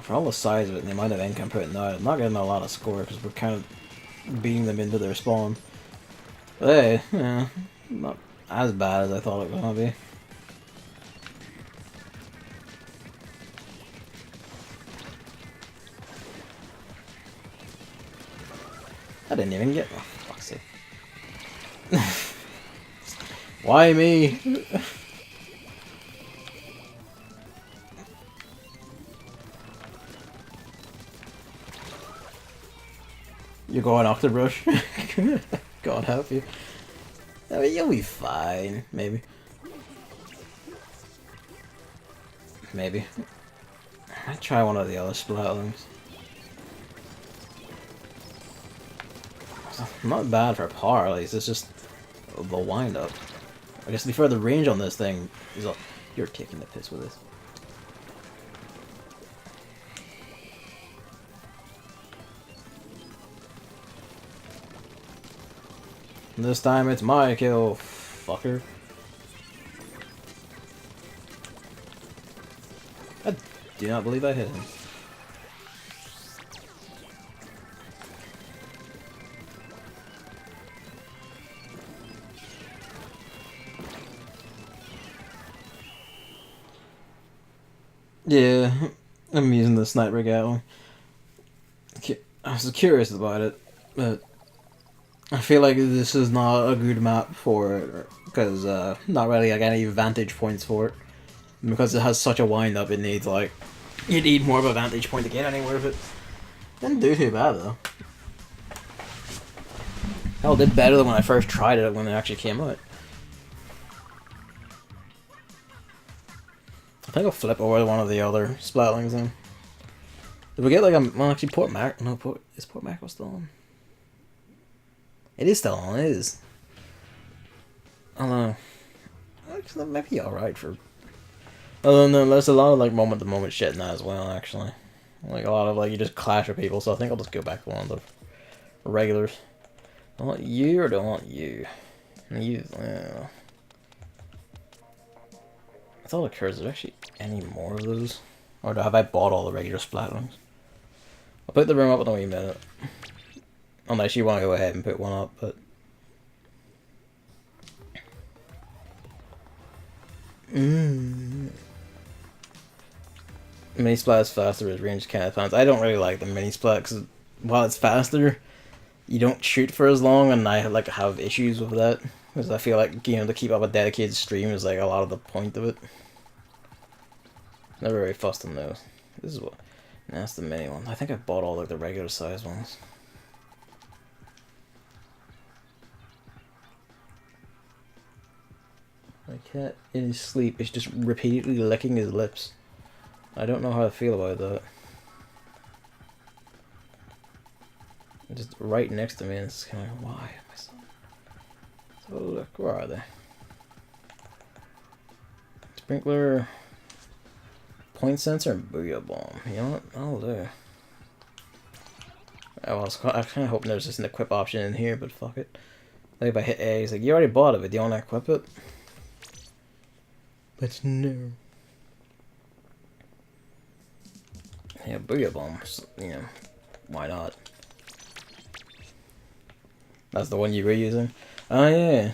for all the size of it and the amount of ink I'm putting out, I'm not getting a lot of score because we're kind of beating them into their spawn. But hey, yeah, not as bad as I thought it was gonna be. I didn't even get. Oh, fuck's sake. Why me? You're going off the brush. God help you. I mean, you'll be fine. Maybe. Maybe. I might try one of the other Splatlings. Not bad for power, at least. It's just the wind up. I guess to be fair, the range on this thing is all. You're taking the piss with this. And this time it's my kill, fucker. I do not believe I hit him. Yeah, I'm using the sniper gatling. I was curious about it, but I feel like this is not a good map for it, because not really like any vantage points for it. Because it has such a wind up, it needs like, you need more of a vantage point to get anywhere with it. Didn't do too bad though. Hell, did better than when I first tried it when it actually came out. I think I'll flip over one of the other Splatlings then. Did we get like a... Well, actually, Port Mac... No, is Port Mackerel still on? It is still on, it is. I don't know. Actually, that might be alright for... Oh, no, there's a lot of like moment-to-moment shit in that as well, actually. Like a lot of like, you just clash with people, so I think I'll just go back to one of the regulars. Do I want you or do I want you? You... I thought it occurs, is there actually any more of those? Or have I bought all the regular Splatlings? I'll put the room up in a wee minute. Unless you want to go ahead and put one up, but... Mini Splat is faster as range kind of times. I don't really like the Mini Splat because while it's faster, you don't shoot for as long, and I like have issues with that. Because I feel like, you know, to keep up a dedicated stream is like a lot of the point of it. Never very fussed on those. This is what... Nah, that's the mini one. I think I bought all like the regular size ones. My cat in his sleep is just repeatedly licking his lips. I don't know how I feel about that. Just right next to me, and it's kind of like, why? So look, where are they? Sprinkler, point sensor, and booyah bomb. You know what? I'll do. I kind of hoping there's just an equip option in here, but fuck it. Like if I hit A, it's like, you already bought it, but do you want to equip it? But no. Yeah, booyah bombs. You know, why not? That's the one you were using? Oh yeah.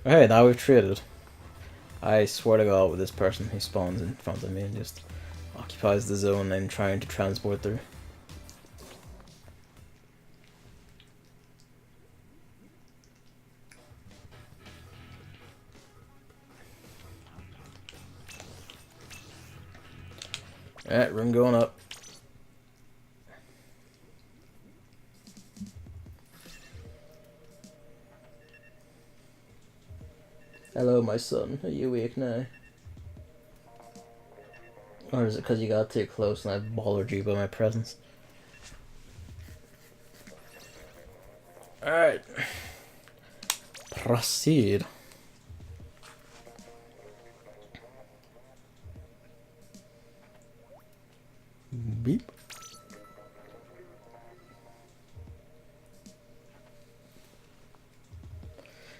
Okay, now we've traded. I swear to God, with this person who spawns in front of me and just occupies the zone I'm trying to transport through. Alright, room going up. Hello, my son. Are you awake now? Or is it because you got too close and I bothered you by my presence? Alright. Proceed. Beep.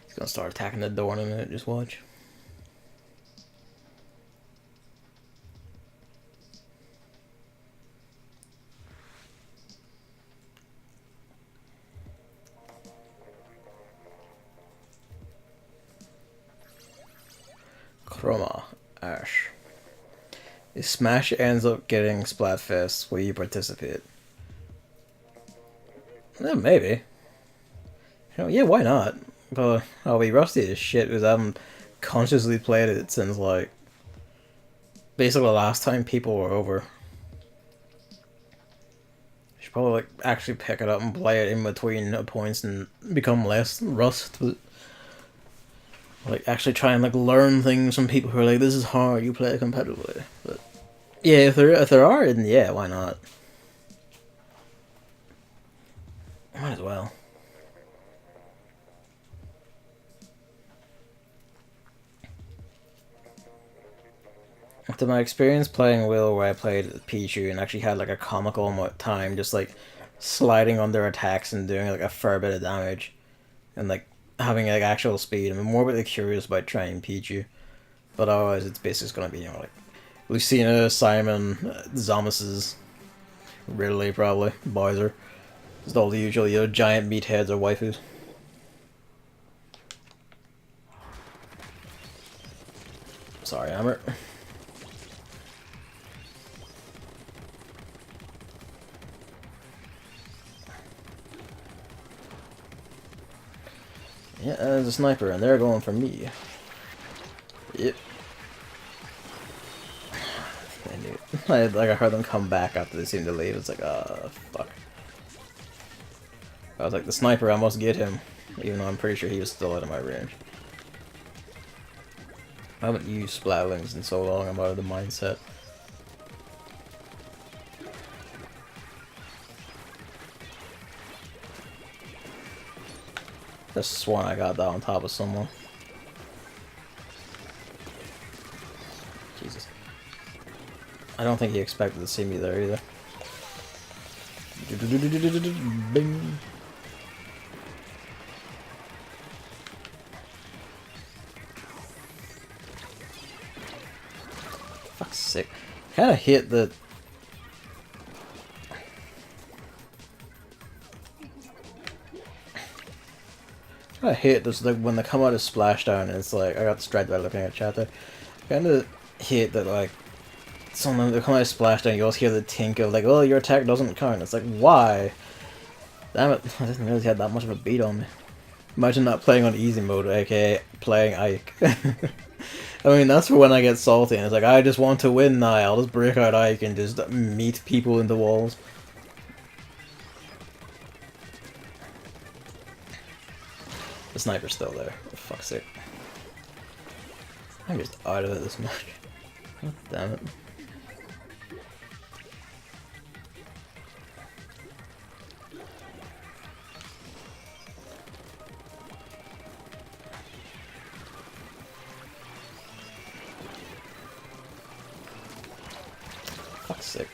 He's gonna start attacking the door in a minute, just watch. From Ash. If Smash ends up getting Splatfest, will you participate? Maybe. Yeah, why not? But I'll be rusty as shit because I haven't consciously played it since, like, basically the last time people were over. I should probably, like, actually pick it up and play it in between points and become less rust. But, like, actually try and, like, learn things from people who are like, this is hard, you play it competitively. But, yeah, if there are, then yeah, why not? Might as well. After my experience playing Will, where I played Pichu and actually had like a comical time just like sliding on their attacks and doing like a fair bit of damage, and like having like actual speed, I'm more really curious about trying Pichu. But otherwise, it's basically gonna be, you know, like Lucina, Simon, Zomuses, Ridley probably, Bowser. Just all the usual, you know, giant meatheads or waifus. Sorry, Hammer. Yeah, there's a sniper, and they're going for me. Yep. I knew it. I heard them come back after they seemed to leave. It's like, fuck. I was like, the sniper, I must get him. Even though I'm pretty sure he was still out of my range. I haven't used Splatlings in so long, I'm out of the mindset. Just sworn I got that on top of someone. Jesus. I don't think he expected to see me there either. Bing. Fuck's sake. Kinda hit the... I hate this, like when they come out of Splashdown, it's like, I got distracted by looking at chat there. Kinda hate that, like, sometimes they come out of Splashdown, you also hear the tink of like, oh, your attack doesn't count. It's like, why? Damn it, I didn't really have that much of a beat on me. Imagine not playing on easy mode, aka playing Ike. I mean, that's for when I get salty and it's like, I just want to win now, I'll just break out Ike and just meet people into walls. The sniper's still there, for fuck's sake. I'm just out of it this much. God damn it. Fuck's sake.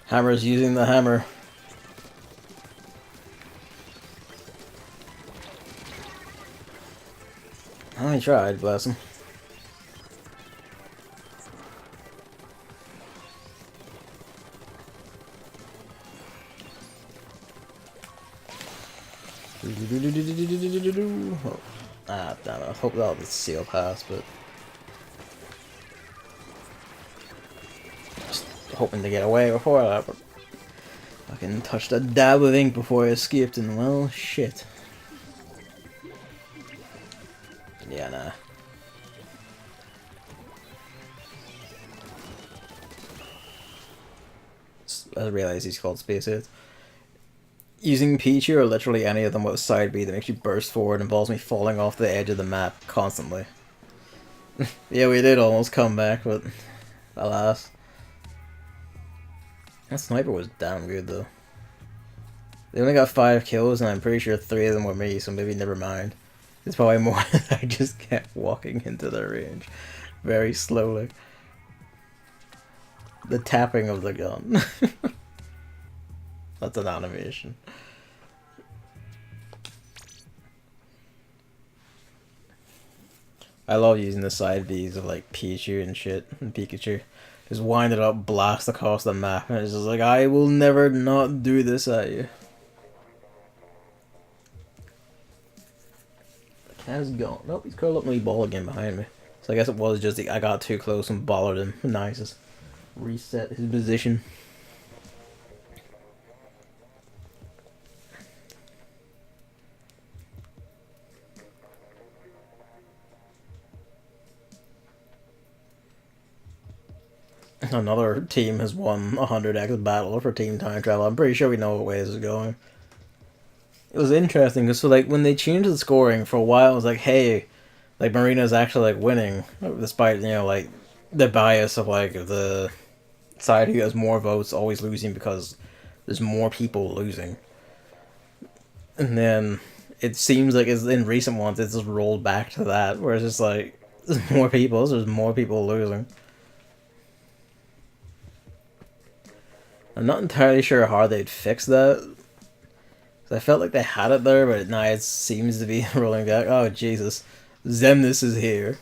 Hammer's using the hammer. Oh, he tried, bless him. Oh. Ah, damn it. I hope that was seal pass, but... just hoping to get away before that, but... I can touch that dab of ink before I escaped, and well, shit. Yeah, nah. I realize he's called Space Hits. Using Pichu or literally any of them with a side B that makes you burst forward involves me falling off the edge of the map constantly. Yeah, we did almost come back, but alas. That sniper was damn good though. They only got 5 kills and I'm pretty sure 3 of them were me, so maybe never mind. It's probably more that I just kept walking into their range very slowly. The tapping of the gun. That's an animation. I love using the side Bs of like Pichu and shit and Pikachu. Just wind it up, blast across the map, and it's just like, I will never not do this at you. The cat is gone. Nope, he's curled up in the ball again behind me. So I guess it was just I got too close and bothered him. Nice, just reset his position. Another team has won 100x battle for team time travel. I'm pretty sure we know what way this is going. It was interesting because so like when they changed the scoring for a while, it was like, hey, like Marina's actually like winning, despite like the bias of like the side who has more votes always losing because there's more people losing. And then it seems like it's in recent ones it's just rolled back to that where it's just like there's more people, so there's more people losing. I'm not entirely sure how they'd fix that. I felt like they had it there, but now it seems to be rolling back. Oh, Jesus. Zemnis is here.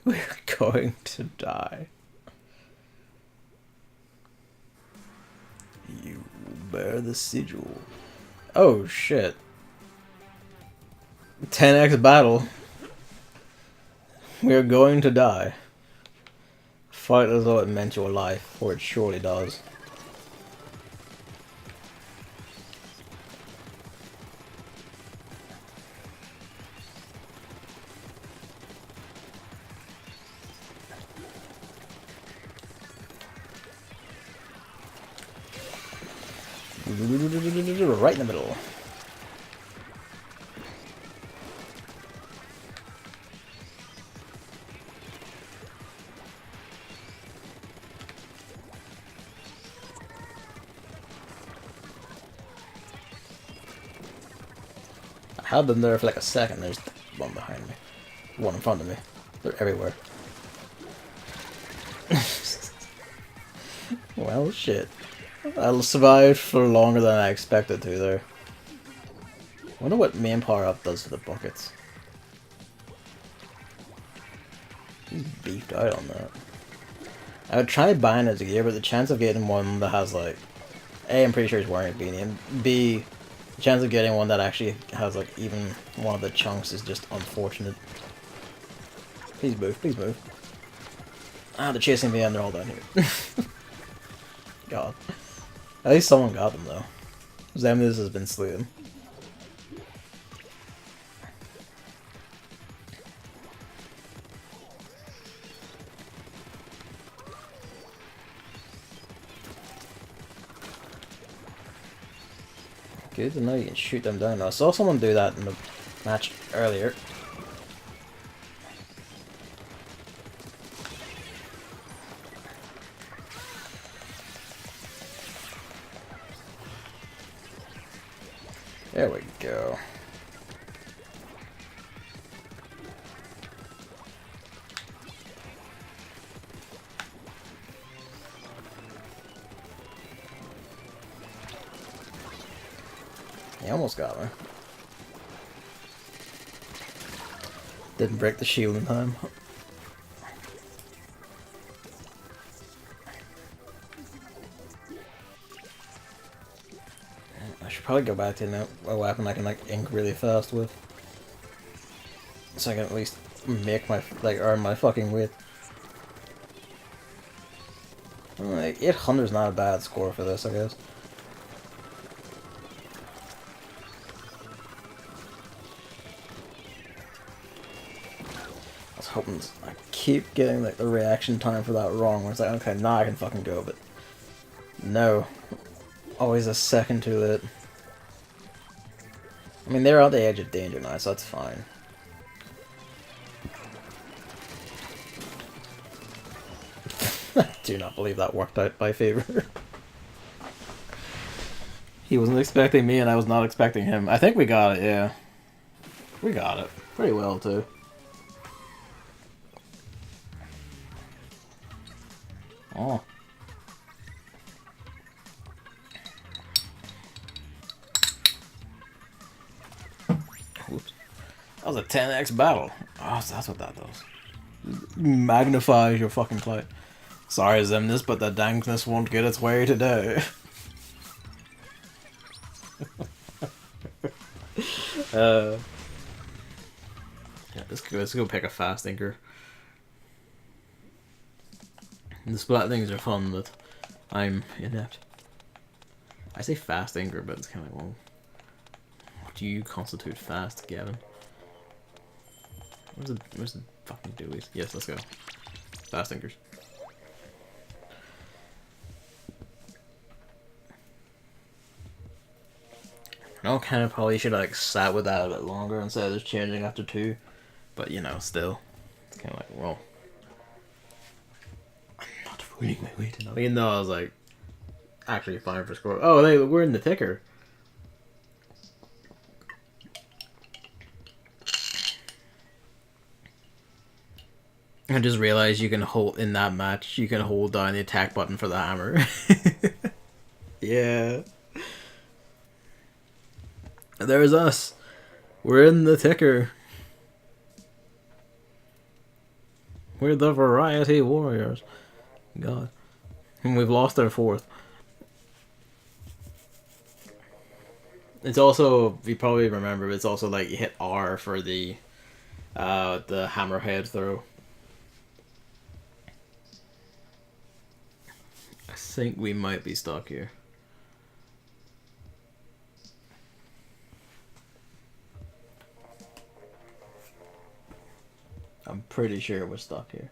We're going to die. You bear the sigil. Oh, shit. 10x battle. We're going to die. Fight as though it meant your life, for it surely does. Right in the middle. I had them there for like a second. There's one behind me, one in front of me. They're everywhere. Well, shit. I survived for longer than I expected to there. I wonder what main power up does for the buckets. He's beefed out on that. I would try buying it gear, but the chance of getting one that has like... A, I'm pretty sure he's wearing a beanie, and B, the chance of getting one that actually has like even one of the chunks is just unfortunate. Please move, please move. Ah, they're chasing me and they're all down here. God. At least someone got them though. Zemnis has been slain. Good to know you can shoot them down. I saw someone do that in the match earlier. There we go. He almost got me. Didn't break the shield in time. I should probably go back to a weapon I can like ink really fast with, so I can at least make my earn my fucking weight. Like 800 is not a bad score for this, I guess. I was hoping I keep getting like the reaction time for that wrong. Where it's like, okay, now I can fucking go, but no, always a second too late. I mean, they're at the edge of danger now, so that's fine. I do not believe that worked out by favor. He wasn't expecting me, and I was not expecting him. I think we got it, yeah. We got it. Pretty well, too. Oh. Whoops. That was a 10x battle. Oh, so that's what that does. Magnifies your fucking play. Sorry, Zimnus, but the dankness won't get its way today. Yeah, let's go pick a fast inker. The splat things are fun, but I'm inept. I say fast inker, but it's kind of like, well, what do you constitute fast, Gavin? Where's the fucking doolies? Yes, let's go. Fast inkers. I know kind of probably should have like sat with that a bit longer instead of just changing after 2. But you know, still. It's kinda like, well, I'm not fooling my way to nothing. Even though I was like actually fine for score. Oh, we're in the ticker. I just realized you can hold in that match. You can hold down the attack button for the hammer. Yeah. There's us. We're in the ticker. We're the Variety Warriors. God. And we've lost our 4th. It's also, you probably remember, it's also like you hit R for the hammerhead throw. I think we might be stuck here. I'm pretty sure we're stuck here.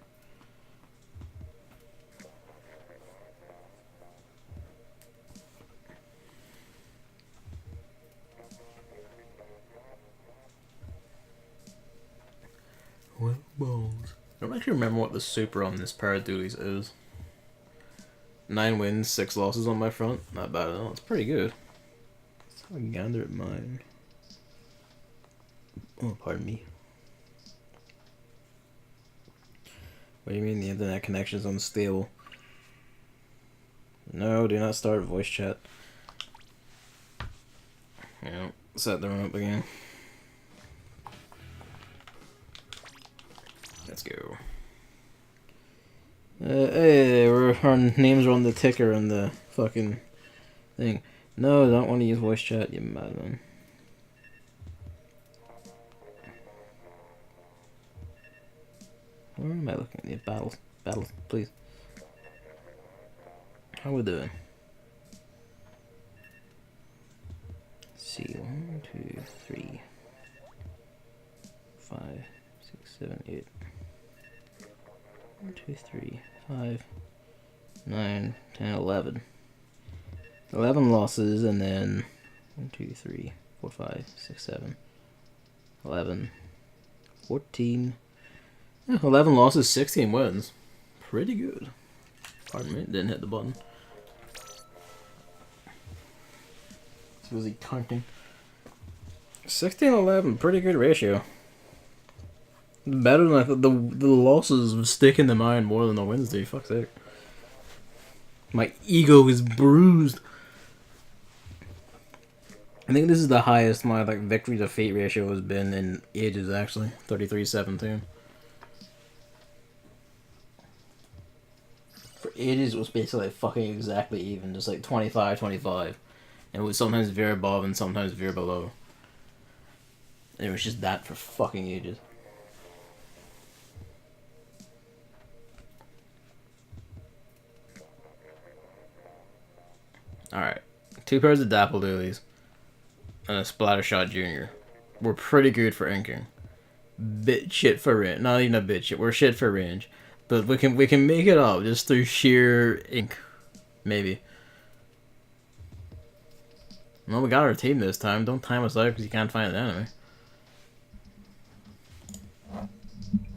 Well, balls. I don't actually remember what the super on this pair of duties is. 9 wins, 6 losses on my front. Not bad at all. It's pretty good. Let's have a gander at mine. Oh, pardon me. What do you mean the internet connection is unstable? No, do not start voice chat. Yeah, set the room up again. Let's go. Hey, our names are on the ticker on the fucking thing. No, I don't want to use voice chat, you madman. Where am I looking at? Battles. Battles, please. How we doing? Let's see. 1, 2, 3, 5, 6, 7, 8. 1, 2, 3, 5, 9, 10, 11. 11 losses, and then 1, 2, 3, 4, 5, 6, 7, 11, 14. 11 losses, 16 wins. Pretty good. Pardon me, didn't hit the button. So was he counting? 16-11, pretty good ratio. Better than I thought. The losses stick in the mind more than the wins do. Fuck's sake. My ego is bruised. I think this is the highest my like victory to fate ratio has been in ages actually. 33-17. For ages it was basically like fucking exactly even, just like 25-25. And it would sometimes veer above and sometimes veer below. And it was just that for fucking ages. Alright. 2 pairs of Dapple Doolies. And a Splattershot Jr. We're pretty good for inking. Bit shit for range. Not even a bit shit. We're shit for range. But we can make it up just through sheer ink. Maybe. Well, we got our team this time. Don't time us out because you can't find an enemy.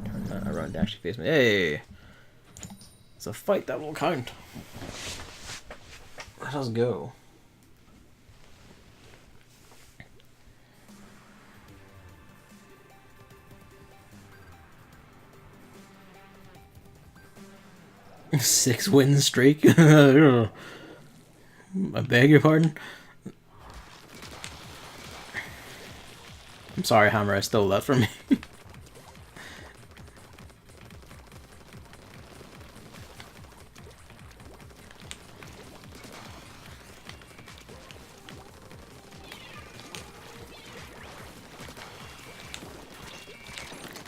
Turn that around to actually face me. Hey! It's a fight that will count. Let us go. Six win streak. I beg your pardon. I'm sorry, Hammer. I stole that from me.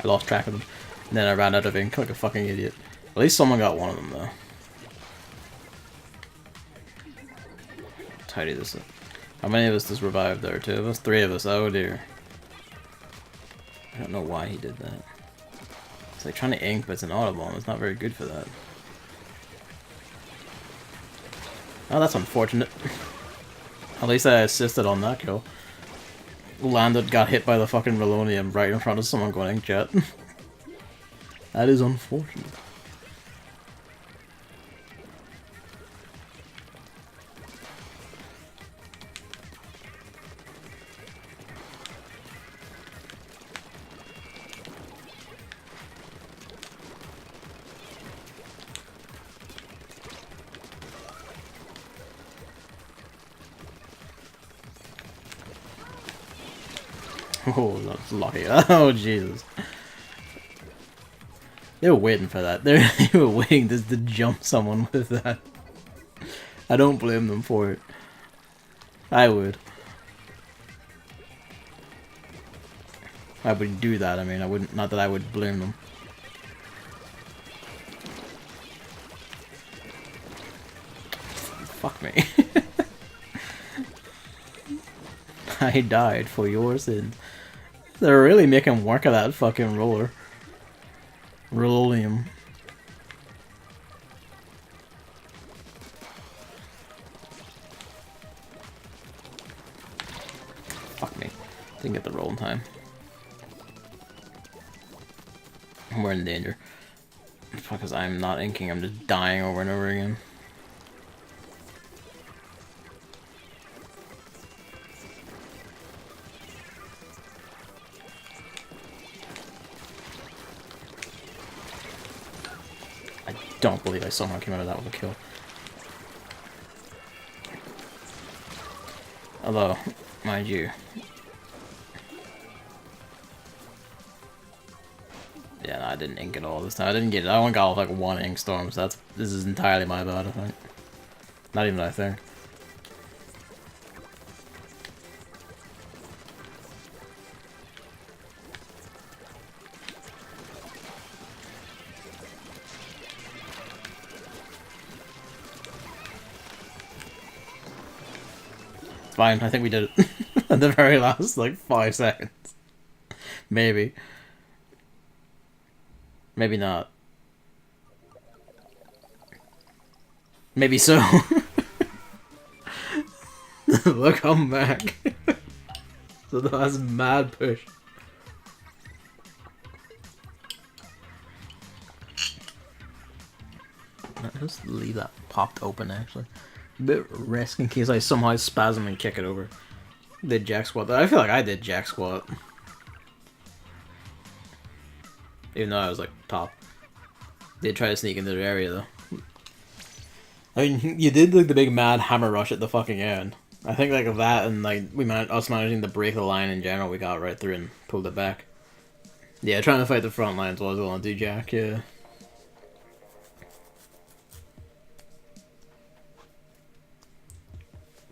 I lost track of them. And then I ran out of ink like a fucking idiot. At least someone got one of them though. Tidy this up. How many of us does revive there? 2 of us? 3 of us. Oh dear. I don't know why he did that. It's like trying to ink, but it's an auto bomb. It's not very good for that. Oh, that's unfortunate. At least I assisted on that kill. Landed, got hit by the fucking Relonium right in front of someone going inkjet. That is unfortunate. Oh, that's lucky. Oh, Jesus. They were waiting for that. They were waiting just to jump someone with that. I don't blame them for it. I would. I would do that, I mean, I wouldn't, not that I would blame them. Fuck me. I died for your sins. They're really making work of that fucking roller. Rololium. Fuck me. Didn't get the roll in time. We're in danger. Because I'm not inking, I'm just dying over and over again. I don't believe I somehow came out of that with a kill. Although, mind you. Yeah, no, I didn't ink at all this time. I didn't get it. I only got off like 1 ink storm, so this is entirely my bad, I think. Not even I think. Fine, I think we did it. At the very last, like, 5 seconds. Maybe. Maybe not. Maybe so. Look, I'm back. So that was a mad push. I'll just leave that popped open, actually. A bit risk in case I somehow spasm and kick it over. Did jack squat. I feel like I did jack squat. Even though I was like top. Did try to sneak into the area though. I mean, you did like the big mad hammer rush at the fucking end. I think like that and like us managing to break the line in general, we got right through and pulled it back. Yeah, trying to fight the front lines was going to do jack, yeah.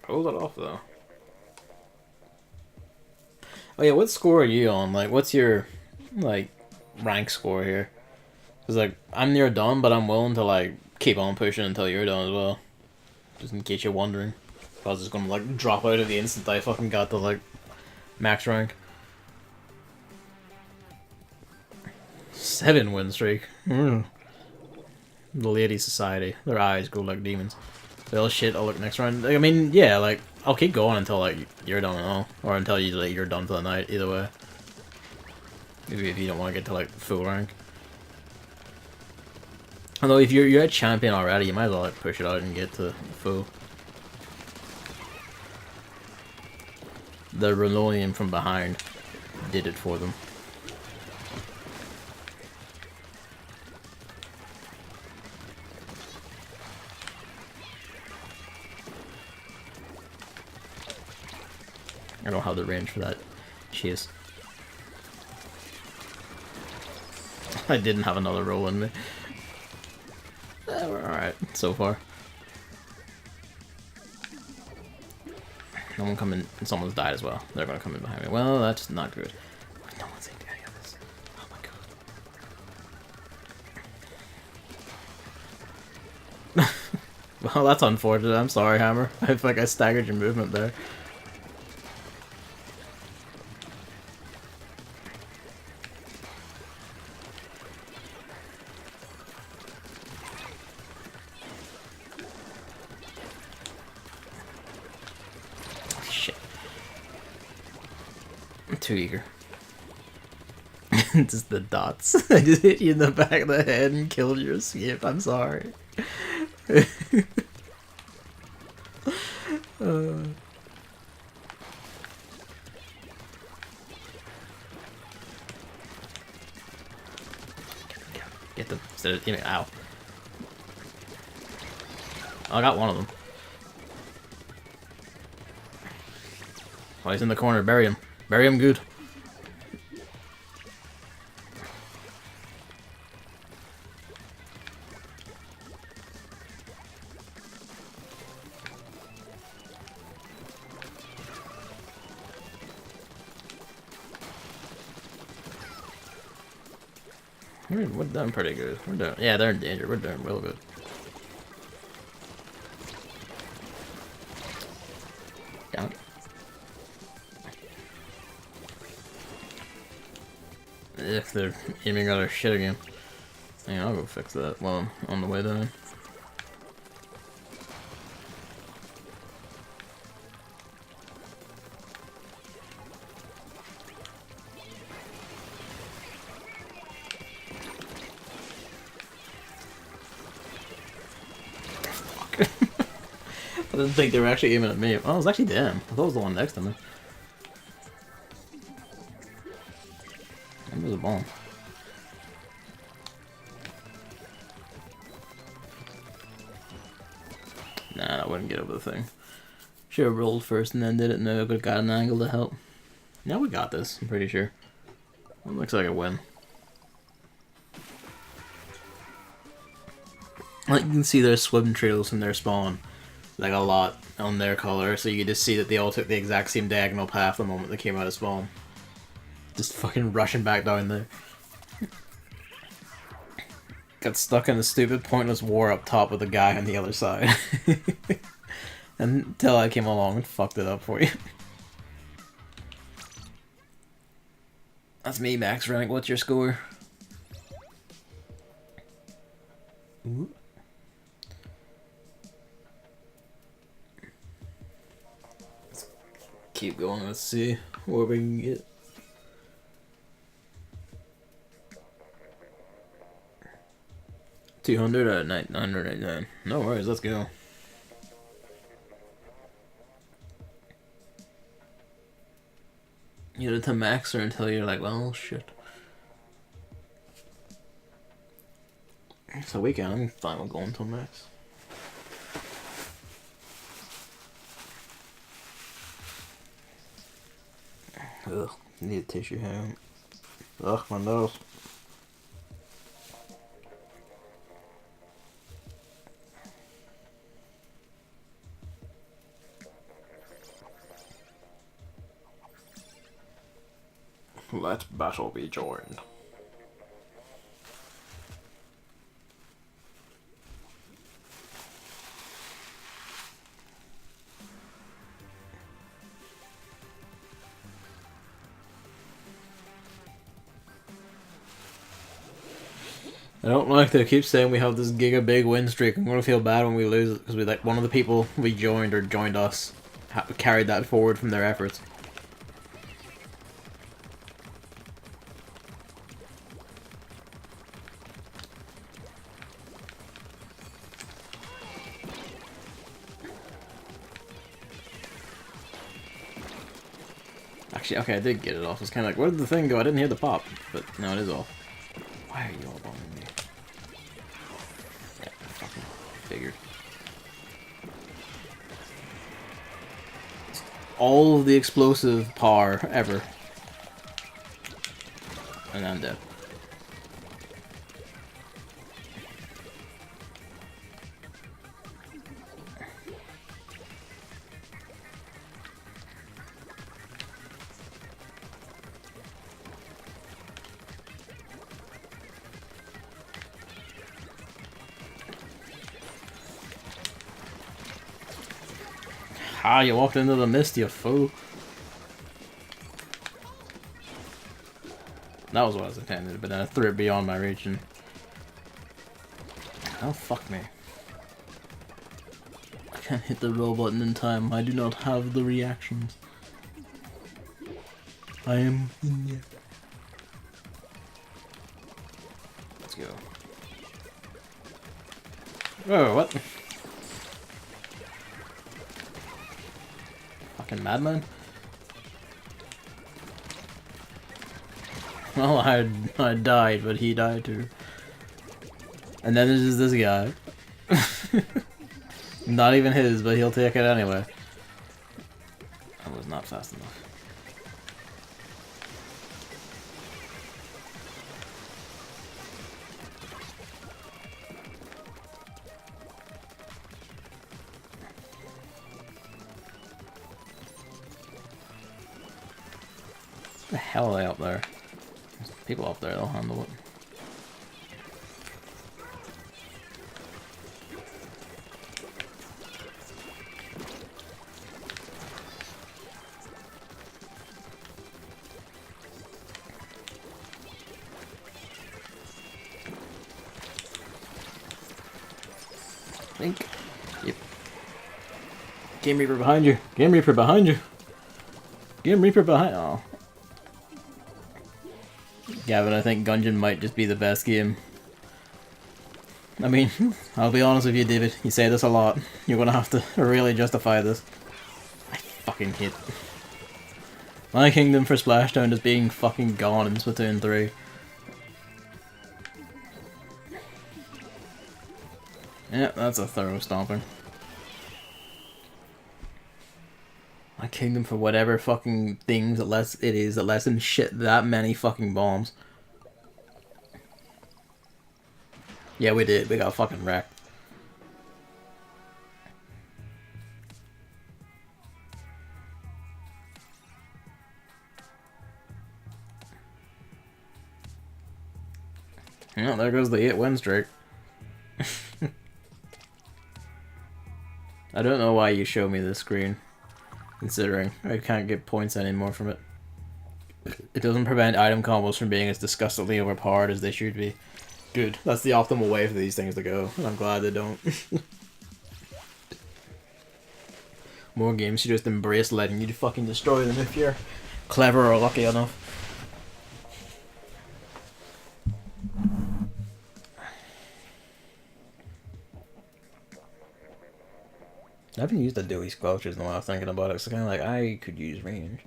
Pulled it off though. Oh yeah, what score are you on? Like, what's your like rank score here? Cause like I'm near done, but I'm willing to like keep on pushing until you're done as well. Just in case you're wondering. I was just gonna like drop out of the instant I fucking got the like max rank. 7 win streak. The Lady Society. Their eyes go like demons. Well, shit, I'll look next round. I mean, yeah, like, I'll keep going until, like, you're done and all. Or until you, like, you're done for the night, either way. Maybe if you don't want to get to, like, full rank. Although, if you're at champion already, you might as well, like, push it out and get to full. The Relonium from behind did it for them. I don't have the range for that. Cheers. I didn't have another roll in me. We're alright so far. No one coming. Someone's died as well. They're gonna come in behind me. Well, that's not good. No one's inked any of this. Oh my god. Oh, that's unfortunate. I'm sorry, Hammer. I feel like I staggered your movement there. Shit. I'm too eager. Just the dots. I just hit you in the back of the head and killed your skip. I'm sorry. Get them instead of aiming. Ow. Oh, I got one of them. Oh, he's in the corner. Bury him. Bury him good. We're done pretty good. We're done. Yeah, they're in danger. We're doing real good. Down. If they're aiming at our shit again. Hang on, I'll go fix that while I'm on the way down. I didn't think they were actually aiming at me. Oh, it was actually them. I thought it was the one next to me. That was a bomb. Nah, I wouldn't get over the thing. Should have rolled first and then did it. No, I could have got an angle to help. Now we got this, I'm pretty sure. It looks like a win. Like, you can see their swim trails from their spawn. Like, a lot on their color, so you can just see that they all took the exact same diagonal path the moment they came out of spawn. Just fucking rushing back down there. Got stuck in a stupid pointless war up top with the guy on the other side. Until I came along and fucked it up for you. That's me, Max Rank. What's your score? Ooh. Keep going, let's see what we can get. $200 at 999. No worries, let's go. You get it to max or until you're like, well, shit. It's a weekend, I'm fine with going till max. Ugh, need a tissue hand. Ugh, my nose. Let battle be joined. I don't like they keep saying we have this giga big win streak. I'm gonna feel bad when we lose it because we like one of the people we joined or joined us carried that forward from their efforts. Actually, okay, I did get it off. It's kind of like, where did the thing go? I didn't hear the pop, but no, it is off. Why are you all bombing me? Yeah, fucking figured. All of the explosive power ever. And I'm dead. Ha! You walked into the mist, you fool. That was what I was intended, but then I threw it beyond my reach and... Oh, fuck me. I can't hit the roll button in time. I do not have the reactions. I am in there. Let's go. Oh, what? Fucking madman. Well, I died, but he died too. And then there's just this guy. Not even his, but he'll take it anyway. I was not fast enough. What the hell are they up there? There's people up there, they'll handle it. Think. Yep. Game Reaper behind you. Game Reaper behind you. Game Reaper behind. Oh. Gavin, I think Gungeon might just be the best game. I mean, I'll be honest with you, David. You say this a lot. You're gonna have to really justify this. I fucking hate my kingdom for Splashdown is being fucking gone in Splatoon 3. Yeah, that's a thorough stomping. My kingdom for whatever fucking things that lets him shit that many fucking bombs. Yeah, we did. We got fucking wrecked. Yeah, there goes the 8-win streak. I don't know why you show me this screen, considering I can't get points anymore from it. It doesn't prevent item combos from being as disgustingly overpowered as they should be. Good. That's the optimal way for these things to go, and I'm glad they don't. More games should just embrace letting you fucking destroy them if you're clever or lucky enough. I haven't used the Dewey Squelchers in a while thinking about it, so kind of like, I could use range.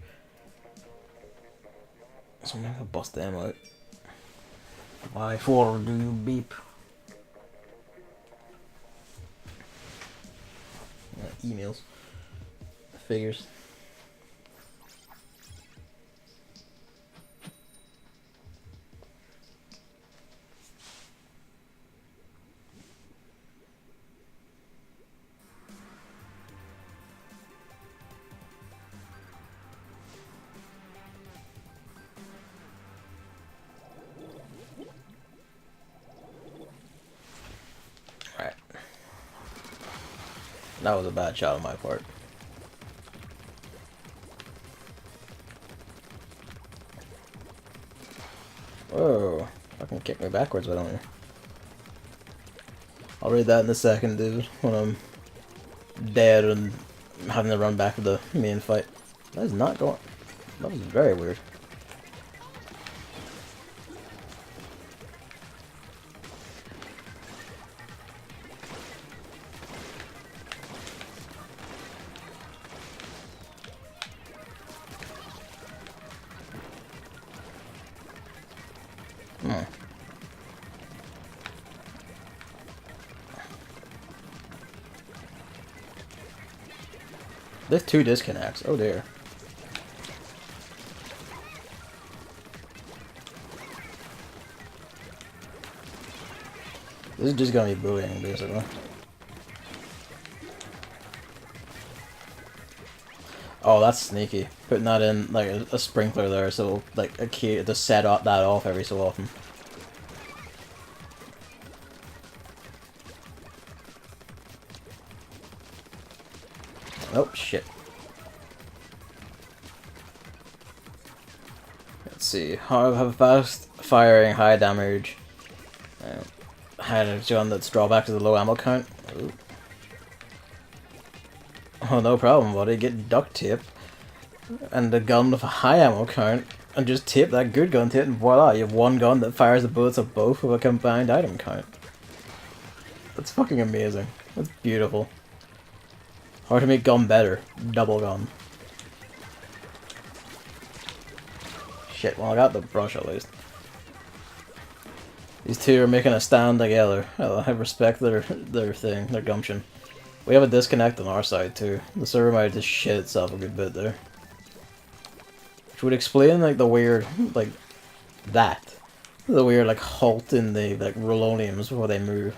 So I'm gonna bust them out. Why for do you beep? Emails. Figures. That was a bad shot on my part. Whoa. Fucking kick me backwards, why don't you? I'll read that in a second, dude, when I'm dead and having to run back to the main fight. That is not going... That was very weird. There's 2 disconnects. Oh dear. This is just gonna be bullying, basically. Oh, that's sneaky. Putting that in like a sprinkler there, so like a key to set that off every so often. Oh, shit. Let's see. I have a fast firing, high damage. High damage gun that's drawback to the low ammo count. Ooh. Oh, no problem, buddy. Get duct tape and a gun with a high ammo count and just tape that good gun to it, and voila, you have one gun that fires the bullets of both with a combined item count. That's fucking amazing. That's beautiful. How to make gun better. Double gun. Shit, well I got the brush at least. These two are making a stand together. I respect their thing, their gumption. We have a disconnect on our side too. The server might just shit itself a good bit there. Which would explain like the weird, like, that. The weird like halt in the like roloniums before they move.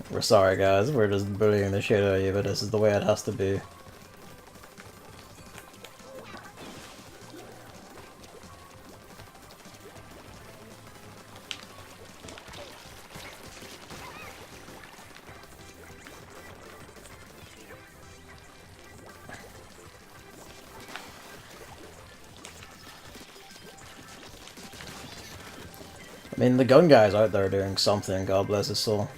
We're sorry guys, we're just bullying the shit out of you, but this is the way it has to be. I mean, the gun guy's out there doing something, God bless his soul.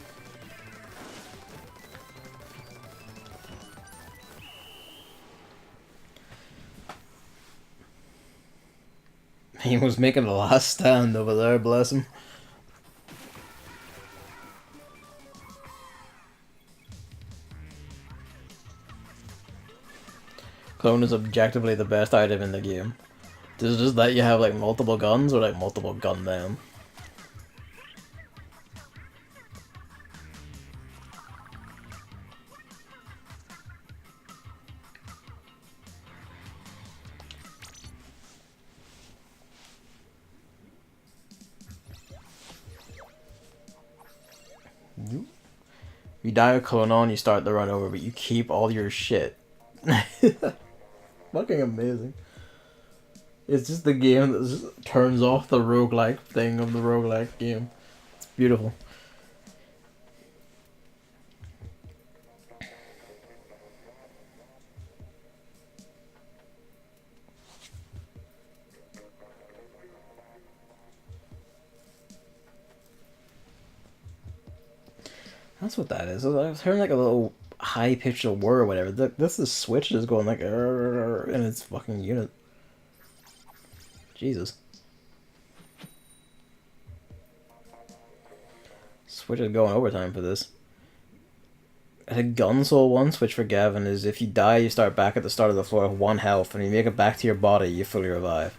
He was making the last stand over there, bless him. Clone is objectively the best item in the game. Does it just let you have like multiple guns or like multiple gunmen? You die with clone on, you start the run over, but you keep all your shit. Fucking amazing. It's just the game that just turns off the roguelike thing of the roguelike game. It's beautiful. That's what that is. I was hearing like a little high-pitched whir or whatever. This is Switch is going like in its fucking unit. Jesus. Switch is going overtime for this. I had gun soul once, which for Gavin is if you die, you start back at the start of the floor with 1 health, and you make it back to your body, you fully revive.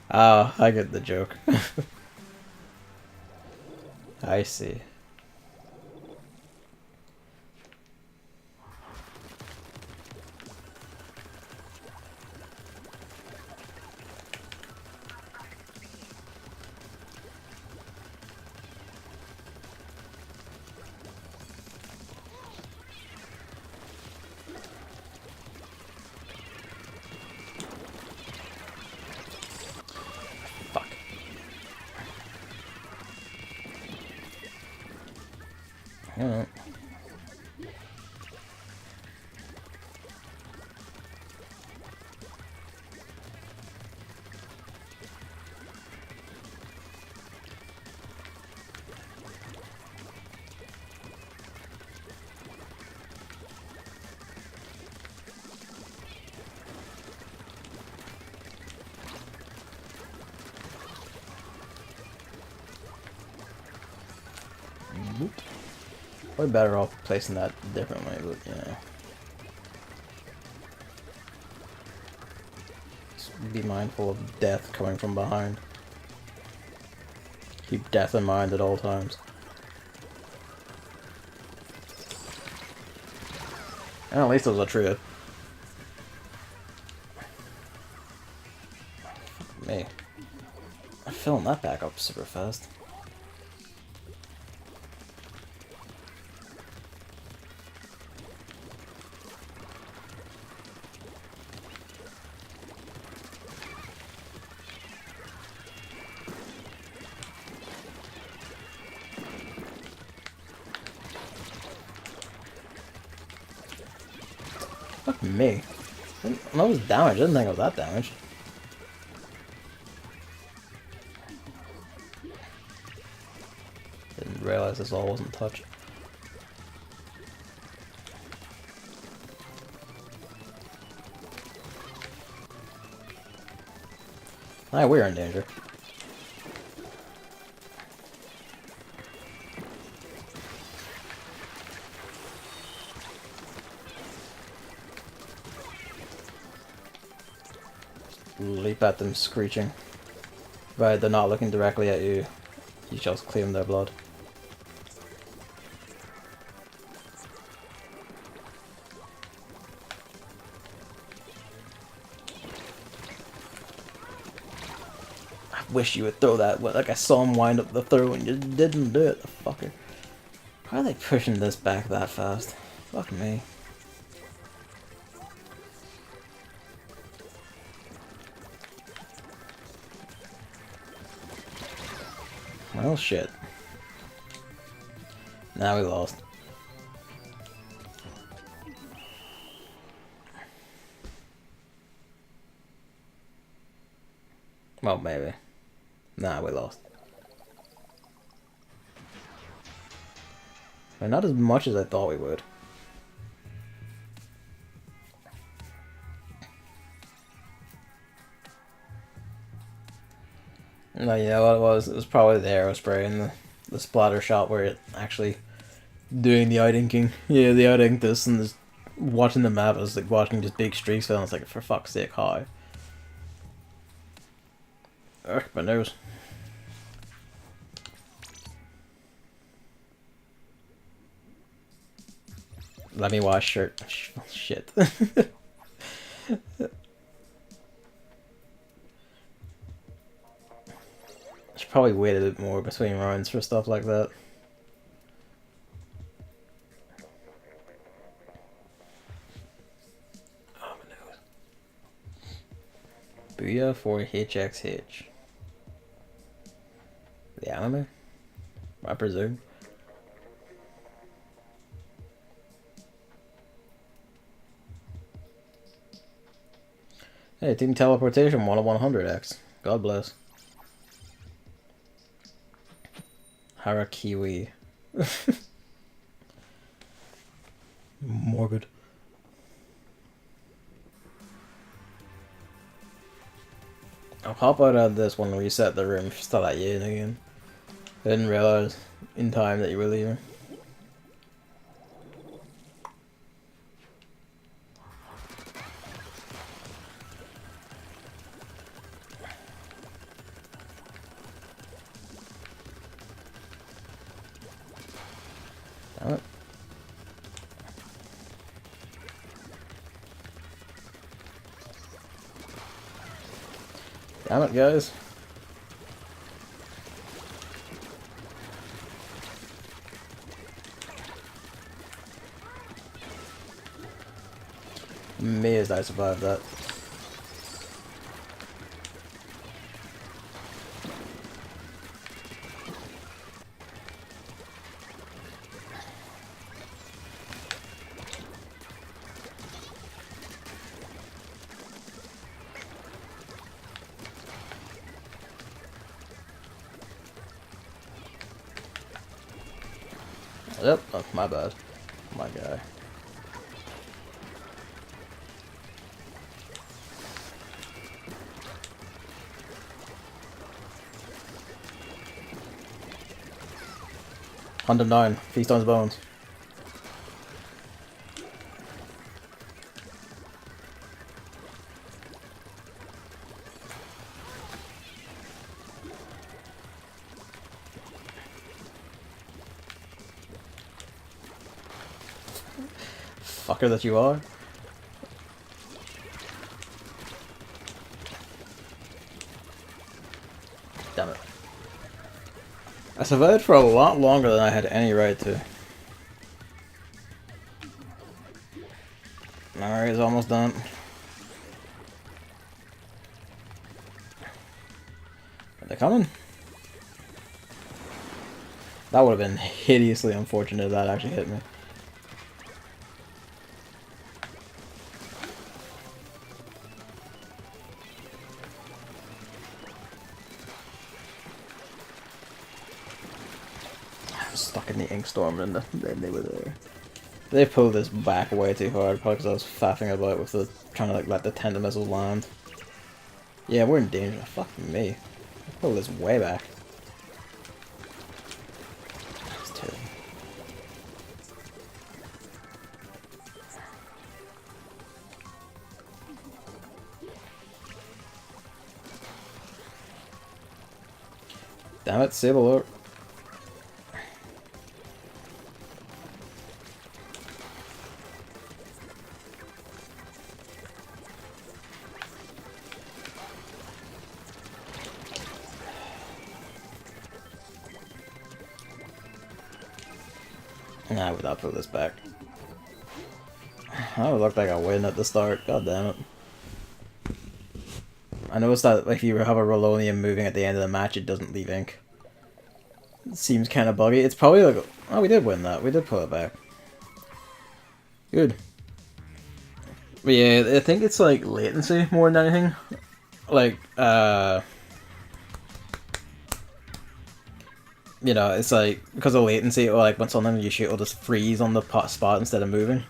Ah, I get the joke. I see. Alright. Probably better off placing that differently, but yeah. Just be mindful of death coming from behind. Keep death in mind at all times. And at least it was a trio. Fuck me. I'm filling that back up super fast. Fuck me. That was damage. I didn't think it was that damage. Didn't realize this all wasn't touched. Alright, we're in danger. Leap at them screeching. Right, they're not looking directly at you. You just claim their blood. I wish you would throw that. Like I saw him wind up the throw and you didn't do it, the fucker. Why are they pushing this back that fast? Fuck me. Well, shit. Now we lost. Well, maybe. Nah, we lost. But not as much as I thought we would. No, you know what it was? It was probably the aerospray and the splatter shot where it actually doing the out-inking. Yeah, the out-ink this and just watching the map. I was like watching just big streaks and I was like, for fuck's sake, how? Ugh, my nose. Let me wash shirt. Shit. Should probably wait a bit more between rounds for stuff like that. Oh, my nose. Booyah for HXH. The anime? I presume. Hey, Team Teleportation 1 of 100x. God bless. Harakiwi. Morbid. I'll hop out of this one and reset the room. Start at you again. I didn't realize in time that you were leaving. Damn it. Damn it, guys. Amazed I survived that. Yep, oh, my bad. My guy. $109. Feast on his bones. Fucker that you are. Damn it. I survived for a lot longer than I had any right to. Alright, it's almost done. Are they coming? That would have been hideously unfortunate if that actually hit me. stuck in the ink storm and then they were there. They pulled this back way too hard, probably because I was faffing about with the trying to like let the tender missiles land. Yeah, we're in danger. Fuck me. Pull this way back. That's terrible. Damn it, save alert. Nah, I would not put this back. I would look like I win at the start. God damn it. I noticed that if you have a Rolonium moving at the end of the match, it doesn't leave ink. It seems kind of buggy. It's probably like... Oh, we did win that. We did pull it back. Good. But yeah, I think it's like latency more than anything. Like, you know, it's like, because of latency, or like when sometimes you shoot, it'll just freeze on the spot instead of moving.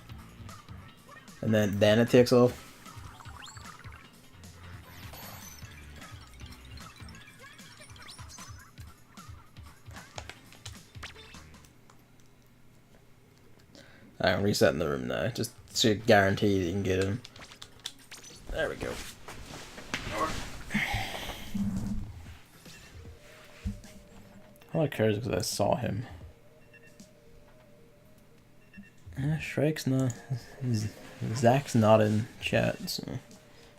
And then it takes off. I'm resetting the room now, just to guarantee that you can get him. There we go. I like Curse because I saw him. Shrek's not... Zach's not in chat, so...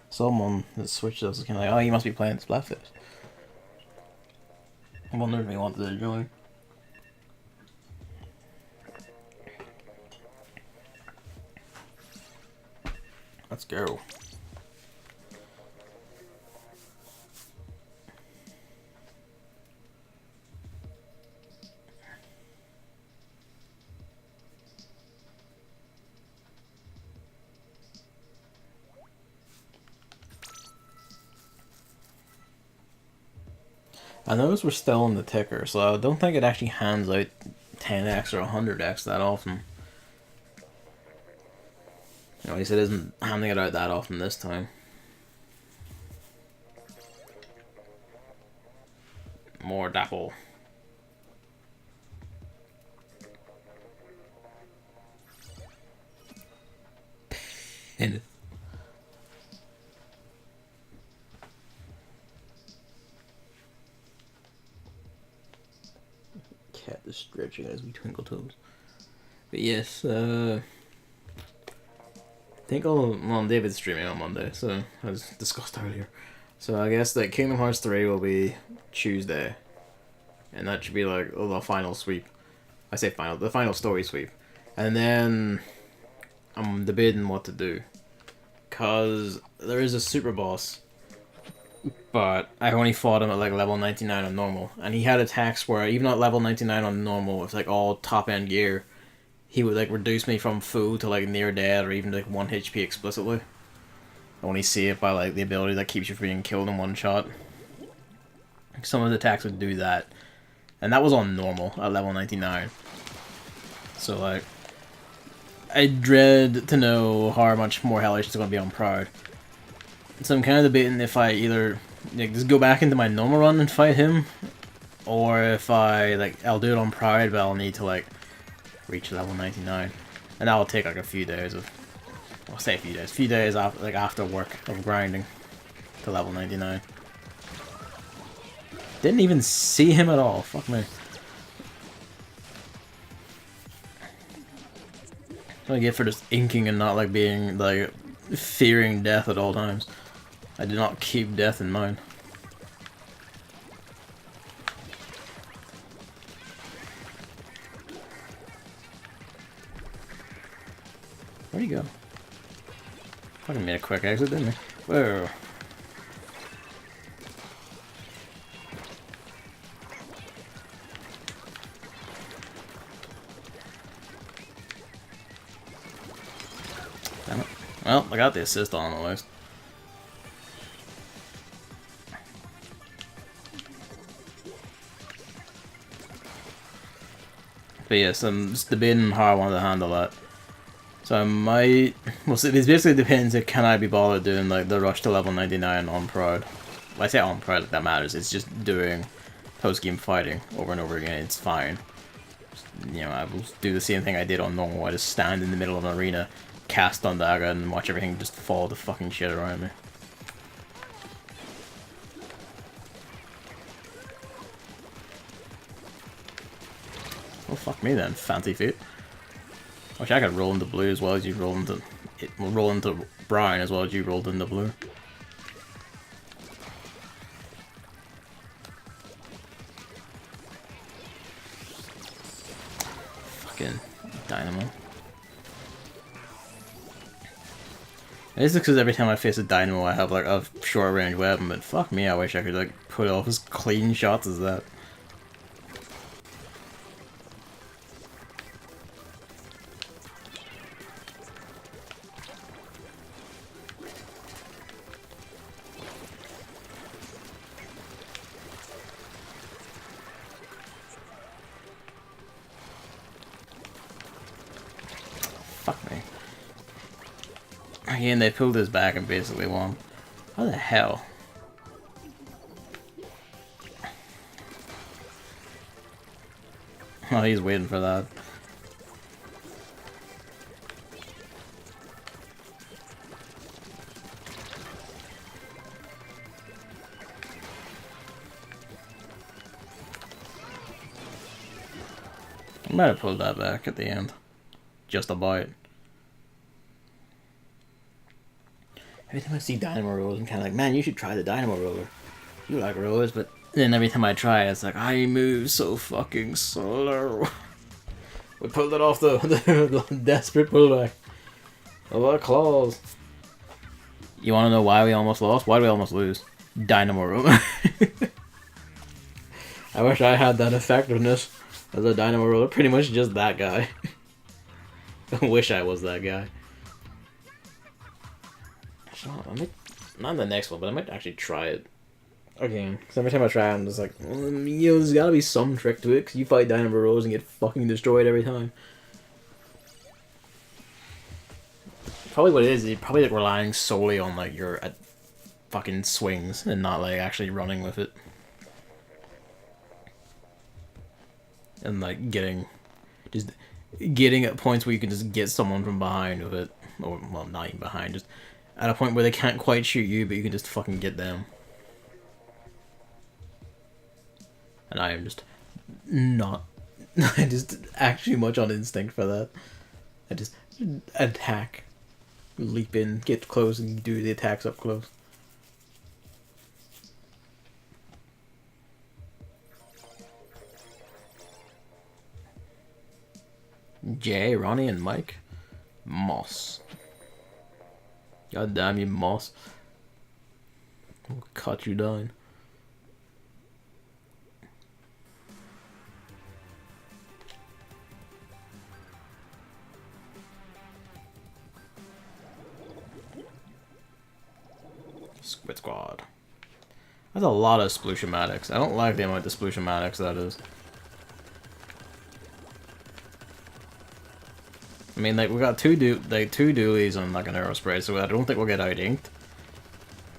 Someone that switched us is kind of like, oh, he must be playing Splatfest. I wonder if he wanted to join. Let's go. I noticed we're still on the ticker, so I don't think it actually hands out 10x or 100x that often. At least it isn't handing it out that often this time. More dapple. And cat is stretching as we twinkle toes. But yes, I think David's streaming on Monday, so as discussed earlier. So I guess that Kingdom Hearts 3 will be Tuesday, and that should be like the final sweep. I say final, the final story sweep, and then I'm debating what to do, cause there is a super boss, but I only fought him at like level 99 on normal, and he had attacks where even at level 99 on normal with like all top end gear, he would like reduce me from full to like near dead or even like 1 HP explicitly. I only see it by like the ability that keeps you from being killed in one shot. Some of the attacks would do that, and that was on normal at level 99. So like, I dread to know how much more hellish it's going to be on Proud. So I'm kind of debating if I either like, just go back into my normal run and fight him, or if I'll do it on Proud, but I'll need to like reach level 99, and that will take like a few days of, I'll say a few days after, like after work of grinding to level 99. Didn't even see him at all. Fuck me. What I get for just inking and not like being like fearing death at all times. I do not keep death in mind. Where'd he go? Fucking made a quick exit, didn't he? Whoa. Damn it. Well, I got the assist on at least. But yes, I'm just debating how I want to handle that. So I might... Well, see, this basically depends if can I be bothered doing like the rush to level 99 on Proud. Well, I say on Proud, like that matters. It's just doing post-game fighting over and over again. It's fine. You know, I will do the same thing I did on normal. I just stand in the middle of an arena, cast on dagger, and watch everything just fall to fucking shit around me. Well, fuck me then, fancy feet. Wish I could roll into blue as well as you roll into... roll into brown as well as you rolled into blue. Fucking dynamo. This is because every time I face a dynamo I have like a short range weapon, but fuck me, I wish I could like put off as clean shots as that. Fuck me. Again, they pulled his back and basically won. How the hell? Oh, he's waiting for that. I might have pulled that back at the end. Just about. Every time I see dynamo rollers, I'm kind of like, man, you should try the dynamo roller. You like rollers, but then every time I try it, it's like, I move so fucking slow. We pulled it off the desperate pullback. A lot of claws. You want to know why we almost lost? Why did we almost lose? Dynamo roller. I wish I had that effectiveness as a dynamo roller. Pretty much just that guy. I wish I was that guy. I might, not the next one, but I might actually try it again. Because every time I try it, I'm just like, you know, there's gotta be some trick to it. Because you fight dynamo rollers and get fucking destroyed every time. Probably what it is probably like relying solely on like your fucking swings and not like actually running with it. And like getting at points where you can just get someone from behind with it. Or, well, not even behind, just at a point where they can't quite shoot you, but you can just fucking get them. And I am just not... I just actually much on instinct for that. I just attack. Leap in, get close, and do the attacks up close. Jay, Ronnie, and Mike. Moss. God damn you, Moss. We'll cut you down. Squid Squad. That's a lot of splooshamatics. I don't like the amount of splooshamatics that is. I mean, like, we got two dualies on like an arrow spray, so I don't think we'll get out inked.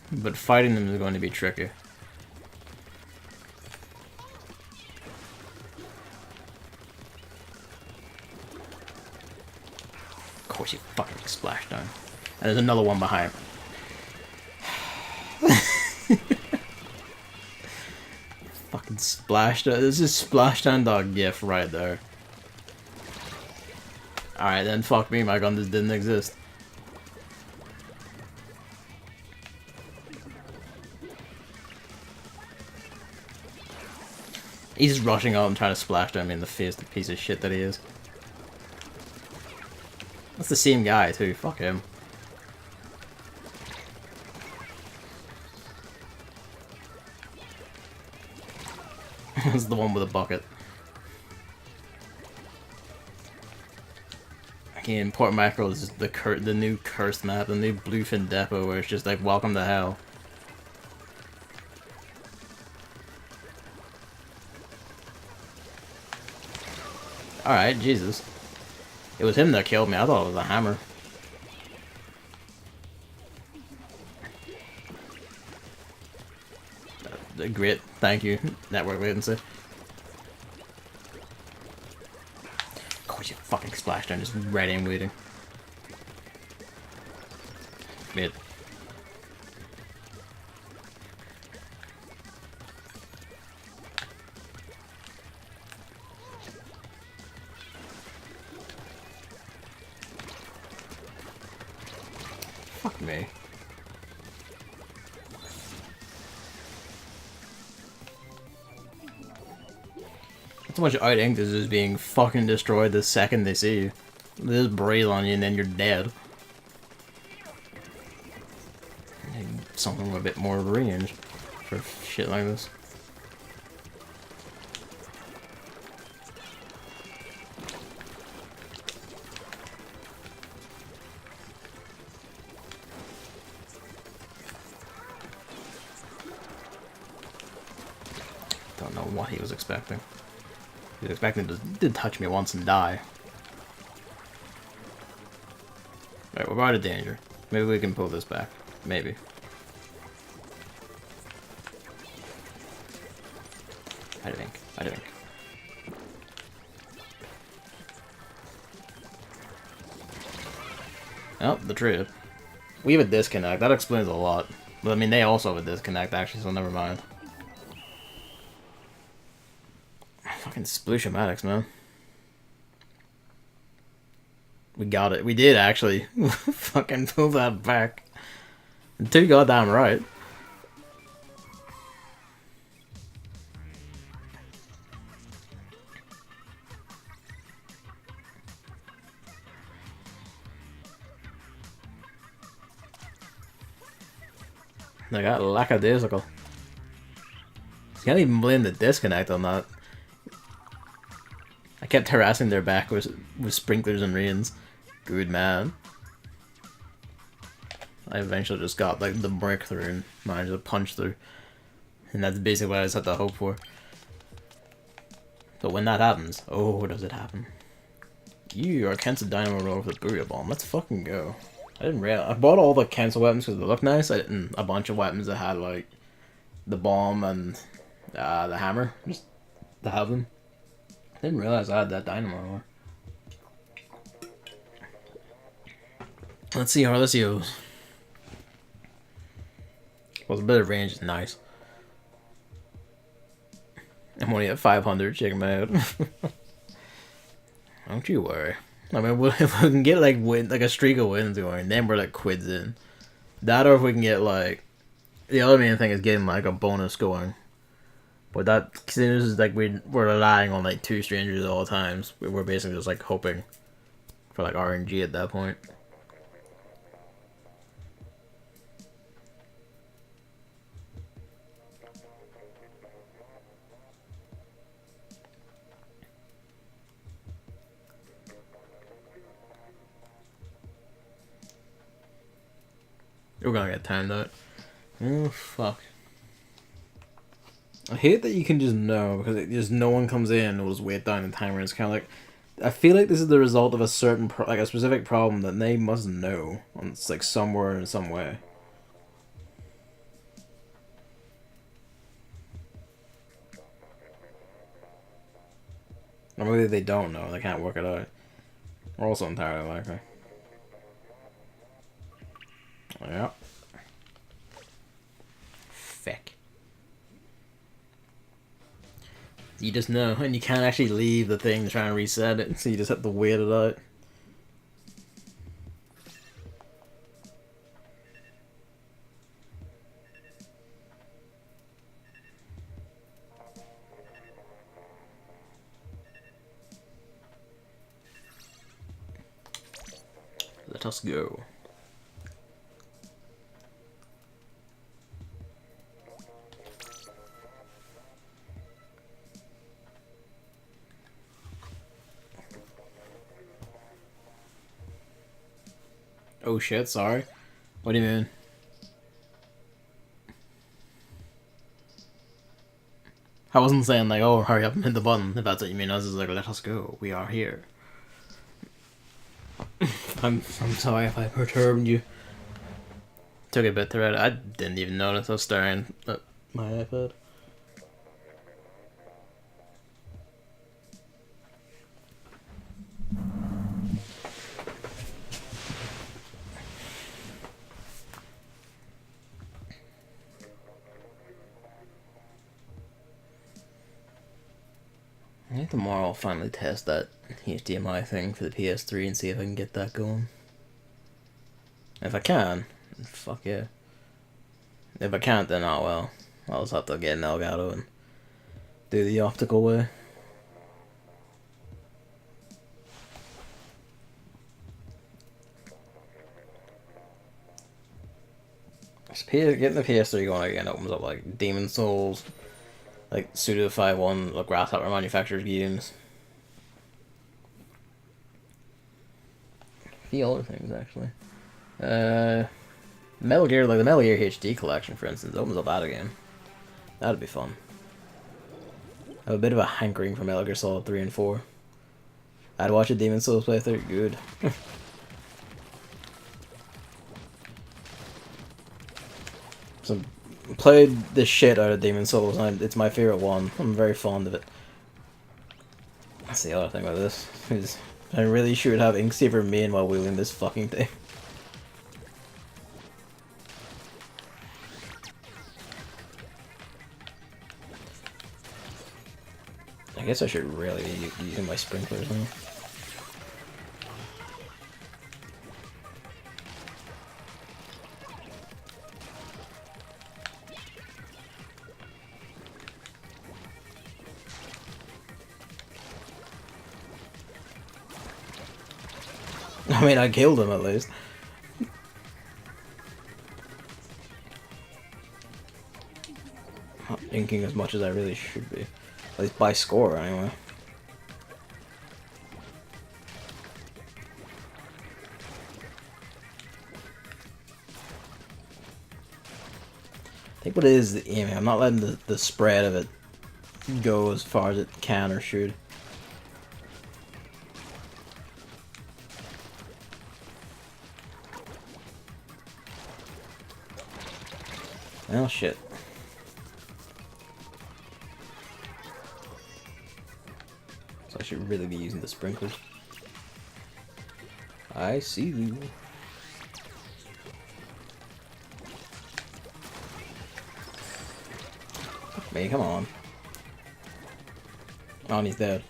But fighting them is going to be tricky. Of course you fucking splashed down. And there's another one behind. Fucking splashdown. This is splashdown dog gif right there. Alright then, fuck me, my gun just didn't exist. He's just rushing out and trying to splash me in the face, the piece of shit that he is. That's the same guy too, fuck him. That's the one with a bucket. Again, Port Mackerel is just the new cursed map, the new Bluefin Depot, where it's just like, welcome to hell. Alright, Jesus. It was him that killed me. I thought it was a hammer. Great. Thank you, network latency. Of course you fucking splashed down, just ready and waiting. Mid. Fuck me. That's how much out ink is just being fucking destroyed the second they see you. They just breathe on you and then you're dead. Something with a bit more range for shit like this. Don't know what he was expecting. He was expecting to touch me once and die. Right, we're out of danger. Maybe we can pull this back. Maybe. I think. Oh, the trip. We have a disconnect. That explains a lot. But I mean, they also have a disconnect, actually, so never mind. Fucking Splattershot, man. We got it. We did, actually. Fucking pull that back. Too goddamn right. I got lackadaisical. You can't even blame the disconnect on that. I kept harassing their back with sprinklers and rains. Good man. I eventually just got like the breakthrough and managed to punch through. And that's basically what I just had to hope for. But when that happens, oh, does it happen? You are against a dynamo roll with a booyah bomb. Let's fucking go. I didn't realize. I bought all the cancel weapons because they look nice. I didn't a bunch of weapons that had like the bomb and the hammer just to have them. I didn't realize I had that dynamo. Let's see how this goes. Well, a bit of range is nice. I'm only at 500. Check them out. Don't you worry. I mean, if we can get like a streak of wins going, then we're like quids in. That, or if we can get like the other main thing is getting like a bonus going. But that seems is like we're relying on like 2 strangers at all times. We're basically just like hoping for like RNG at that point. We're gonna get timed out. Oh, fuck. I hate that you can just know, because just no one comes in and will just wait down the timer. It's kind of like, I feel like this is the result of a certain, like a specific problem that they must know. It's like somewhere in some way. Or maybe they don't know, they can't work it out. Or also entirely likely. Yeah. Feck. You just know, and you can't actually leave the thing to try and reset it, so you just have to wait it out. Let us go. Oh shit, sorry. What do you mean? I wasn't saying like, oh, hurry up and hit the button, if that's what you mean. I was just like, let us go. We are here. I'm sorry if I perturbed you. Took a bit to read it. I didn't even notice. I was staring at my iPad. I think tomorrow I'll finally test that HDMI thing for the PS3 and see if I can get that going. If I can, fuck yeah. If I can't, then oh well. I'll just have to get an Elgato and do the optical way. Getting the PS3 going again opens up like Demon Souls, like Suda 5-1, like Grasshopper Manufacturers games. A few other things actually. Metal Gear, like the Metal Gear HD collection, for instance, opens up that again. That'd be fun. I have a bit of a hankering for Metal Gear Solid 3 and 4. I'd watch a Demon Souls playthrough, good. So, played the shit out of Demon Souls, and it's my favorite one. I'm very fond of it. That's the other thing about this, is I really should have Inksaber main while wielding this fucking thing. I guess I should really be using my sprinklers now. I mean, I killed him at least. Not inking as much as I really should be. At least by score, anyway. I think what it is the aiming. I'm not letting the spread of it go as far as it can or should. Oh shit. So I should really be using the sprinklers. I see you. Fuck me, come on. Oh, and he's dead.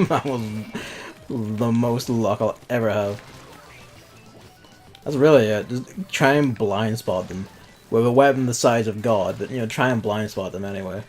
That was the most luck I'll ever have. That's really it. Just try and blind spot them with a weapon the size of God, but you know, try and blind spot them anyway.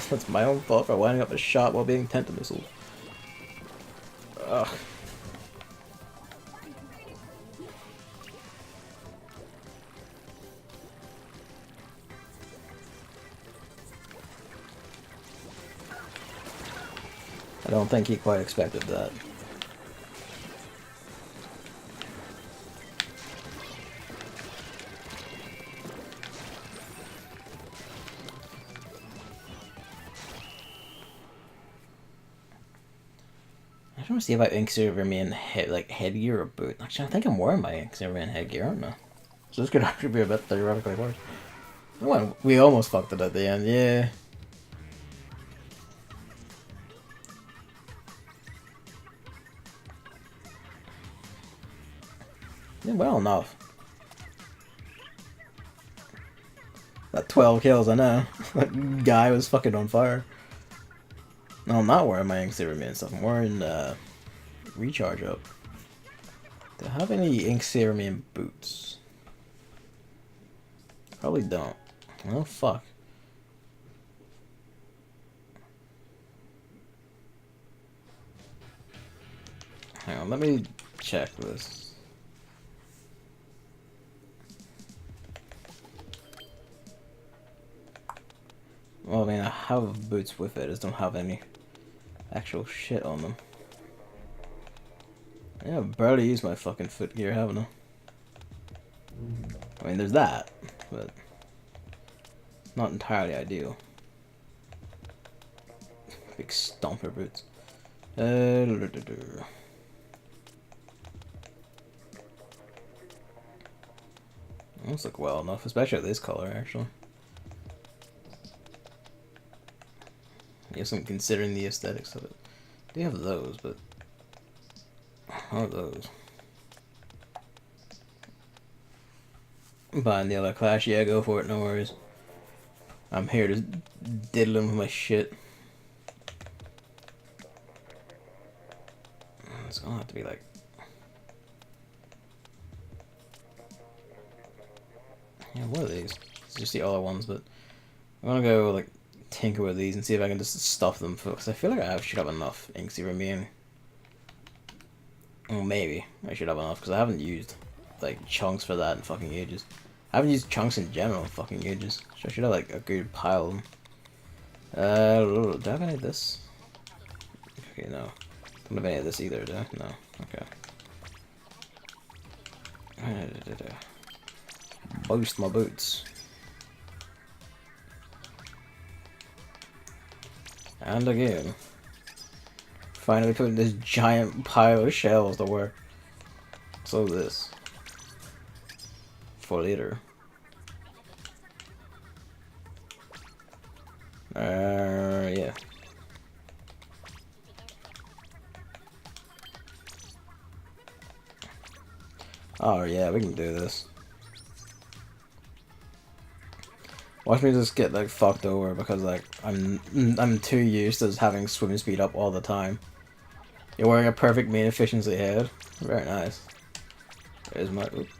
That's my own fault for winding up a shot while being tenta missiled. Ugh. I don't think he quite expected that. I want to see if I Inksaber main headgear or boot. Actually, I think I'm wearing my Inksaber main headgear, aren't I? So this could actually be a bit theoretically worse. Well, we almost fucked it at the end, yeah. Yeah, well enough. That 12 kills, I know. That guy was fucking on fire. No, I'm not wearing my Inksaber main stuff. I'm wearing Recharge Up. Do I have any Inksaber main boots? Probably don't. Oh, fuck. Hang on, let me check this. Well, I mean, I have boots with it, I just don't have any actual shit on them. Yeah, I've barely used my fucking footgear, haven't I? I mean, there's that, but not entirely ideal. Big stomper boots. Those look well enough, especially this color, actually. I guess I'm considering the aesthetics of it. They have those, but how are those? Buying the other clash, yeah, go for it, no worries. I'm here to diddling with my shit. It's gonna have to be like... Yeah, what are these? It's just the other ones, but I'm gonna go like tinker with these and see if I can just stuff them, because I feel like I should have enough inksy remaining. Well, maybe I should have enough, because I haven't used like chunks for that in fucking ages. I haven't used chunks in general in fucking ages, so I should have like a good pile of them. Do I have any of this? Okay, no. Don't have any of this either, do I? No. Okay. Boost my boots. And again. Finally putting this giant pile of shells to work. So this. For later. Yeah. Oh yeah, we can do this. Watch me just get like fucked over because like I'm too used to having swimming speed up all the time. You're wearing a perfect main efficiency head. Very nice. There's my. Oops.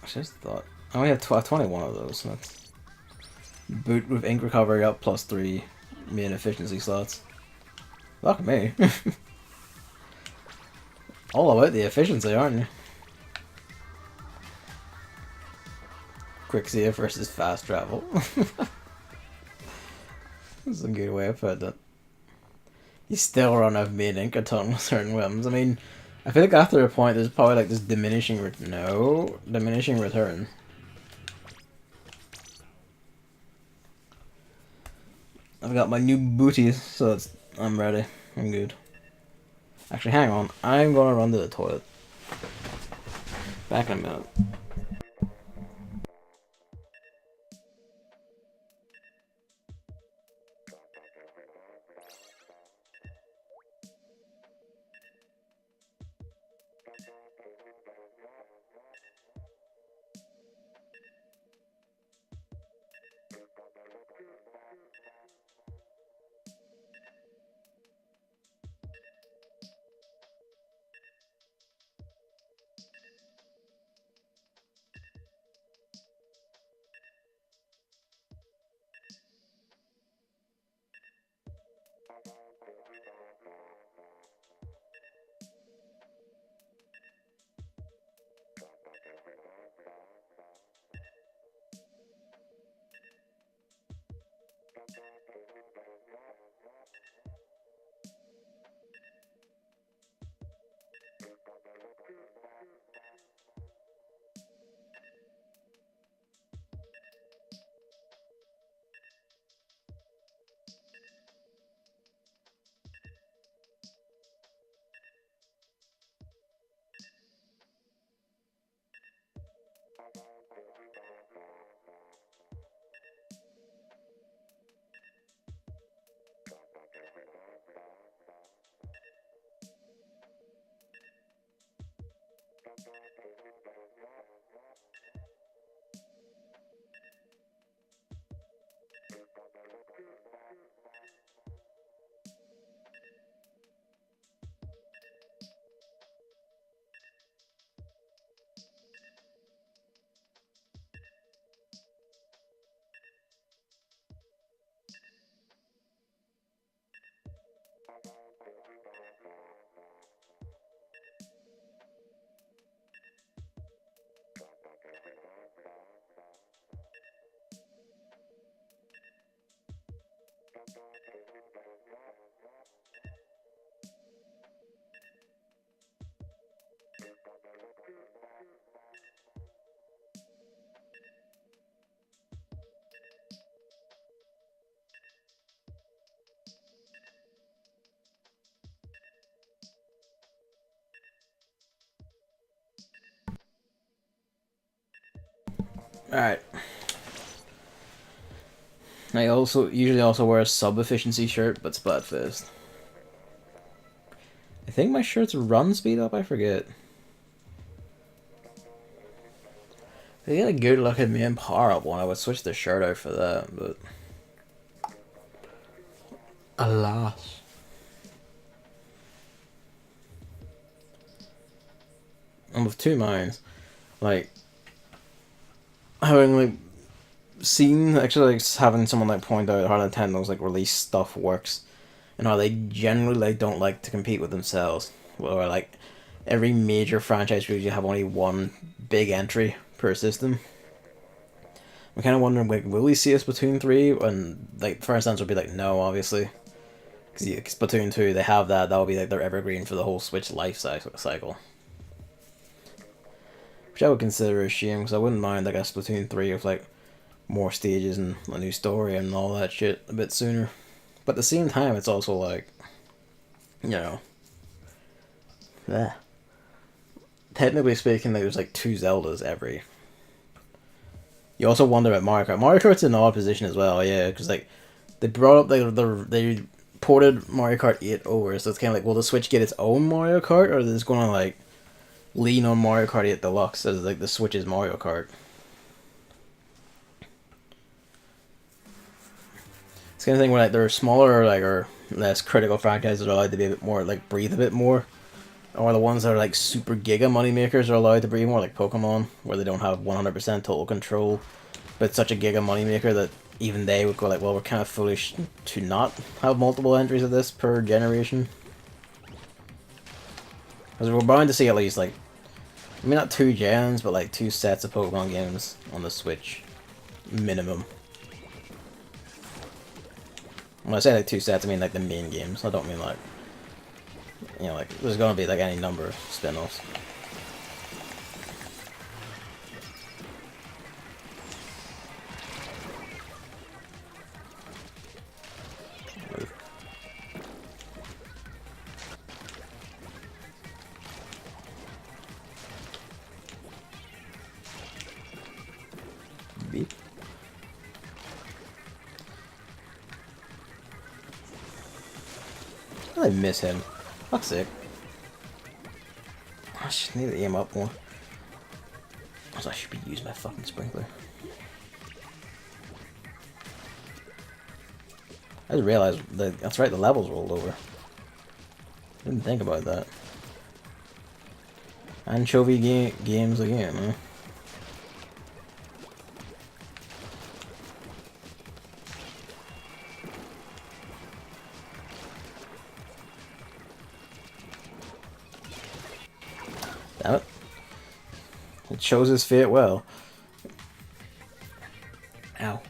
I just thought I only have 21 of those. So that's boot with ink recovery up +3 main efficiency slots. Fuck me. All about the efficiency, aren't you? Quick save versus fast travel. That's a good way of putting it. You still run out of main ink a ton with certain weapons. I mean, I feel like after a point there's probably like this diminishing return. I've got my new booties, so I'm ready. I'm good. Actually, hang on. I'm gonna run to the toilet. Back in a minute. Alright. I usually also wear a sub-efficiency shirt, but Splatfest. I think my shirt's run speed up, I forget. If they had a good look at me in power up one, I would switch the shirt out for that, but alas. I'm of two minds. Like, having like seen actually like having someone like point out how Nintendo's like release stuff works and how they generally like don't like to compete with themselves. Or like every major franchise usually have only one big entry per system. I'm kind of wondering, like, will we see a Splatoon 3? And like, first answer would be like, no, obviously. Because Splatoon 2, they have that. That will be like their evergreen for the whole Switch life cycle. Which I would consider a shame, because I wouldn't mind like a Splatoon 3 with like more stages and a new story and all that shit a bit sooner. But at the same time, it's also like, you know, technically speaking, like, there's like 2 Zeldas every. You also wonder about Mario Kart. Mario Kart's in an odd position as well, yeah, because like they brought up they ported Mario Kart 8 over, so it's kind of like, will the Switch get its own Mario Kart, or is it going to like lean on Mario Kart 8 Deluxe as like the Switch's Mario Kart? It's kind of thing where like there are smaller like or less critical franchises that are allowed to be a bit more like breathe a bit more, or the ones that are like super giga moneymakers are allowed to breathe more, like Pokemon, where they don't have 100% total control, but it's such a giga moneymaker that even they would go like, well, we're kind of foolish to not have multiple entries of this per generation. Because we're bound to see at least like, I mean, not 2 gens, but like 2 sets of Pokemon games on the Switch, minimum. When I say like 2 sets, I mean like the main games. I don't mean like, you know, like there's gonna be like any number of spin-offs. Beep. I miss him. Fuck's sake. I just need to aim up more. Also, I should be using my fucking sprinkler. I just realized that that's right, the levels rolled over. Didn't think about that. Anchovy games again, huh? Damn it. It shows his fate well. Ow.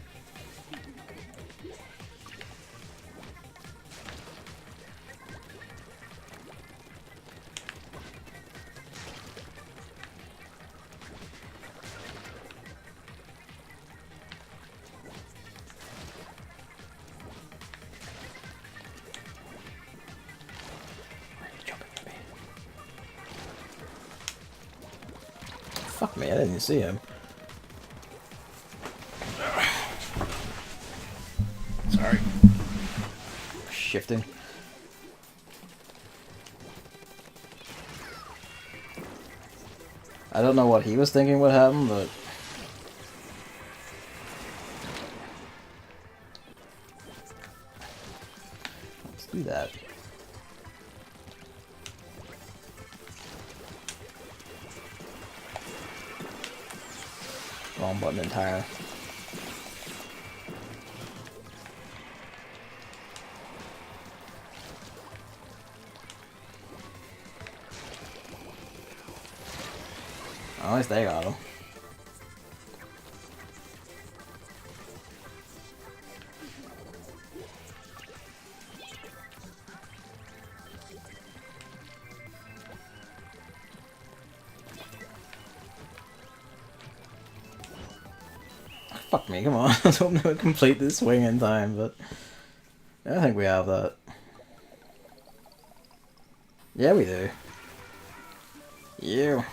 Fuck me, I didn't see him. Sorry. Shifting. I don't know what he was thinking would happen, but... let's do that. Wrong button entirely. At least they got him. Fuck me, come on. I was hoping to complete this swing in time, but I think we have that. Yeah, we do. You.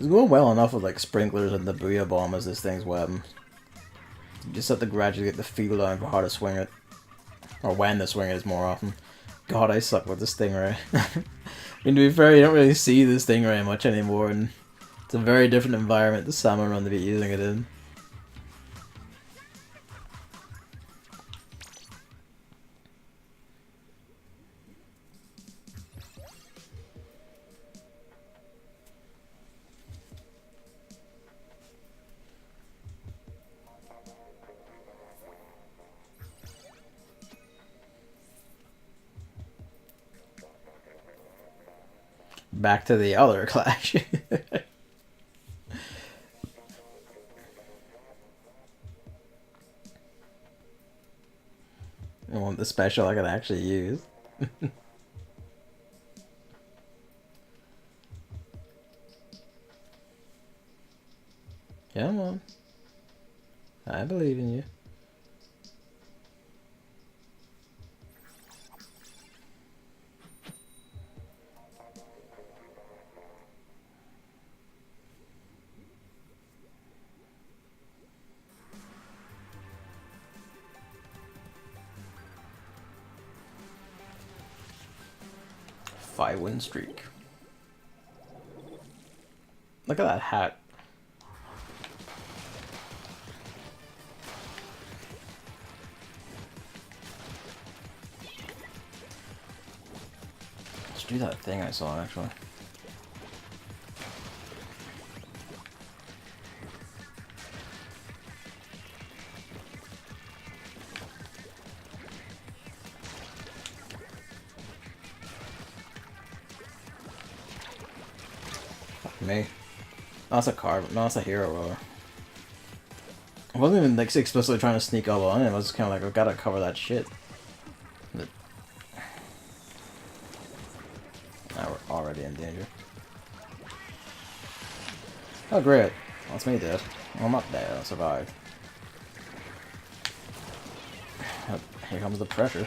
It's going well enough with like sprinklers and the booyah bomb as this thing's weapon. You just have to gradually get the feel down for how to swing it. Or when to swing it is more often. God, I suck with the stingray. I mean, to be fair, you don't really see the stingray much anymore, and it's a very different environment the salmon run to be using it in. Back to the other clash. I want the special I can actually use. Come on. I believe in you. Win streak. Look at that hat. Let's do that thing I saw actually. Me. No, that's a card. No, that's a hero roller. I wasn't even like explicitly trying to sneak up on him. I was kind of like, I've got to cover that shit. But... now we're already in danger. Oh great, that's me dead. Well, I'm not dead. I survived. Here comes the pressure.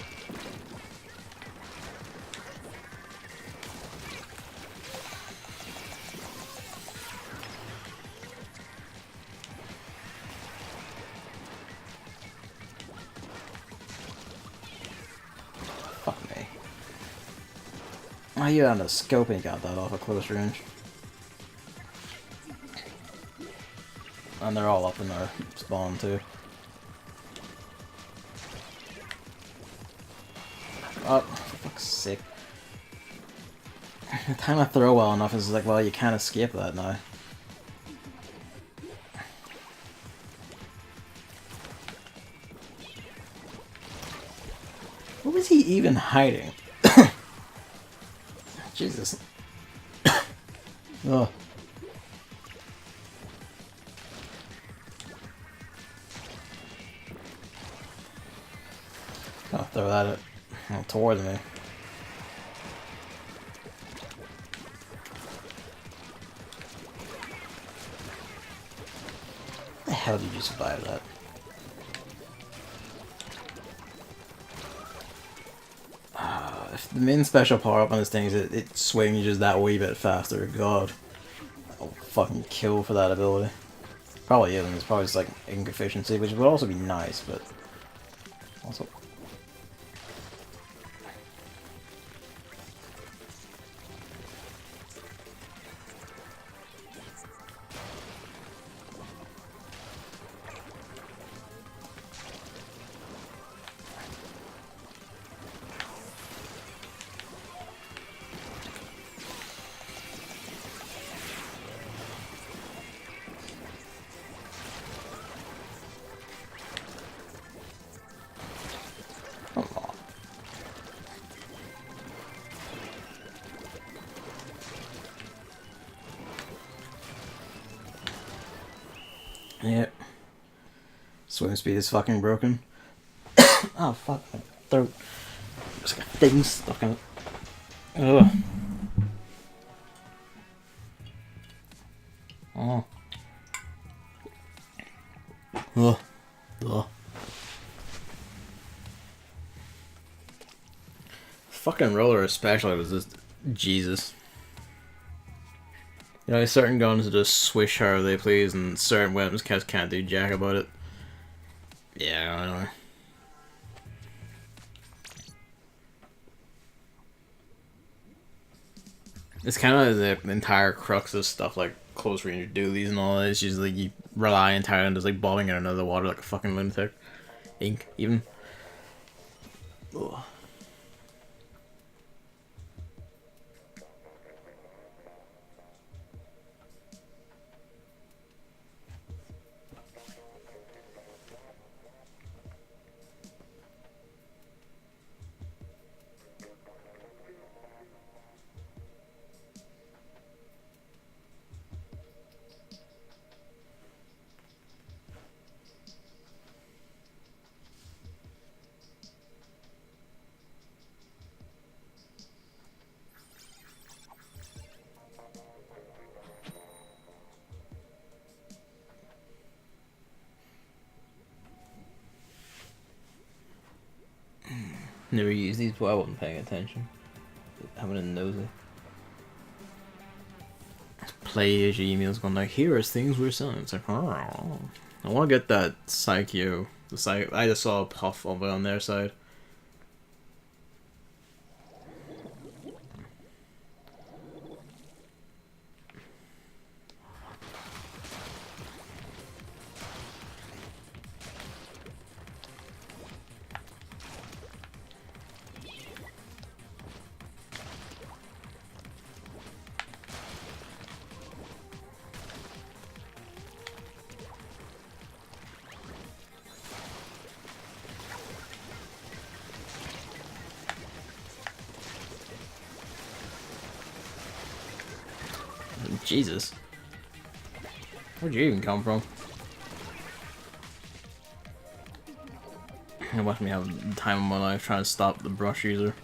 Oh, you had a scope and got that off a close range. And they're all up in our spawn too. Oh, for fuck's sake. The time I throw well enough is like, well, you can't escape that now. What was he even hiding? Jesus. Oh. I'll throw that towards me. How the hell did you survive that? If the main special power up on this thing is it swings just that wee bit faster, god. I'll fucking kill for that ability. Probably isn't, it's probably just like ink efficiency, which would also be nice, but also... Yep. Swim speed is fucking broken. Oh fuck, my throat. There's like a thing stuck in it. Ugh. Oh. Ugh. Ugh. Fucking roller especially was just Jesus. You You know, certain guns just swish however they please, and certain weapons can't do jack about it. Yeah, I know. It's kind of the entire crux of stuff like close range dualies and all that. It's just like you rely entirely on just like bobbing in another water like a fucking lunatic. Ink, even. Ugh. Never used these, but I wasn't paying attention. Having a nosy. Play as your emails going like, here is things we're selling. It's like, oh. I want to get that Psycho. I just saw a puff over on their side. Jesus. Where'd you even come from? You watch me have the time of my life trying to stop the brush user.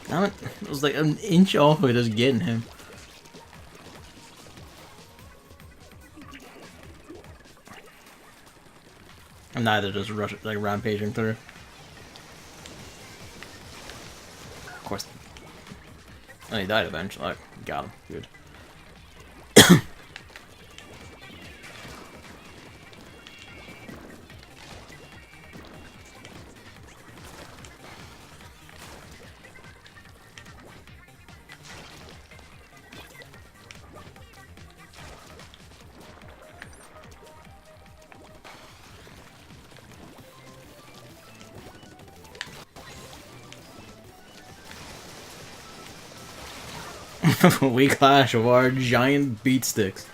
Damn it. It was like an inch off of just getting him. And neither just rush like rampaging through. Of course. Oh, he died eventually. Like, got him. Good. We clash of our giant beat sticks.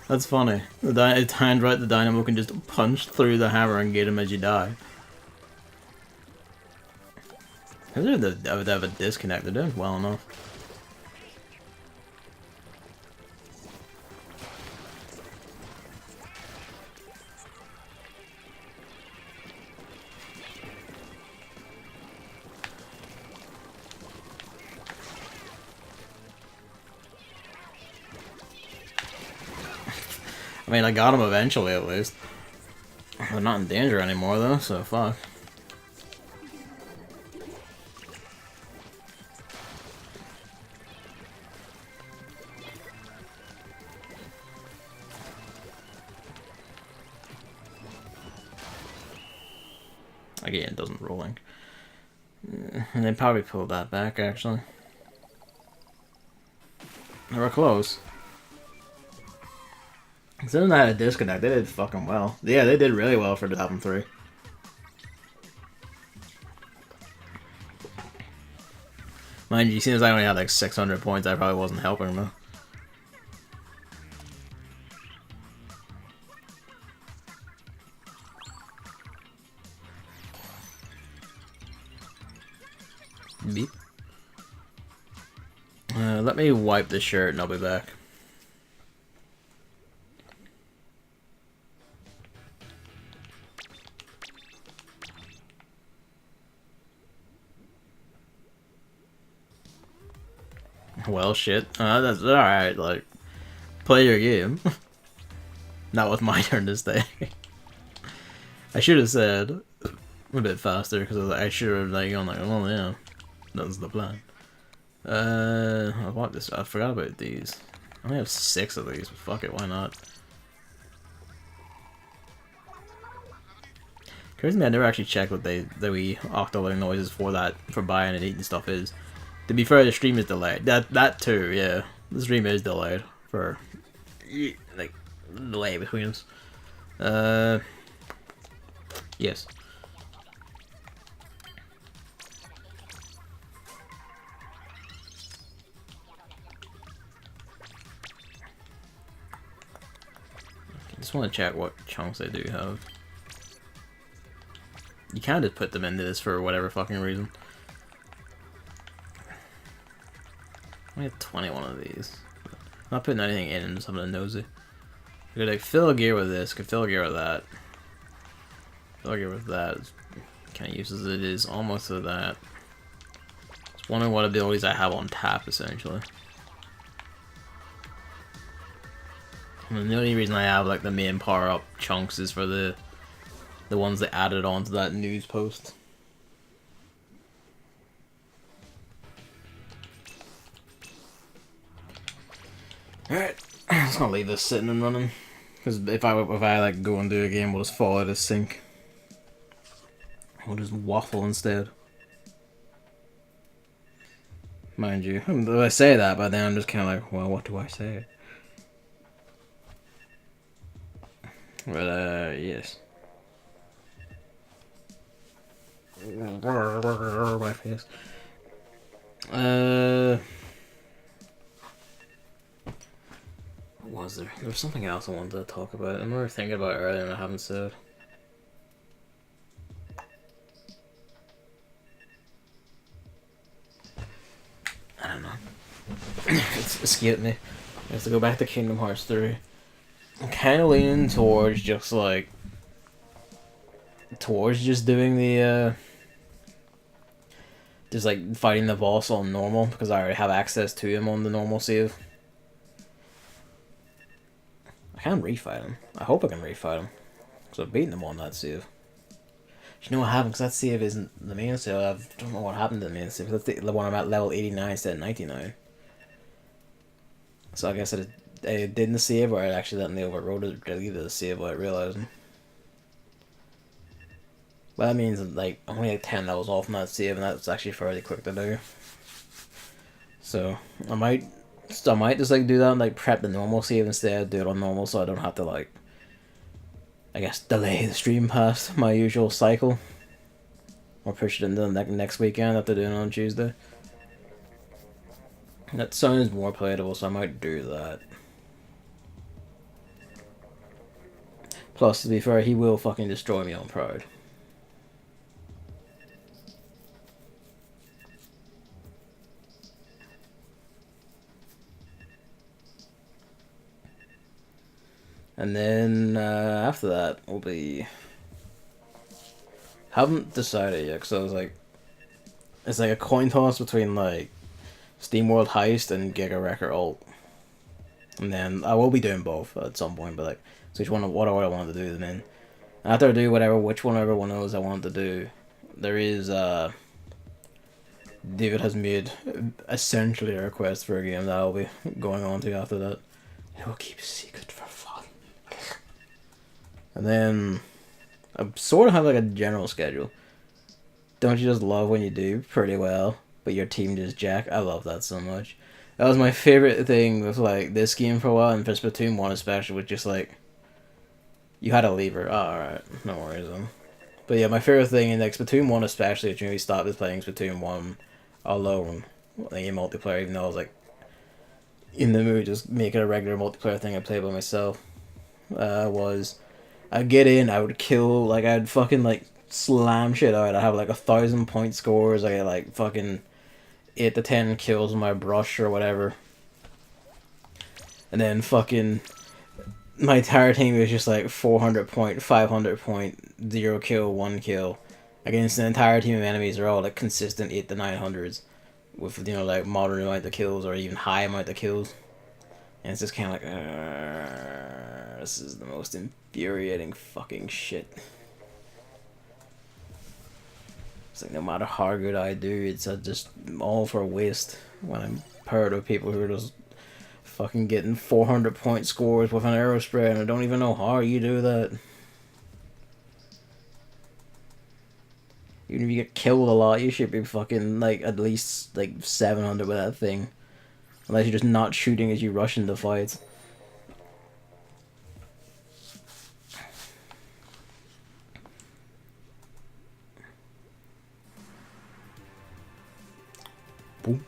That's funny. It timed right, the dynamo can just punch through the hammer and get him as you die. They have a disconnect. They're doing well enough. I mean, I got him eventually, at least. They're not in danger anymore, though, so fuck. Again, it doesn't rolling. And they probably pulled that back, actually. They were close. Considering I had a disconnect, they did fucking well. Yeah, they did really well for the album 3. Mind you, since I only had like 600 points, I probably wasn't helping them. Beep. Let me wipe this shirt and I'll be back. Well, shit. That's alright, like, play your game. Not with my turn this day. I should have said a bit faster, because I should have, like, gone like, oh yeah, that's the plan. I bought this, I forgot about these. I only have 6 of these, but fuck it, why not? Curious me, I never actually checked what the wee octal noises for buying and eating stuff is. To be fair, the stream is delayed. That too, yeah. The stream is delayed for like delay between us. Yes. I just want to check what chunks they do have. You can't just put them into this for whatever fucking reason. I have 21 of these. I'm not putting anything in, I'm just having a nosy. I could like fill a gear with this, could fill a gear with that. Fill a gear with that. It's kind of useless as it is, almost to that. Just wondering what abilities I have on tap, essentially. And the only reason I have like the main power-up chunks is for the ones that added onto that news post. Alright, I'm just gonna leave this sitting and running. Because if I like go and do a game, we'll just fall out of sync. We'll just waffle instead. Mind you, I say that, but then I'm just kind of like, well, what do I say? But, yes. My face. What was there? There was something else I wanted to talk about. I remember thinking about it earlier and I haven't said. I don't know. It's escaped me. I have to go back to Kingdom Hearts 3. I'm kind of leaning towards just like... Towards just doing the, just like fighting the boss on normal, because I already have access to him on the normal save. I can refight him. I hope I can refight him. Because I've beaten him on that save. You know what happened? Because that save isn't the main save. I don't know what happened to the main save. That's the one I'm at level 89 instead of 99. So I guess I didn't save, or I accidentally overrode it, or deleted the save without realizing. But that means like I'm only like 10 levels off from that save, and that's actually fairly quick to do. So I might just like do that and like prep the normal save instead, do it on normal, so I don't have to like, I guess, delay the stream past my usual cycle, or push it into the next weekend after doing it on Tuesday. That sounds more playable, so I might do that. Plus, to be fair, he will fucking destroy me on Pride. And then after that will be... Haven't decided yet, because I was like... It's like a coin toss between like SteamWorld Heist and Giga Wrecker Ult. And then I will be doing both at some point, but like, so which one, what do I want to do then? After I do whichever one of those I want to do, there is David has made essentially a request for a game that I'll be going on to after that. It will keep secret for fun. And then I sort of have like a general schedule. Don't you just love when you do pretty well, but your team just jack? I love that so much. That was my favorite thing with like this game for a while, and for Splatoon 1 especially, was just like, you had a lever. Oh, alright, no worries then. But yeah, my favorite thing in like Splatoon 1 especially, which when we started playing Splatoon 1 alone, like in multiplayer, even though I was like in the mood just make it a regular multiplayer thing I play by myself, was I'd get in, I would kill, like I'd fucking like slam shit out. I have like 1,000 point scores. I like fucking 8 to 10 kills with my brush or whatever. And then fucking my entire team is just like 400 point, 500 point, 0 kill, 1 kill. Against an entire team of enemies, they're all like consistent 8 to 900s. With, you know, like moderate amount of kills or even high amount of kills. And it's just kind of like, this is the most infuriating fucking shit. It's like no matter how good I do, it's just all for waste when I'm paired with people who are just fucking getting 400 point scores with an arrow spray and I don't even know how you do that. Even if you get killed a lot, you should be fucking like at least like 700 with that thing. Unless you're just not shooting as you rush into fights. Boom.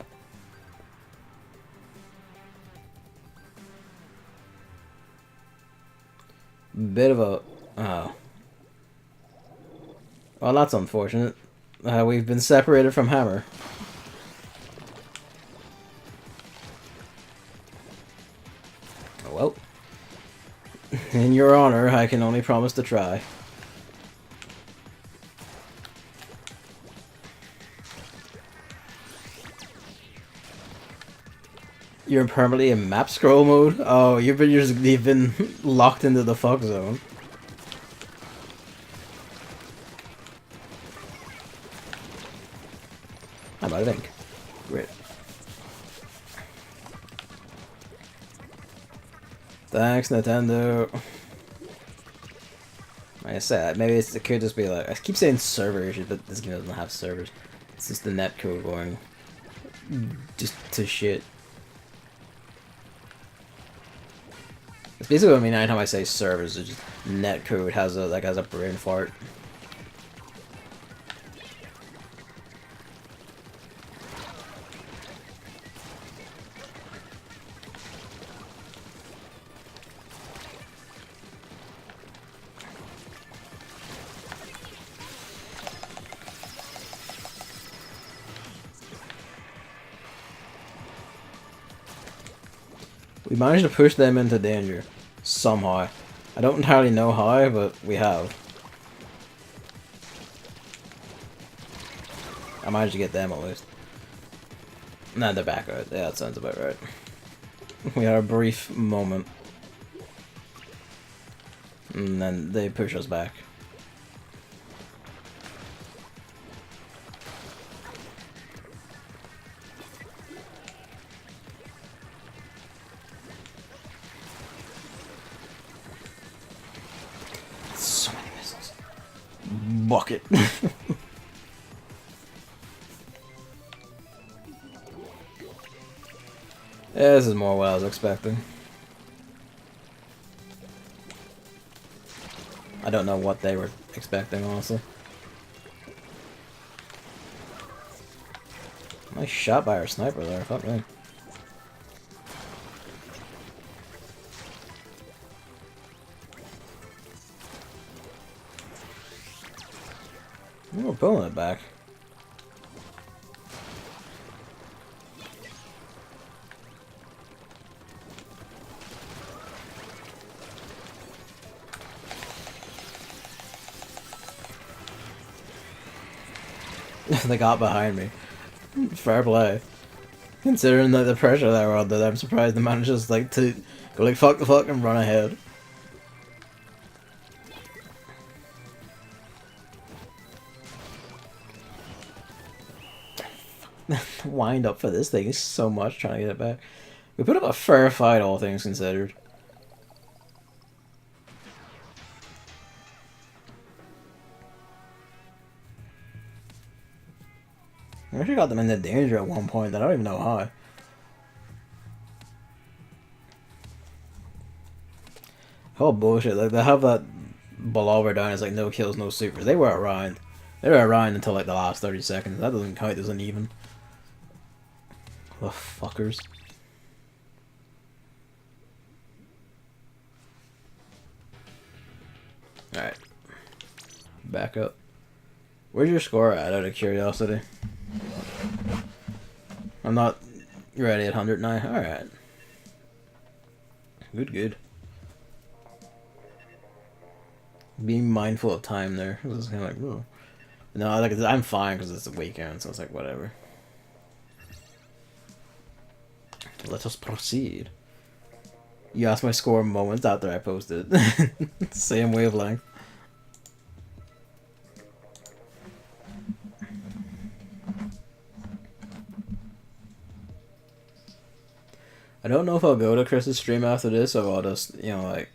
Bit of a... Oh. Well, that's unfortunate. We've been separated from Hammer. Well. In your honor, I can only promise to try. You're permanently in map scroll mode? Oh, you've been locked into the fuck zone. How about I think? Great. Thanks, Nintendo. Like I said, maybe it could just be like, I keep saying server issues, but this game doesn't have servers. It's just the netcode going just to shit. It's basically what I mean anytime I say servers, it's just netcode has a brain fart. We managed to push them into danger. Somehow. I don't entirely know how, but we have. I managed to get them at least. Nah, they're back out. Yeah, that sounds about right. We had a brief moment. And then they push us back. So many missiles. Bucket. Yeah, this is more what I was expecting. I don't know what they were expecting, honestly. Nice shot by our sniper there, fuck me. We're pulling it back. They got behind me. Fair play. Considering the pressure that we're under, I'm surprised they managed just like to go like fuck the fuck and run ahead. The wind up for this thing is so much trying to get it back. We put up a fair fight, all things considered. I actually got them into danger at one point. I don't even know how. Oh bullshit! Like they have that below or down. It's like no kills, no supers. They were around. They were around until like the last 30 seconds. That doesn't count as an even. The fuckers. Alright. Back up. Where's your score at, out of curiosity? I'm not ready at 109. Alright. Good. Being mindful of time there. It was kind of like, oh. No, like, I'm fine because it's a weekend, so it's like, whatever. Let us proceed. You asked my score moments after I posted. Same wavelength. I don't know if I'll go to Chris's stream after this, or I'll just, you know, like,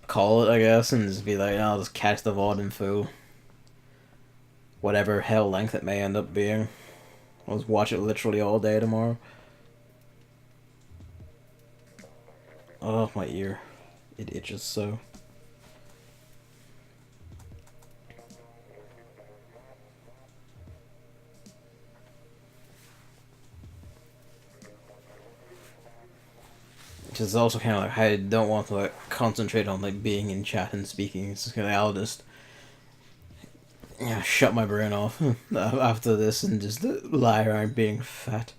call it, I guess, and just be like, I'll just catch the VOD in full. Whatever hell length it may end up being. I'll just watch it literally all day tomorrow. Oh, my ear. It itches so. It's also kind of like, I don't want to like concentrate on like being in chat and speaking. It's just kind of, I'll just shut my brain off after this and just lie around being fat.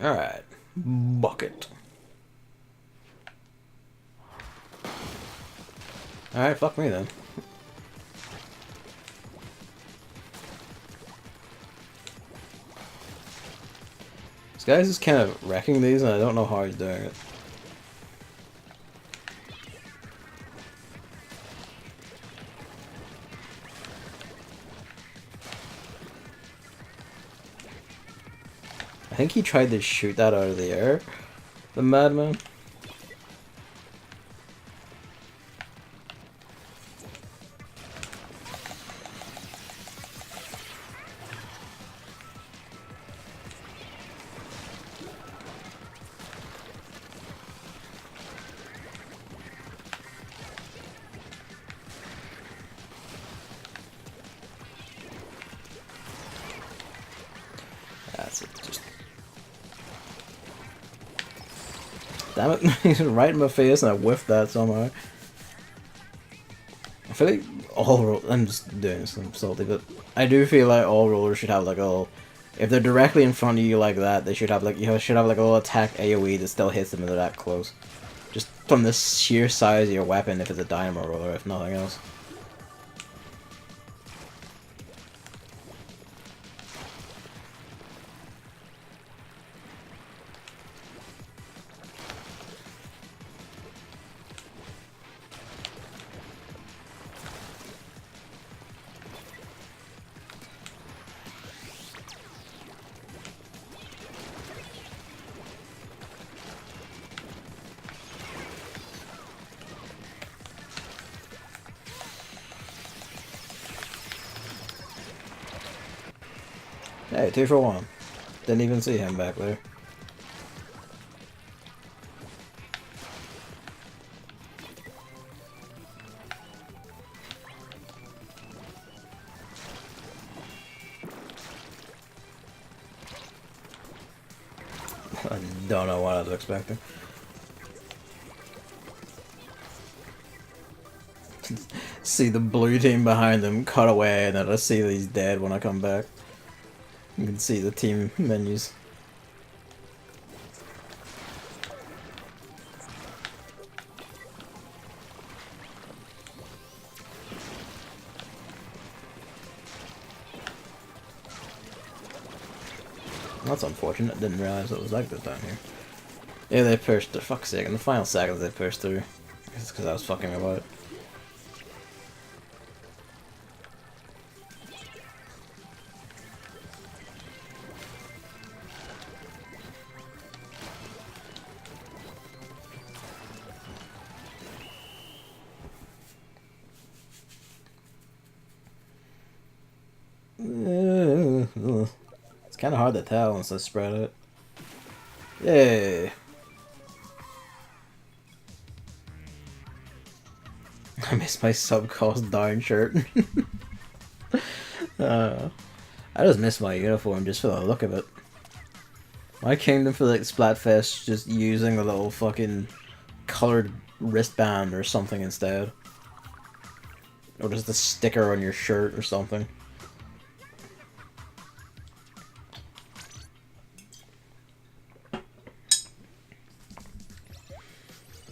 Alright. Bucket. Alright, fuck me then. This guy's just kind of wrecking these and I don't know how he's doing it. I think he tried to shoot that out of the air, the madman. That's it, just... Damn it, he's right in my face and I whiffed that somehow. I feel like all I'm just doing some salty, but I do feel like all rollers should have like a little... If they're directly in front of you like that, they should have like, you should have like a little attack AoE that still hits them if they're that close. Just from the sheer size of your weapon if it's a dynamo roller, if nothing else. Hey, 2 for 1. Didn't even see him back there. I don't know what I was expecting. See the blue team behind them cut away, and then I see that he's dead when I come back. You can see the team menus. That's unfortunate. Didn't realize it was like this down here. Yeah, they pushed, for fuck's sake, in the final seconds they pushed through. It's because I was fucking about. It's kind of hard to tell once I spread it. Yay! I missed my sub-cost down shirt. I I just miss my uniform just for the look of it. I came in for like Splatfest just using a little fucking colored wristband or something instead. Or just a sticker on your shirt or something.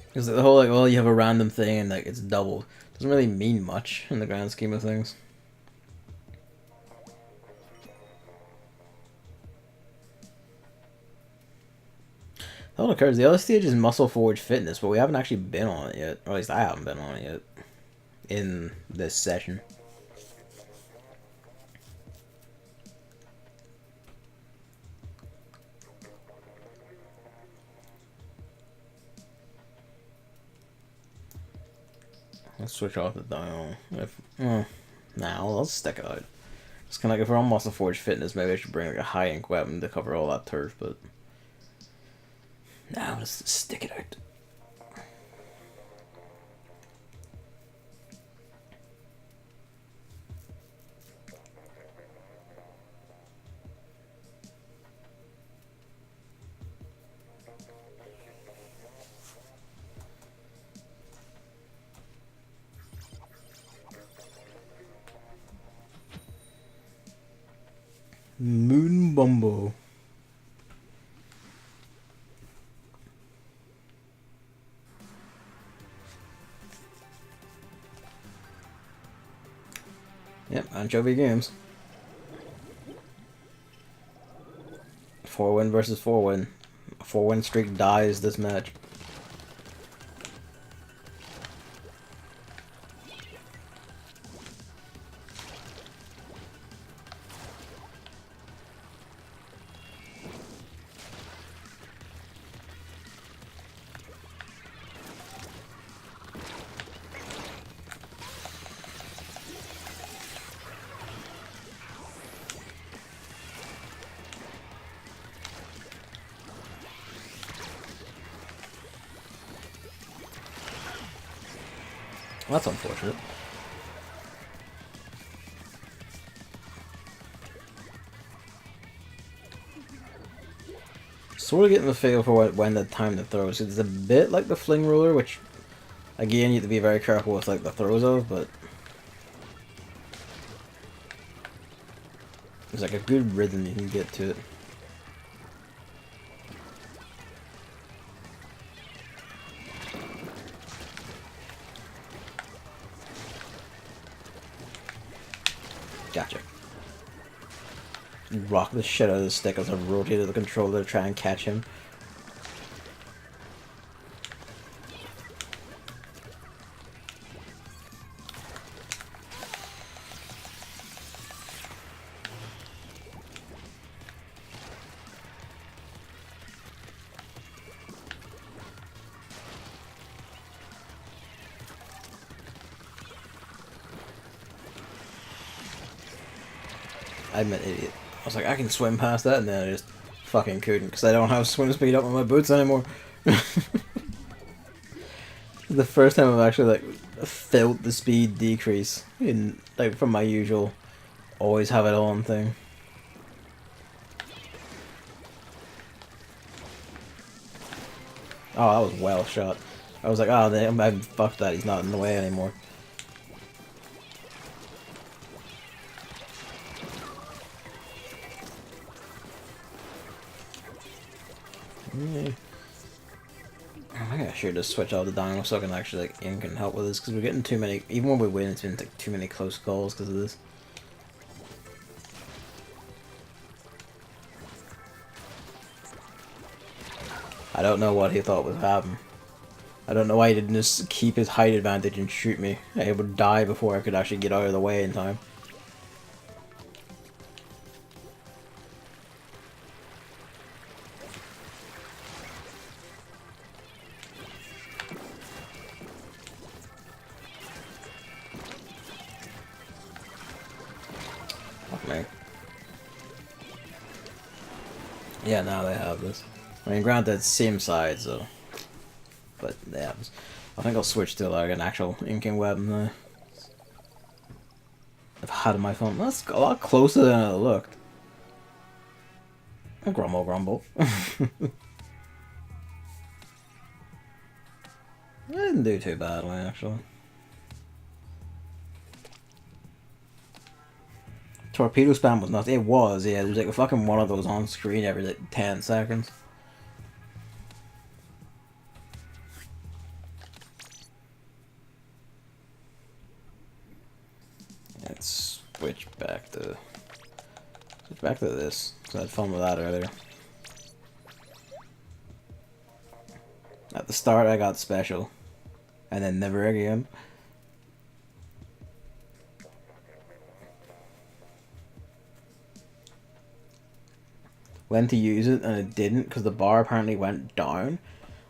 Because the whole like, well, you have a random thing and like it's doubled doesn't really mean much in the grand scheme of things. That occurs. The other stage is Muscle Forge Fitness, but we haven't actually been on it yet. Or at least I haven't been on it yet. In this session. Let's switch off the dial. Nah, let's stick it out. It's kind of like if we're on Muscle Forge Fitness, maybe I should bring like a high ink weapon to cover all that turf, but nah, let's stick it out. Moon Bumbo. Yep, Anchovy Games. 4-win versus 4-win. A 4-win streak dies this match. Well, that's unfortunate. Sort of getting the feel for when the time to throw. So it's a bit like the fling ruler, which again you have to be very careful with like the throws of, but there's like a good rhythm you can get to it. Gotcha. Rock the shit out of the stick as I rotated the controller to try and catch him. I'm an idiot. I was like, I can swim past that, and then I just fucking couldn't, because I don't have swim speed up on my boots anymore. The first time I've actually, like, felt the speed decrease, in like, from my usual always have it on thing. Oh, that was well shot. I was like, oh, I'm fucked that, he's not in the way anymore. Yeah. I think I should just switch out the dynamo so I can actually like ink and help with this, because we're getting too many, even when we win it's been like too many close calls because of this. I don't know what he thought was happening. I don't know why he didn't just keep his height advantage and shoot me. I would die before I could actually get out of the way in time. Yeah, now they have this. I mean, granted, same side, so... But they have this. I think I'll switch to like an actual inking weapon now. Of had my phone. That's a lot closer than it looked. Grumble, grumble. I didn't do too badly, actually. Torpedo spam was nothing. It was, yeah. There's like a fucking one of those on screen every like 10 seconds. Let's switch back to this. So I had fun with that earlier. At the start, I got special, and then never again. Went to use it and it didn't because the bar apparently went down.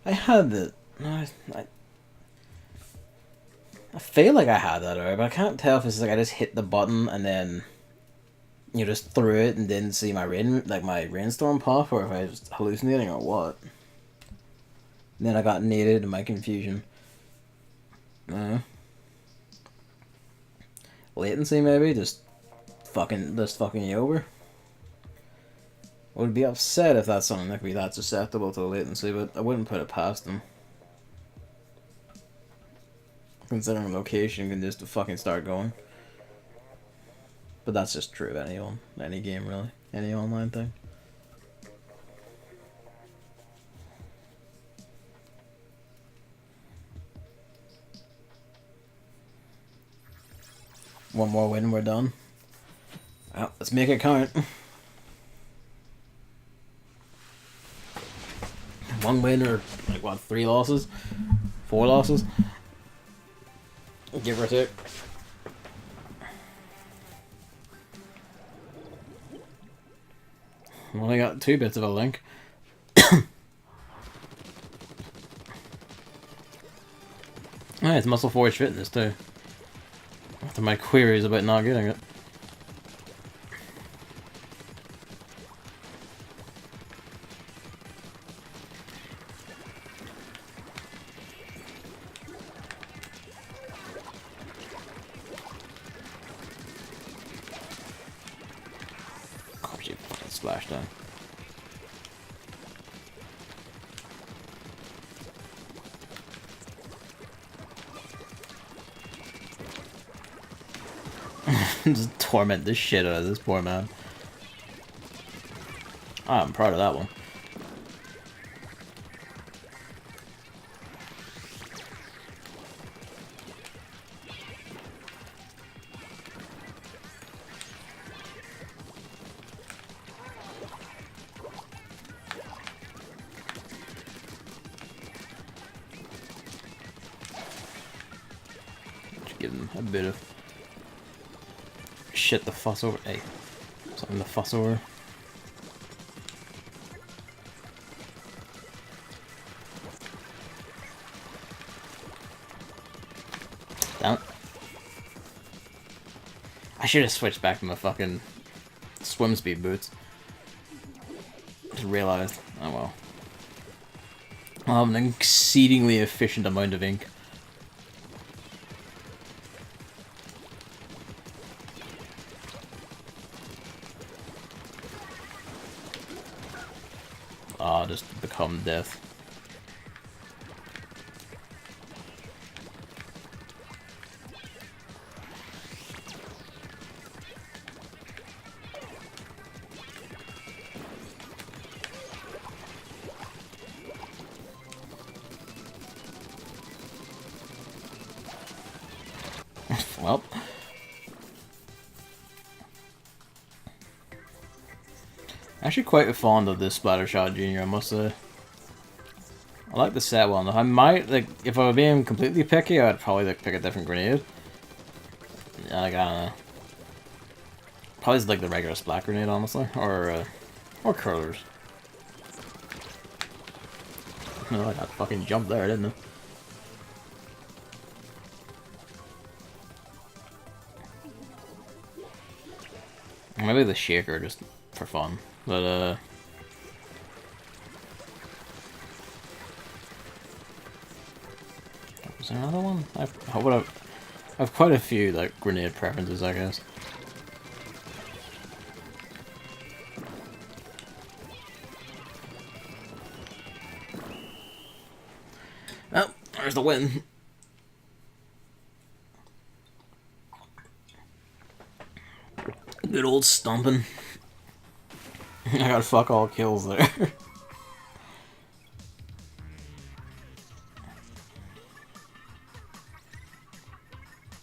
I had the. I feel like I had that earlier, but I can't tell if it's like I just hit the button and then you just threw it and didn't see my rainstorm pop, or if I was hallucinating or what. And then I got needed in my confusion. Latency maybe just fucking you over. I would be upset if that's something that could be that susceptible to latency, but I wouldn't put it past them. Considering location can just fucking start going. But that's just true of anyone, any game really, any online thing. One more win, we're done. Well, let's make it count. One win or, like, what, 3 losses? 4 losses? Give or take. Only got 2 bits of a link. Oh, it's Muscle Forge Fitness too. After my queries about not getting it. Course you fucking splashed down. Just torment the shit out of this poor man. I'm proud of that one. Just give him a bit of shit to fuss over. Hey, something to fuss over. Damn it. I should have switched back to my fucking swim speed boots. Just realized. Oh well. I have an exceedingly efficient amount of ink. Just become death. Well. Actually quite fond of this Splattershot Jr, I must say. I like the set one. I might, like, if I were being completely picky, I'd probably like pick a different grenade. Like, I don't know. Probably just like the regular Splat grenade, honestly. Or curlers. No, I got fucking jumped there, didn't I? Maybe the shaker just for fun. But, is there another one? I have quite a few, like, grenade preferences, I guess. There's the win. Good old stomping. I got fuck all kills there.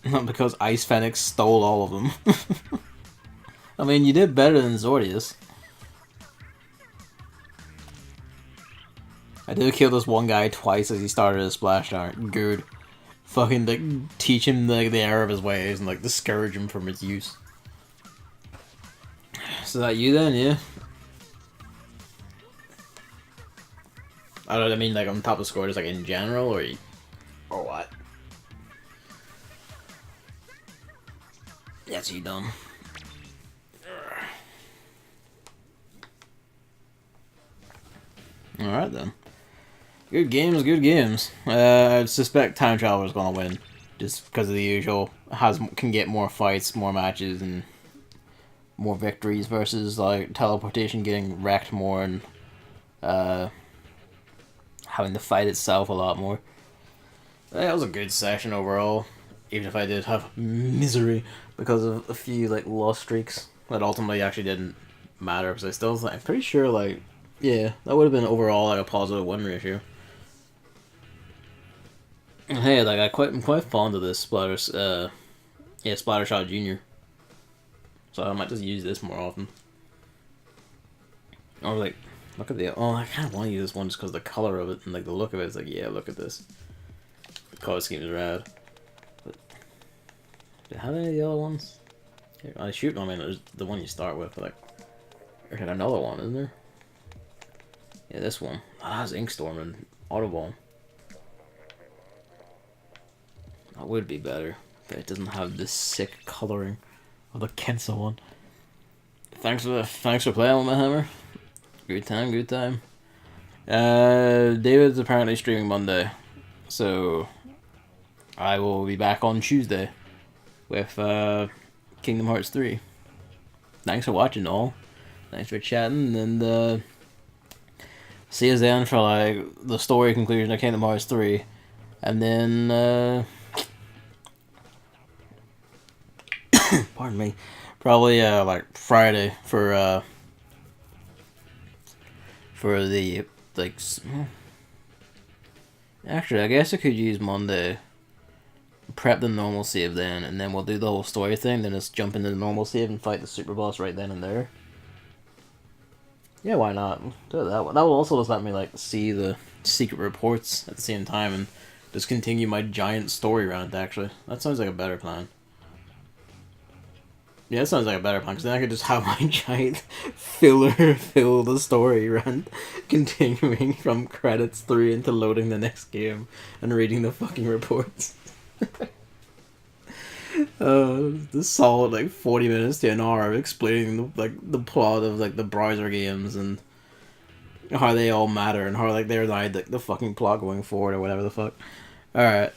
Not because Ice Phoenix stole all of them. I mean, you did better than Zordius. I did kill this one guy twice as he started his splash dart. Good. Fucking, like, teach him, like, the error of his ways and, like, discourage him from its use. So that you then, yeah? I mean, like, on top of score, just, like, in general, or what? That's you done. Alright then. Good games, good games. I suspect Time Traveler's gonna win. Just because of the usual. Can get more fights, more matches, and more victories versus like Teleportation getting wrecked more and having to fight itself a lot more. That was a good session overall. Even if I did have misery because of a few like lost streaks that ultimately actually didn't matter, because I still I'm pretty sure like yeah, that would have been overall like a positive win ratio. Hey, like I'm quite fond of this Splattershot Jr. So I might just use this more often. Or like, look at the I kind of want to use this one just because the color of it and like the look of it is like, yeah, look at this. The color scheme is rad. But do you have any of the other ones? I shoot. I mean, there's the one you start with, but like, there's another one, isn't there? Yeah, this one. Ah, that's Inkstorm and Autobomb. That would be better, but it doesn't have this sick coloring of the Kensa one. Thanks for playing with my hammer. Good time, good time. David's apparently streaming Monday, so I will be back on Tuesday with Kingdom Hearts 3. Thanks for watching, all. Thanks for chatting, and see us then for like the story conclusion of Kingdom Hearts 3, and then pardon me, probably like Friday for the like. Actually, I guess I could use Monday. Prep the normal save then, and then we'll do the whole story thing. Then just jump into the normal save and fight the super boss right then and there. Yeah, why not? Do that one. That will also just let me like see the secret reports at the same time and just continue my giant story rant. Actually, that sounds like a better plan. Yeah, that sounds like a better plan, because then I could just have my giant fill the story rant, continuing from credits 3 into loading the next game and reading the fucking reports. This solid like 40 minutes to an hour of explaining the plot of like the browser games and how they all matter and how like they're like the fucking plot going forward or whatever the fuck. Alright.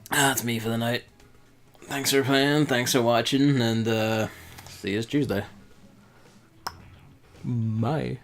That's me for the night. Thanks for playing, thanks for watching, and see you Tuesday. Bye.